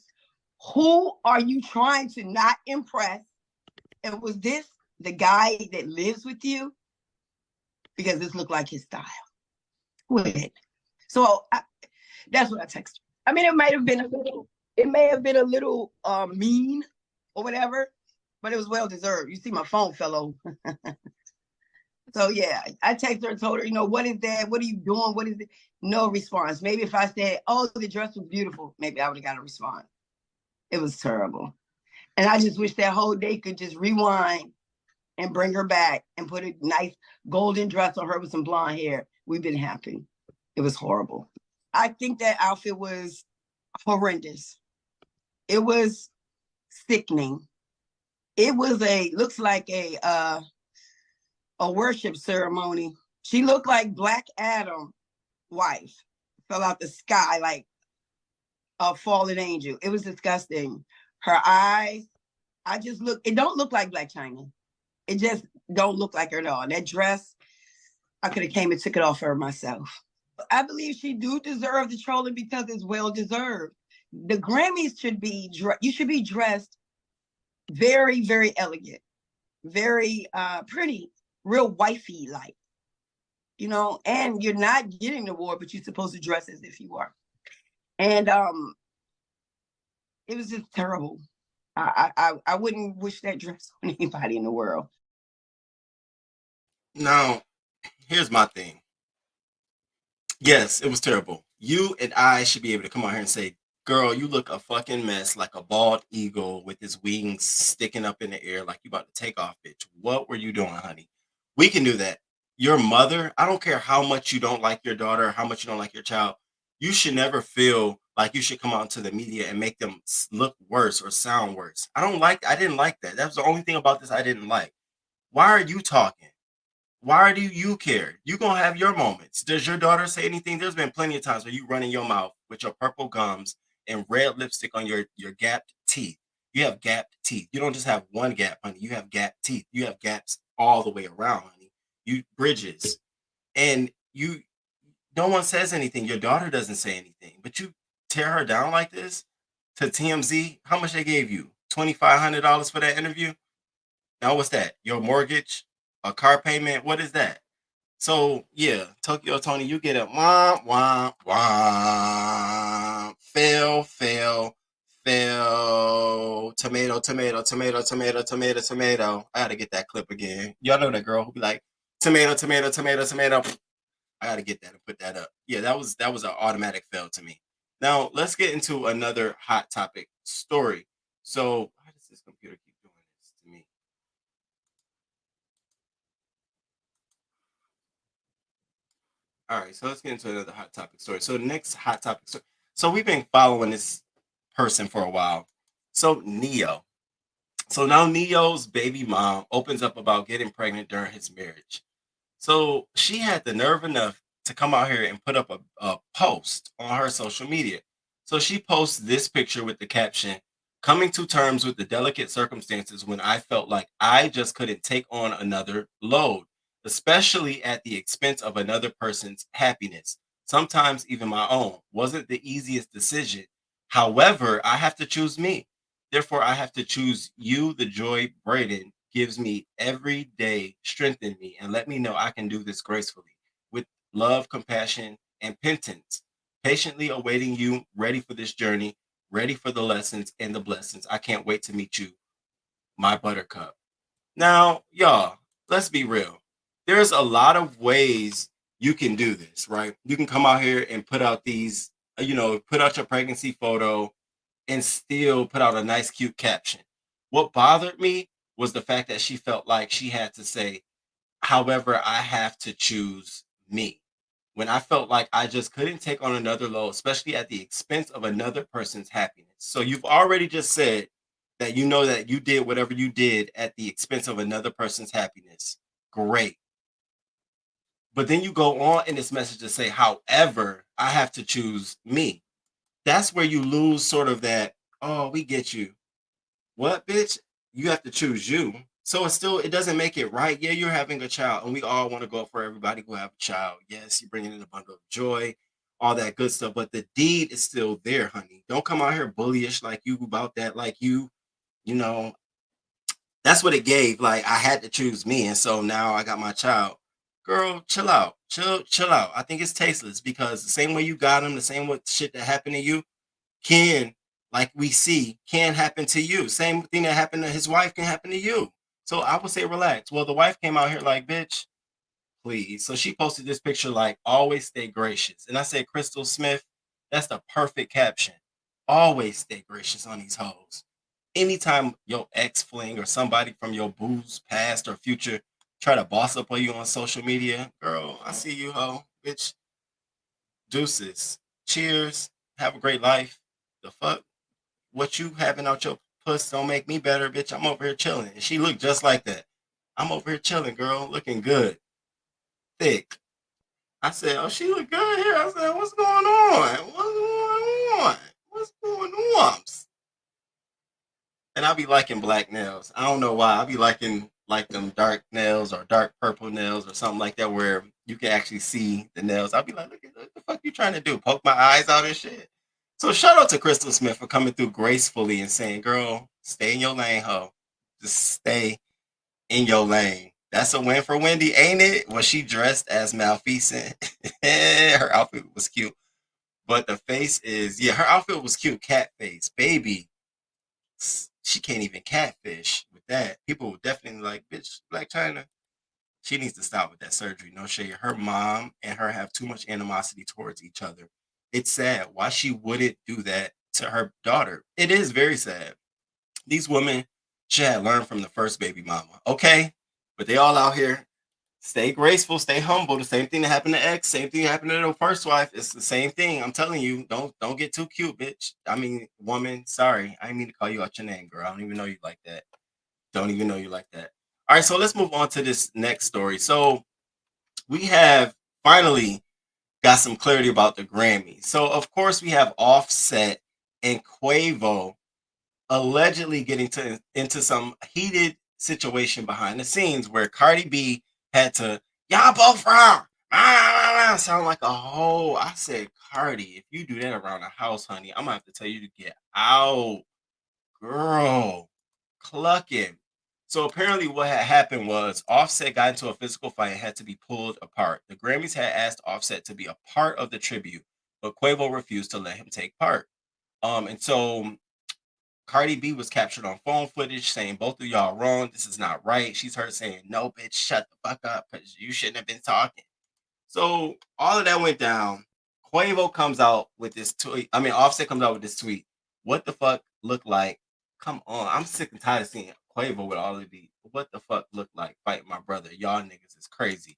Who are you trying to not impress? And was this the guy that lives with you? Because this looked like his style. Wait. So that's what I texted. I mean, it may have been a little mean or whatever, but it was well deserved. You see, my phone fell over. So yeah, I texted her and told her, what is that? What are you doing? What is it? No response. Maybe if I said, oh, the dress was beautiful, maybe I would have got a response. It was terrible. And I just wish that whole day could just rewind and bring her back and put a nice golden dress on her with some blonde hair. We've been happy. It was horrible. I think that outfit was horrendous. It was sickening. It was looks like a worship ceremony. She looked like Black Adam wife. Fell out the sky like a fallen angel. It was disgusting. Her eyes, it don't look like Black China. It just don't look like her at all. That dress, I could have came and took it off her myself. I believe she do deserve the trolling because it's well deserved. The Grammys you should be dressed very, very elegant, very pretty, real wifey like, and you're not getting the award, but you're supposed to dress as if you are. And it was just terrible. I wouldn't wish that dress on anybody in the world. Now, here's my thing. Yes, it was terrible. You and I should be able to come out here and say, girl, you look a fucking mess, like a bald eagle with his wings sticking up in the air like you about to take off, bitch. What were you doing, honey? We can do that. Your mother, I don't care how much you don't like your daughter, how much you don't like your child, you should never feel like you should come out into the media and make them look worse or sound worse. I didn't like that. That was the only thing about this I didn't like. Why are you talking? Why do you care? You're going to have your moments. Does your daughter say anything? There's been plenty of times where you run in your mouth with your purple gums and red lipstick on your gapped teeth. You have gapped teeth. You don't just have one gap, honey. You have gapped teeth. You have gaps all the way around, honey. You bridges. And no one says anything. Your daughter doesn't say anything. But you tear her down like this to TMZ? How much they gave you? $2,500 for that interview? Now what's that? Your mortgage? A car payment? What is that? So yeah, Tokyo Tony, you get a womp womp womp. Fail, fail, fail. Tomato, tomato, tomato, tomato, tomato, tomato. I gotta get that clip again. Y'all know that girl who be like, tomato, tomato, tomato, tomato. I gotta get that and put that up. Yeah, that was an automatic fail to me. Now let's get into another hot topic story. So why does this computer keep doing this to me? All right, so let's get into another hot topic story. So the next hot topic story. So we've been following this person for a while. So Neo. So now Neo's baby mom opens up about getting pregnant during his marriage. So she had the nerve enough to come out here and put up a post on her social media. So she posts this picture with the caption, coming to terms with the delicate circumstances when I felt like I just couldn't take on another load, especially at the expense of another person's happiness, sometimes even my own. Wasn't the easiest decision. However, I have to choose me. Therefore, I have to choose you. The joy Braden gives me every day, strengthen me, and let me know I can do this gracefully with love, compassion, and penitence. Patiently awaiting you, ready for this journey, ready for the lessons and the blessings. I can't wait to meet you, my buttercup. Now, y'all, let's be real. There's a lot of ways you can do this, right? You can come out here and put out these, put out your pregnancy photo and still put out a nice, cute caption. What bothered me was the fact that she felt like she had to say, however, I have to choose me. When I felt like I just couldn't take on another load, especially at the expense of another person's happiness. So you've already just said that you know that you did whatever you did at the expense of another person's happiness. Great. But then you go on in this message to say, however, I have to choose me. That's where you lose sort of that, oh, we get you. What, bitch? You have to choose you. So it doesn't make it right. Yeah, you're having a child, and we all want to go for everybody who have a child. Yes, you're bringing in a bundle of joy, all that good stuff, but the deed is still there, honey. Don't come out here bullyish like you about that, like you know, that's what it gave. Like, I had to choose me, and so now I got my child. Girl, chill out. Chill out. I think it's tasteless because the same way you got him, the same what shit that happened to you can, like we see, can happen to you. Same thing that happened to his wife can happen to you. So I would say relax. Well, the wife came out here like, bitch, please. So she posted this picture like, always stay gracious. And I said, Crystal Smith, that's the perfect caption. Always stay gracious on these hoes. Anytime your ex fling or somebody from your boo's past or future try to boss up on you on social media, girl, I see you, hoe. Bitch, deuces. Cheers. Have a great life. The fuck? What you having out your puss don't make me better, bitch. I'm over here chilling. And she looked just like that. I'm over here chilling, girl. Looking good. Thick. I said, oh, she look good here. I said, what's going on? What's going on? What's going on? And I be liking black nails. I don't know why. I be liking like them dark nails or dark purple nails or something like that where you can actually see the nails. I'll be like, look at what the fuck you trying to do? Poke my eyes out and shit. So shout out to Crystal Smith for coming through gracefully and saying, girl, stay in your lane, ho. Just stay in your lane. That's a win for Wendy, ain't it? Was she dressed as Maleficent? Her outfit was cute. But the face is, yeah, her outfit was cute. Cat face. Baby, she can't even catfish with that. People would definitely like, bitch, Black China. She needs to stop with that surgery. No shade. Her mom and her have too much animosity towards each other. It's sad why she wouldn't do that to her daughter. It is very sad. These women should have learned from the first baby mama. Okay? But they all out here. Stay graceful, stay humble. The same thing that happened to X, same thing happened to the first wife. It's the same thing. I'm telling you, don't get too cute, bitch. I mean, woman, sorry. I didn't mean to call you out your name, girl. I don't even know you like that. Don't even know you like that. All right, so let's move on to this next story. So we have finally got some clarity about the Grammys. So of course we have Offset and Quavo allegedly getting into some heated situation behind the scenes where Cardi B had to, y'all both wrong. sound like a hoe. I said, Cardi, if you do that around the house, honey, I'm gonna have to tell you to get out. Girl, clucking. So apparently what had happened was Offset got into a physical fight and had to be pulled apart. The Grammys had asked Offset to be a part of the tribute, but Quavo refused to let him take part. And so Cardi B was captured on phone footage saying both of y'all wrong. This is not right. She's heard saying, no, bitch, shut the fuck up because you shouldn't have been talking. So all of that went down. Quavo comes out with this tweet. I mean, Offset comes out with this tweet. What the fuck look like? Come on. I'm sick and tired of seeing Quavo with all of these. What the fuck look like fighting my brother? Y'all niggas is crazy.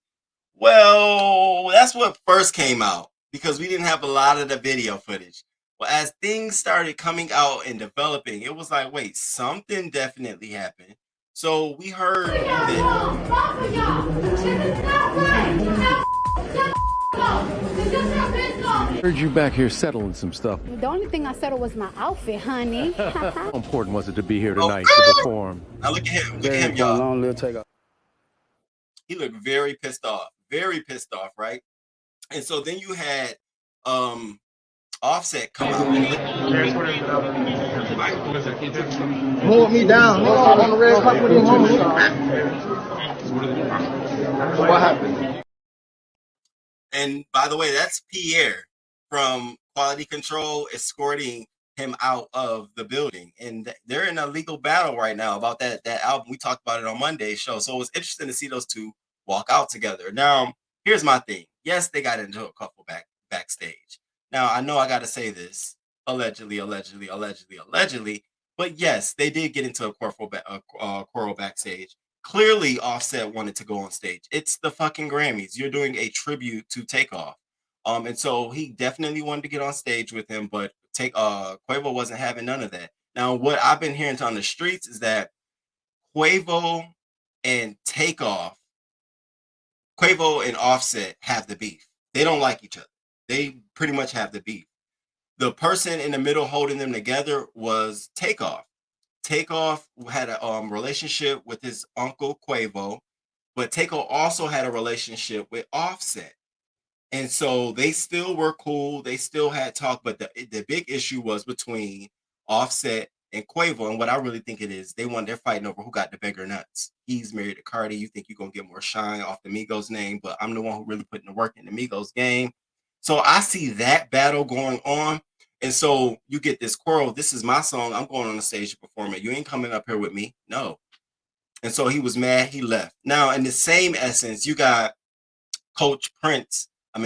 Well, that's what first came out because we didn't have a lot of the video footage. Well, as things started coming out and developing, it was like, wait, something definitely happened. So we heard Heard you back here settling some stuff. The only thing I settled was my outfit, honey. How important was it to be here tonight to perform? Now look at him. Look at him, y'all. He looked very pissed off. Very pissed off, right? And so then you had Offset come out and hold me down. I'm on the red carpet with him. What happened? And by the way, that's Pierre from Quality Control escorting him out of the building. And they're in a legal battle right now about that album. We talked about it on Monday's show. So it was interesting to see those two walk out together. Now, here's my thing. Yes, they got into a couple backstage. Now, I know I got to say this, allegedly, but yes, they did get into a quarrel backstage. Clearly, Offset wanted to go on stage. It's the fucking Grammys. You're doing a tribute to Takeoff. And so he definitely wanted to get on stage with him, but Quavo wasn't having none of that. Now, what I've been hearing on the streets is that Quavo and Offset have the beef. They don't like each other. They pretty much have the beef. The person in the middle holding them together was Takeoff. Takeoff had a relationship with his uncle Quavo, but Takeoff also had a relationship with Offset. And so they still were cool. They still had talk, but the big issue was between Offset and Quavo. And what I really think it is, they're fighting over who got the bigger nuts. He's married to Cardi. You think you're going to get more shine off the Migos name, but I'm the one who really putting the work in the Migos game. So I see that battle going on. And so you get this quarrel. This is my song. I'm going on the stage to perform it. You ain't coming up here with me. No. And so he was mad. He left. Now, in the same essence, you got Prince on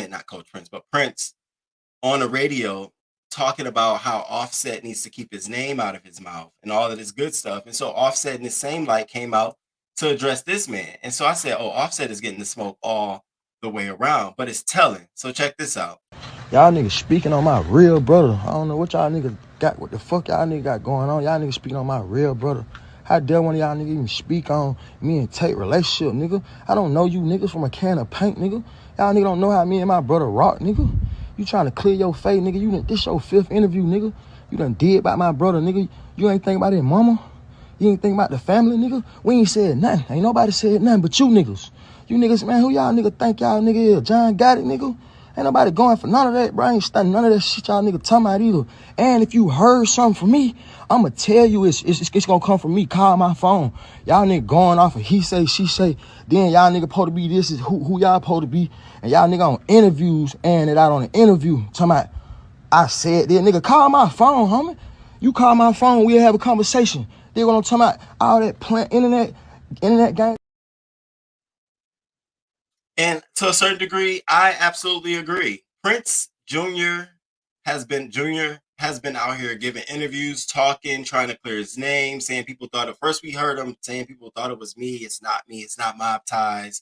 the radio talking about how Offset needs to keep his name out of his mouth and all of this good stuff. And so Offset in the same light came out to address this man. And so I said, oh, Offset is getting the smoke all the way around, but it's telling. So check this out. Y'all niggas speaking on my real brother. I don't know what y'all niggas got, what the fuck y'all niggas got going on. Y'all niggas speaking on my real brother. How dare one of y'all niggas even speak on me and Tate relationship, nigga? I don't know you niggas from a can of paint, nigga. Y'all niggas don't know how me and my brother rock, nigga. You trying to clear your face, nigga. This your 5th interview, nigga. You done did about my brother, nigga. You ain't think about his mama. You ain't think about the family, nigga. We ain't said nothing. Ain't nobody said nothing but you niggas. You niggas, man, who y'all nigga think y'all nigga is? John got it, nigga. Ain't nobody going for none of that, bro. I ain't studying none of that shit y'all nigga talking about either. And if you heard something from me, I'ma tell you it's gonna come from me. Call my phone. Y'all nigga going off of he say, she say. Then y'all nigga supposed to be this is who y'all supposed to be. And y'all nigga on interviews and it out on an interview. Talking about, I said that, nigga, call my phone, homie. You call my phone, we'll have a conversation. Then what I'm talking about, all that plant internet game. And to a certain degree, I absolutely agree. Prince Jr. has been out here giving interviews, talking, trying to clear his name, saying people thought at first we heard him saying people thought it was me. It's not me. It's not Mob Ties.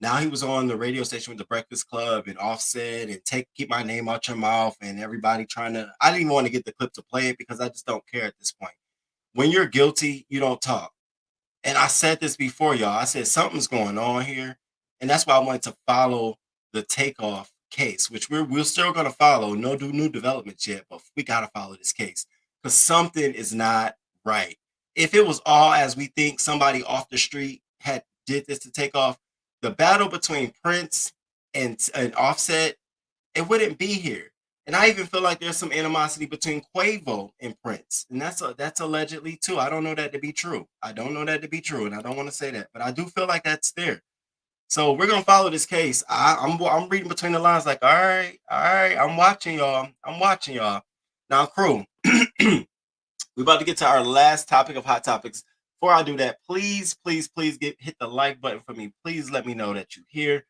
Now he was on the radio station with the Breakfast Club and Offset and keep my name out your mouth and everybody trying to. I didn't even want to get the clip to play it because I just don't care at this point. When you're guilty, you don't talk. And I said this before, y'all. I said something's going on here. And that's why I wanted to follow the Takeoff case, which we're still going to follow. No new developments yet, but we got to follow this case because something is not right. If it was all as we think, somebody off the street did this to Takeoff, the battle between Prince and Offset, it wouldn't be here. And I even feel like there's some animosity between Quavo and Prince, and that's allegedly too. I don't know that to be true. I don't know that to be true, and I don't want to say that, but I do feel like that's there. So we're gonna follow this case. I'm reading between the lines, like, all right, I'm watching y'all. I'm watching y'all. Now, crew, we're about to get to our last topic of hot topics. Before I do that, please, please, please hit the like button for me. Please let me know that you're here.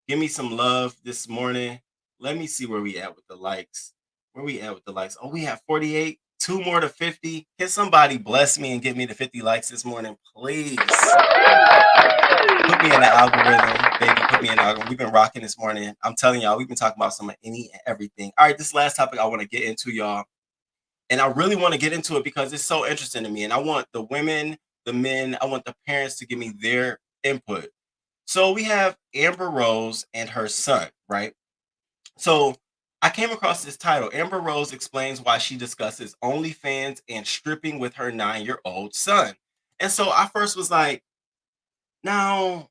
Give me some love this morning. Let me see where we at with the likes. Where we at with the likes? Oh, we have 48. 2 more to 50. Can somebody bless me and give me the 50 likes this morning, please? Put me in the algorithm, baby. Put me in the algorithm. We've been rocking this morning. I'm telling y'all, we've been talking about some of any and everything. All right, this last topic I want to get into, y'all. And I really want to get into it because it's so interesting to me. And I want the women, the men, I want the parents to give me their input. So we have Amber Rose and her son, right? So I came across this title. Amber Rose explains why she discusses OnlyFans and stripping with her 9-year-old son. And so I first was like, now,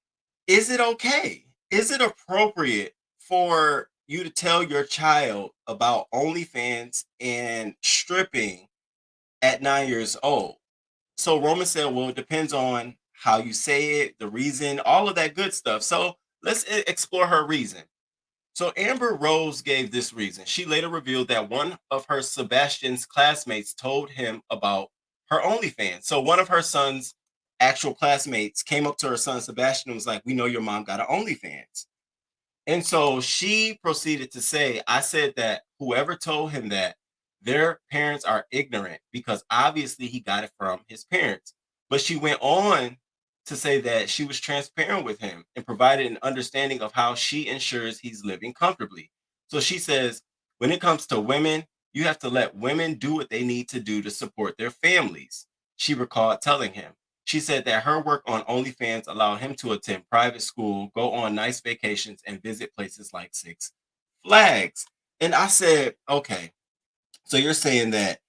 is it okay? Is it appropriate for you to tell your child about OnlyFans and stripping at 9 years old? So Roman said, well, it depends on how you say it, the reason, all of that good stuff. So let's explore her reason. So Amber Rose gave this reason. She later revealed that one of her Sebastian's classmates told him about her OnlyFans. So one of her son's actual classmates came up to her son Sebastian and was like, we know your mom got an OnlyFans. And so she proceeded to say, I said that whoever told him that, their parents are ignorant because obviously he got it from his parents. But she went on to say that she was transparent with him and provided an understanding of how she ensures he's living comfortably. So she says, when it comes to women, you have to let women do what they need to do to support their families. She recalled telling him. She said that her work on OnlyFans allowed him to attend private school, go on nice vacations, and visit places like Six Flags. And I said, okay, so you're saying that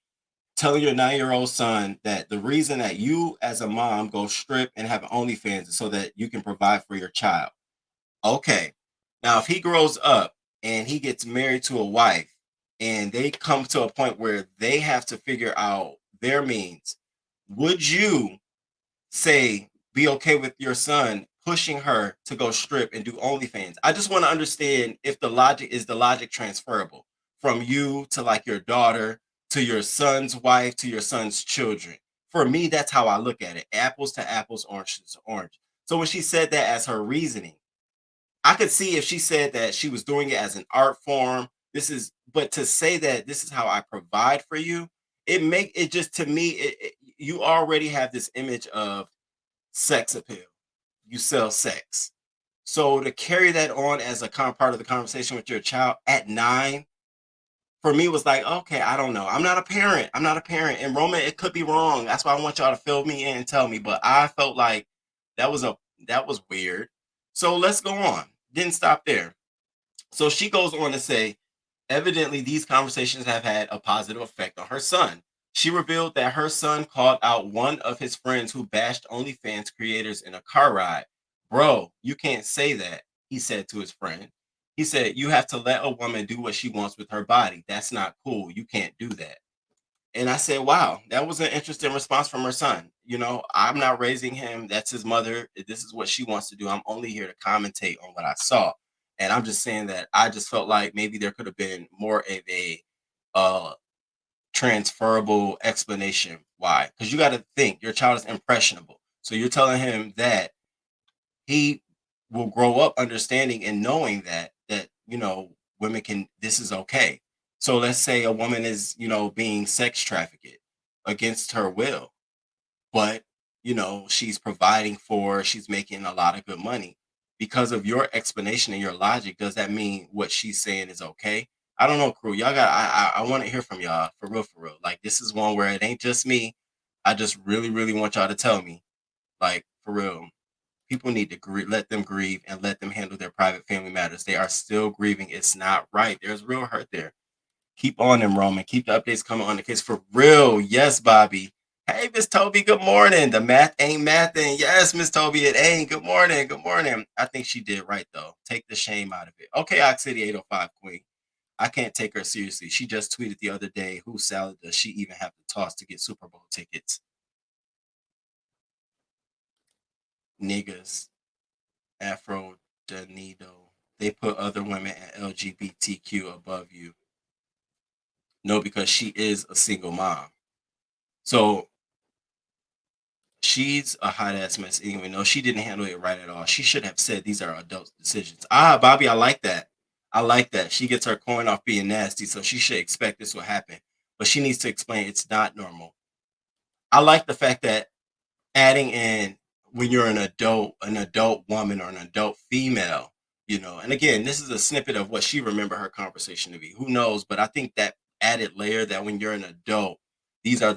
telling your 9-year-old son that the reason that you as a mom go strip and have OnlyFans is so that you can provide for your child. Okay. Now, if he grows up and he gets married to a wife and they come to a point where they have to figure out their means, would you say be okay with your son pushing her to go strip and do OnlyFans? I just want to understand if the logic transferable from you to like your daughter, to your son's wife, to your son's children. For me, that's how I look at it. Apples to apples, oranges to orange. So when she said that as her reasoning, I could see if she said that she was doing it as an art form. But to say that this is how I provide for you, it just, to me, you already have this image of sex appeal. You sell sex. So to carry that on as a part of the conversation with your child at 9, for me was like, okay, I don't know. I'm not a parent. And Roman, it could be wrong. That's why I want y'all to fill me in and tell me. But I felt like that was weird. So let's go on. Didn't stop there. So she goes on to say, evidently, these conversations have had a positive effect on her son. She revealed that her son called out one of his friends who bashed OnlyFans creators in a car ride. Bro, you can't say that, he said to his friend. He said, you have to let a woman do what she wants with her body. That's not cool. You can't do that. And I said, wow, that was an interesting response from her son. You know, I'm not raising him. That's his mother. This is what she wants to do. I'm only here to commentate on what I saw. And I'm just saying that I just felt like maybe there could have been more of a transferable explanation why. Because you got to think your child is impressionable. So you're telling him that he will grow up understanding and knowing that women can, this is okay. So let's say a woman is, being sex trafficked against her will, but she's she's making a lot of good money. Because of your explanation and your logic, does that mean what she's saying is okay? I don't know, crew. Y'all I want to hear from y'all for real. Like, this is one where it ain't just me. I just really, really want y'all to tell me, like, for real. People need to let them grieve and let them handle their private family matters. They are still grieving. It's not right. There's real hurt there. Keep on them, Roman. Keep the updates coming on the case for real. Yes, Bobby. Hey, Miss Toby, good morning. The math ain't mathing. Yes, Miss Toby, it ain't. Good morning. Good morning. I think she did right, though. Take the shame out of it. Okay, Ox City 805 Queen. I can't take her seriously. She just tweeted the other day, whose salad does she even have to toss to get Super Bowl tickets? Niggas, Afro Danido. They put other women and LGBTQ above you. No, because she is a single mom. So she's a hot ass mess anyway. No, she didn't handle it right at all. She should have said these are adult decisions. Bobby, I like that. I like that. She gets her coin off being nasty, so she should expect this will happen. But she needs to explain it's not normal. I like the fact that adding in when you're an adult woman or an adult female, and again, this is a snippet of what she remember her conversation to be. Who knows? But I think that added layer that when you're an adult, these are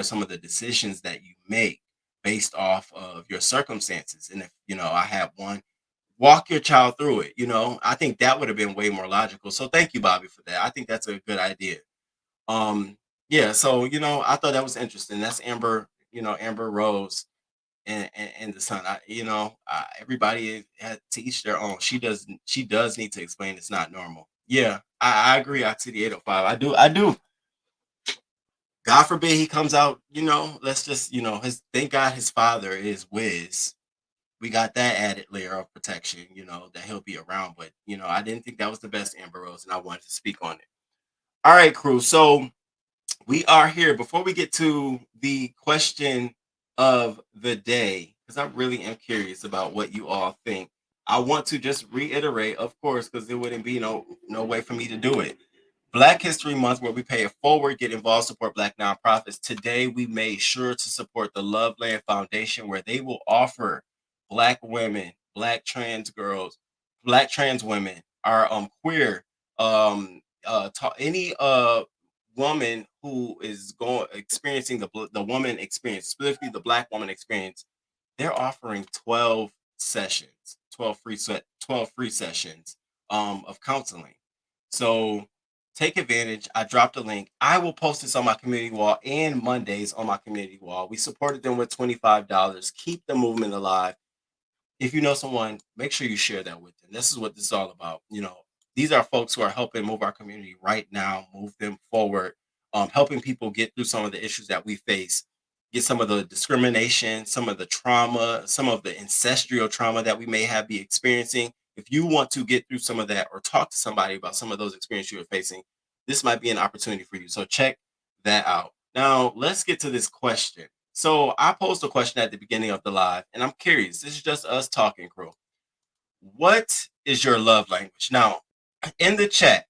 some of the decisions that you make based off of your circumstances. And if, I have one, walk your child through it. I think that would have been way more logical. So thank you, Bobby, for that. I think that's a good idea. Yeah, so I thought that was interesting. That's Amber, Amber Rose and the son. Everybody had to each their own. She does need to explain it's not normal. Yeah, I agree. I see the 805. I do. God forbid he comes out, let's just, thank God his father is Wiz. We got that added layer of protection, that he'll be around. But, I didn't think that was the best Amber Rose, and I wanted to speak on it. All right, crew. So we are here. Before we get to the question of the day, because I really am curious about what you all think, I want to just reiterate, of course, because there wouldn't be no way for me to do it. Black History Month, where we pay it forward, get involved, support Black nonprofits. Today, we made sure to support the Loveland Foundation, where they will offer Black women, Black trans girls, Black trans women, our queer, any woman who is experiencing the woman experience, specifically the Black woman experience. They're offering 12 sessions, 12 free sessions of counseling. So take advantage. I dropped a link. I will post this on my community wall and Mondays on my community wall. We supported them with $25. Keep the movement alive. If you know someone, make sure you share that with them. This is what this is all about. These are folks who are helping move our community right now, move them forward, helping people get through some of the issues that we face, get some of the discrimination, some of the trauma, some of the ancestral trauma that we may be experiencing. If you want to get through some of that or talk to somebody about some of those experiences you're facing, this might be an opportunity for you. So check that out. Now, let's get to this question. So I posed a question at the beginning of the live, and I'm curious. This is just us talking, crew. What is your love language? Now, in the chat,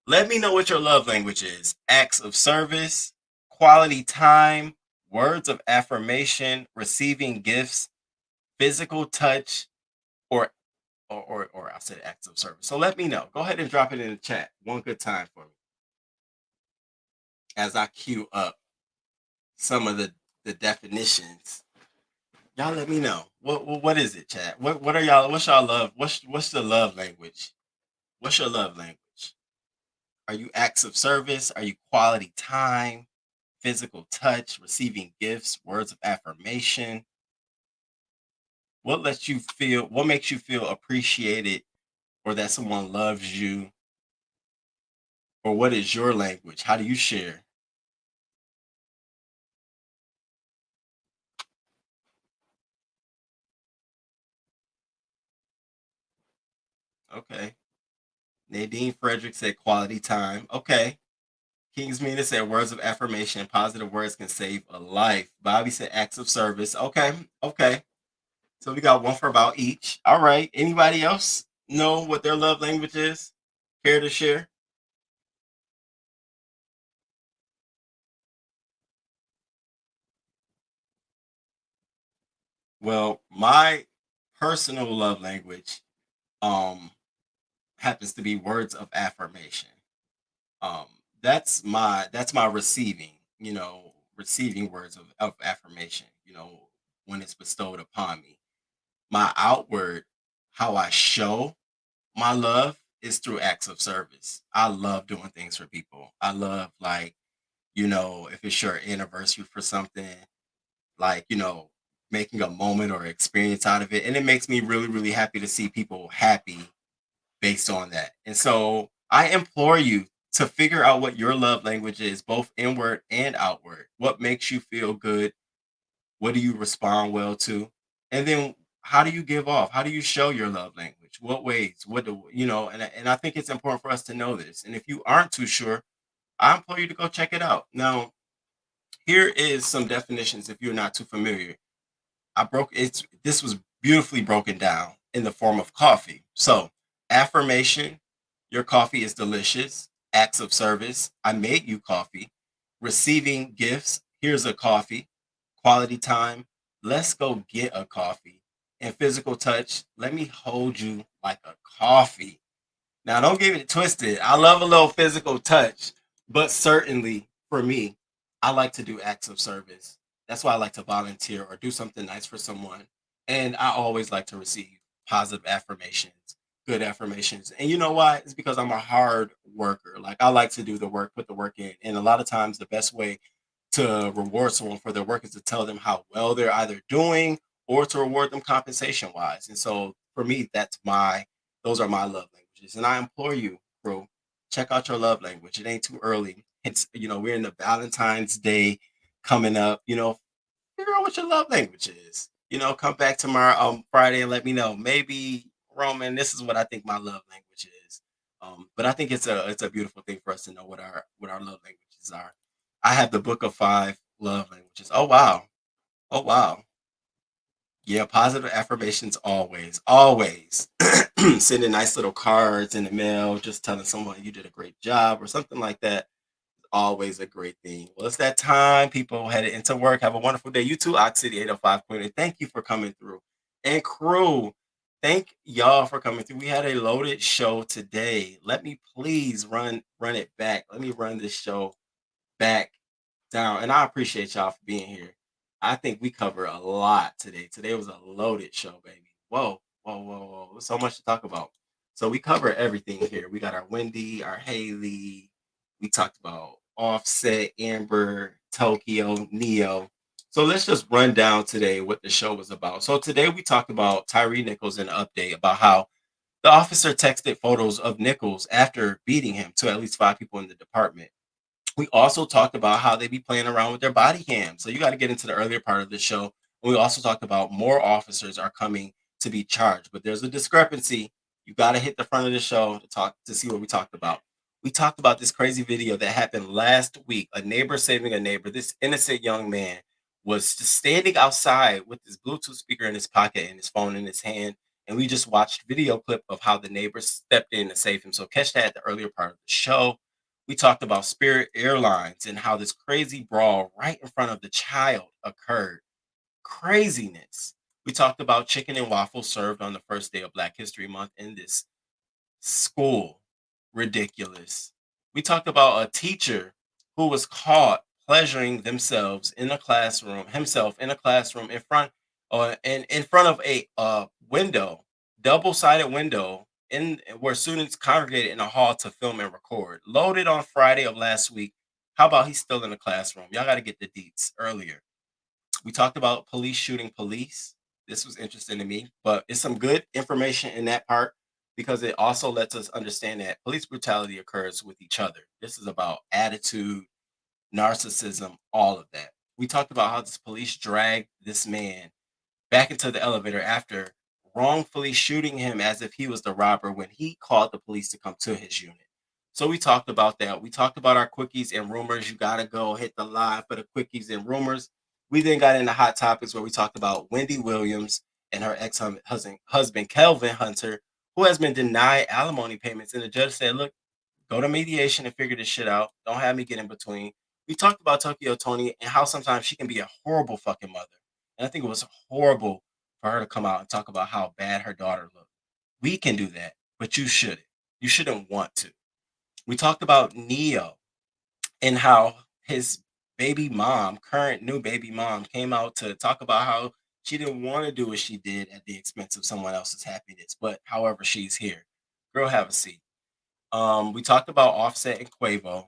let me know what your love language is. Acts of service, quality time, words of affirmation, receiving gifts, physical touch, or I said acts of service. So let me know. Go ahead and drop it in the chat one good time for me as I queue up some of the definitions. Y'all let me know. What is it, chat? What are y'all? What's y'all love? What's the love language? What's your love language? Are you acts of service? Are you quality time, physical touch, receiving gifts, words of affirmation? What lets you feel? What makes you feel appreciated, or that someone loves you? Or what is your language? How do you share? Okay. Nadine Frederick said quality time. Okay. Kingsmina said words of affirmation. Positive words can save a life. Bobby said acts of service. Okay. Okay. So we got one for about each. All right. Anybody else know what their love language is? Care to share? Well, my personal love language happens to be words of affirmation. Um, that's my receiving, receiving words of affirmation, when it's bestowed upon me. My outward, how I show my love is through acts of service. I love doing things for people. I love, like, if it's your anniversary for something, like, making a moment or experience out of it. And it makes me really, really happy to see people happy based on that. And so I implore you to figure out what your love language is, both inward and outward. What makes you feel good? What do you respond well to? And then how do you give off? How do you show your love language? What ways? What do and I think it's important for us to know this. And if you aren't too sure, I implore you to go check it out. Now, here is some definitions if you're not too familiar. This was beautifully broken down in the form of coffee. So, affirmation, your coffee is delicious. Acts of service, I made you coffee. Receiving gifts, here's a coffee. Quality time, let's go get a coffee. And physical touch, let me hold you like a coffee. Now, don't get it twisted. I love a little physical touch, but certainly for me, I like to do acts of service. That's why I like to volunteer or do something nice for someone. And I always like to receive positive affirmations, good affirmations. And you know why? It's because I'm a hard worker. Like, I like to do the work, put the work in. And a lot of times, the best way to reward someone for their work is to tell them how well they're either doing or to reward them compensation wise. And so for me, those are my love languages. And I implore you, bro, check out your love language. It ain't too early. It's, we're in the Valentine's Day coming up, figure out what your love language is. Come back tomorrow Friday and let me know. Maybe, Roman, this is what I think my love language is. But I think it's a beautiful thing for us to know what our love languages are. I have the book of 5 love languages. Oh wow. Oh wow. Yeah, positive affirmations always. Always. Sending nice little cards in the mail, just telling someone you did a great job or something like that. Always a great thing. Well, it's that time. People headed into work. Have a wonderful day. You too, Ox City 805 Queen. Thank you for coming through. And crew, thank y'all for coming through. We had a loaded show today. Let me please run it back. Let me run this show back down. And I appreciate y'all for being here. I think we covered a lot today. Today was a loaded show, baby. Whoa, whoa, whoa, whoa. There's so much to talk about. So we cover everything here. We got our Wendy, our Haley. We talked about Offset, Amber, Tokyo, Neo. So let's just run down today what the show was about. So today we talked about Tyree Nichols in an update about how the officer texted photos of Nichols after beating him to at least 5 people in the department. We also talked about how they be playing around with their body cams. So you got to get into the earlier part of the show. We also talked about more officers are coming to be charged, but there's a discrepancy. You got to hit the front of the show to see what we talked about. We talked about this crazy video that happened last week. A neighbor saving a neighbor. This innocent young man was just standing outside with his Bluetooth speaker in his pocket and his phone in his hand. And we just watched video clip of how the neighbor stepped in to save him. So catch that at the earlier part of the show. We talked about Spirit Airlines and how this crazy brawl right in front of the child occurred. Craziness. We talked about chicken and waffles served on the first day of Black History Month in this school. Ridiculous. We talked about a teacher who was caught pleasuring himself in a classroom in front of a window, double-sided window where students congregated in a hall to film and record. Loaded on Friday of last week. How about he's still in the classroom? Y'all got to get the deets earlier. We talked about police shooting police. This was interesting to me, but it's some good information in that part because it also lets us understand that police brutality occurs with each other. This is about attitude, narcissism, all of that. We talked about how this police dragged this man back into the elevator after wrongfully shooting him as if he was the robber when he called the police to come to his unit. So we talked about that. We talked about our quickies and rumors. You got to go hit the live for the quickies and rumors. We then got into hot topics where we talked about Wendy Williams and her ex-husband, Kelvin Hunter, who has been denied alimony payments. And the judge said, look, go to mediation and figure this shit out. Don't have me get in between. We talked about Tokyo Tony and how sometimes she can be a horrible fucking mother. And I think it was horrible for her to come out and talk about how bad her daughter looked. We can do that, but you shouldn't. You shouldn't want to. We talked about Neo and how his current new baby mom, came out to talk about how she didn't want to do what she did at the expense of someone else's happiness. But however, she's here. Girl, have a seat. We talked about Offset and Quavo.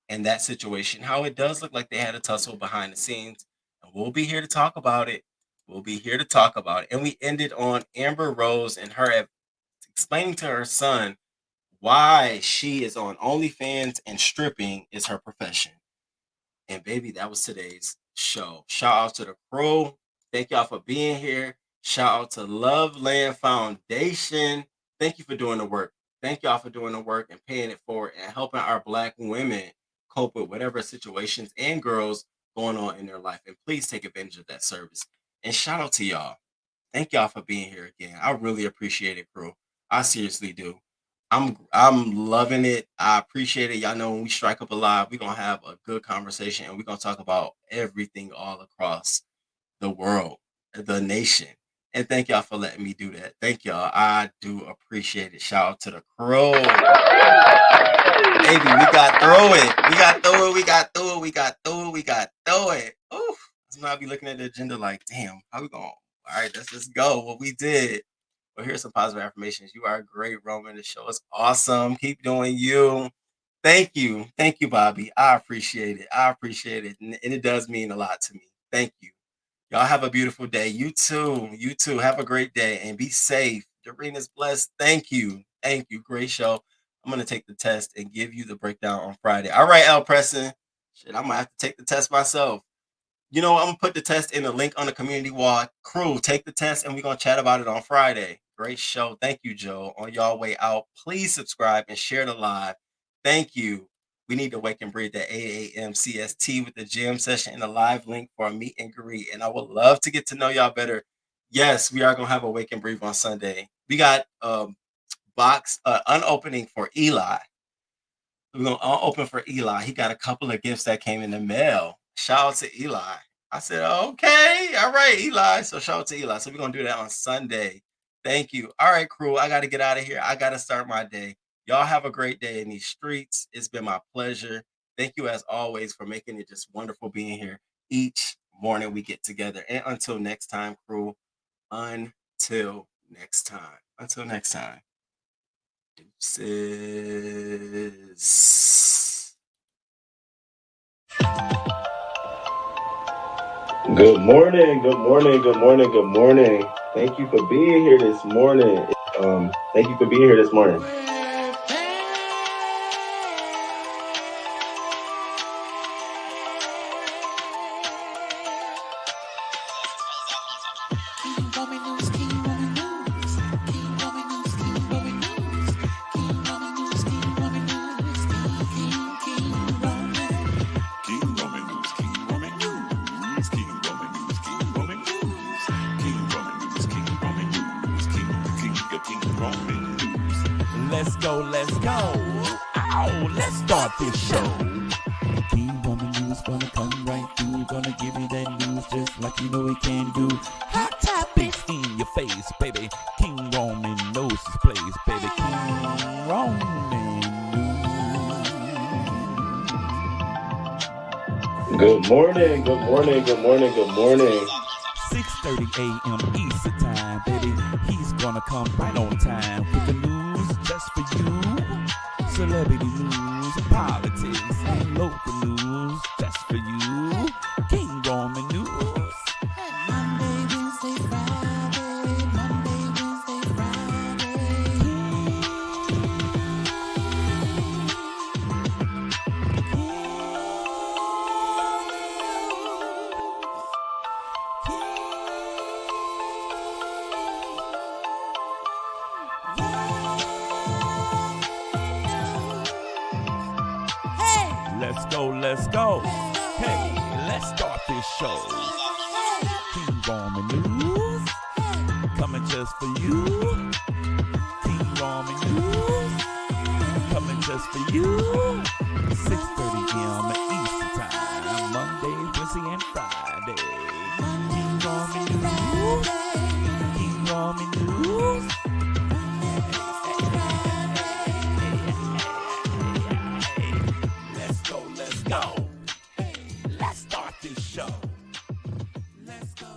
in that situation, how it does look like they had a tussle behind the scenes. And we'll be here to talk about it. We'll be here to talk about it. And we ended on Amber Rose and her explaining to her son why she is on OnlyFans and stripping is her profession. And baby, that was today's show. Shout out to the crew. Thank y'all for being here. Shout out to Loveland Foundation. Thank you for doing the work. Thank y'all for doing the work and paying it forward and helping our Black women cope with whatever situations and girls going on in their life. And please take advantage of that service. And shout out to y'all. Thank y'all for being here again. I really appreciate it, crew. I seriously do. I'm loving it. I appreciate it. Y'all know when we strike up a live, we're gonna have a good conversation and we're gonna talk about everything all across the world, the nation. And thank y'all for letting me do that. Thank y'all. I do appreciate it. Shout out to the crew. Baby, we got through it. We got through it. We got through it. We got through it. We got through it. Oof. So I'll be looking at the agenda like, damn, how we going? All right, let's just go. What we did. Well, here's some positive affirmations. You are great, Roman. The show is awesome. Keep doing you. Thank you. Thank you, Bobby. I appreciate it. I appreciate it. And it does mean a lot to me. Thank you. Y'all have a beautiful day. You too. You too. Have a great day and be safe. Doreen's blessed. Thank you. Thank you. Great show. I'm going to take the test and give you the breakdown on Friday. All right, L. Preston. Shit, I'm going to have to take the test myself. You know, I'm going to put the test in the link on the community wall. Crew, take the test and we're going to chat about it on Friday. Great show. Thank you, Joe. On y'all way out, please subscribe and share the live. Thank you. We need to wake and breathe at 8 a.m. CST with the gym session and a live link for a meet and greet. And I would love to get to know y'all better. Yes, we are going to have a wake and breathe on Sunday. We got box unopening for Eli. We're going to unopen for Eli. He got a couple of gifts that came in the mail. Shout out to Eli. I said, okay. All right, Eli. So shout out to Eli. So we're going to do that on Sunday. Thank you. All right, crew. I got to get out of here. I got to start my day. Y'all have a great day in these streets. It's been my pleasure. Thank you, as always, for making it just wonderful being here each morning we get together. And until next time, crew, until next time. Until next time. Deuces. Good morning, good morning, good morning, good morning. Thank you for being here this morning. Thank you for being here this morning. Let's go, let's go. Oh, let's start this show. King Roman News gonna come right through. Gonna give you that news just like you know he can do. Hot topics in your face, baby. King Roman knows his place, baby. King Roman News. Good morning, good morning, good morning, good morning. 6:30 a.m. Eastern time, baby. He's gonna come right on time with the news just for you. Celebrity news, politics, and local news just for you. King Roman News. Monday, Wednesday, Friday. Monday, Wednesday, Friday. Let's go, let's go. Hey, let's start this show. King Roman News, coming just for you. King Roman News, coming just for you. 6:30 a.m. Eastern time, Monday, Wednesday, and Friday. King Roman News, King Roman News. Let's go. Let's start this show. Let's go.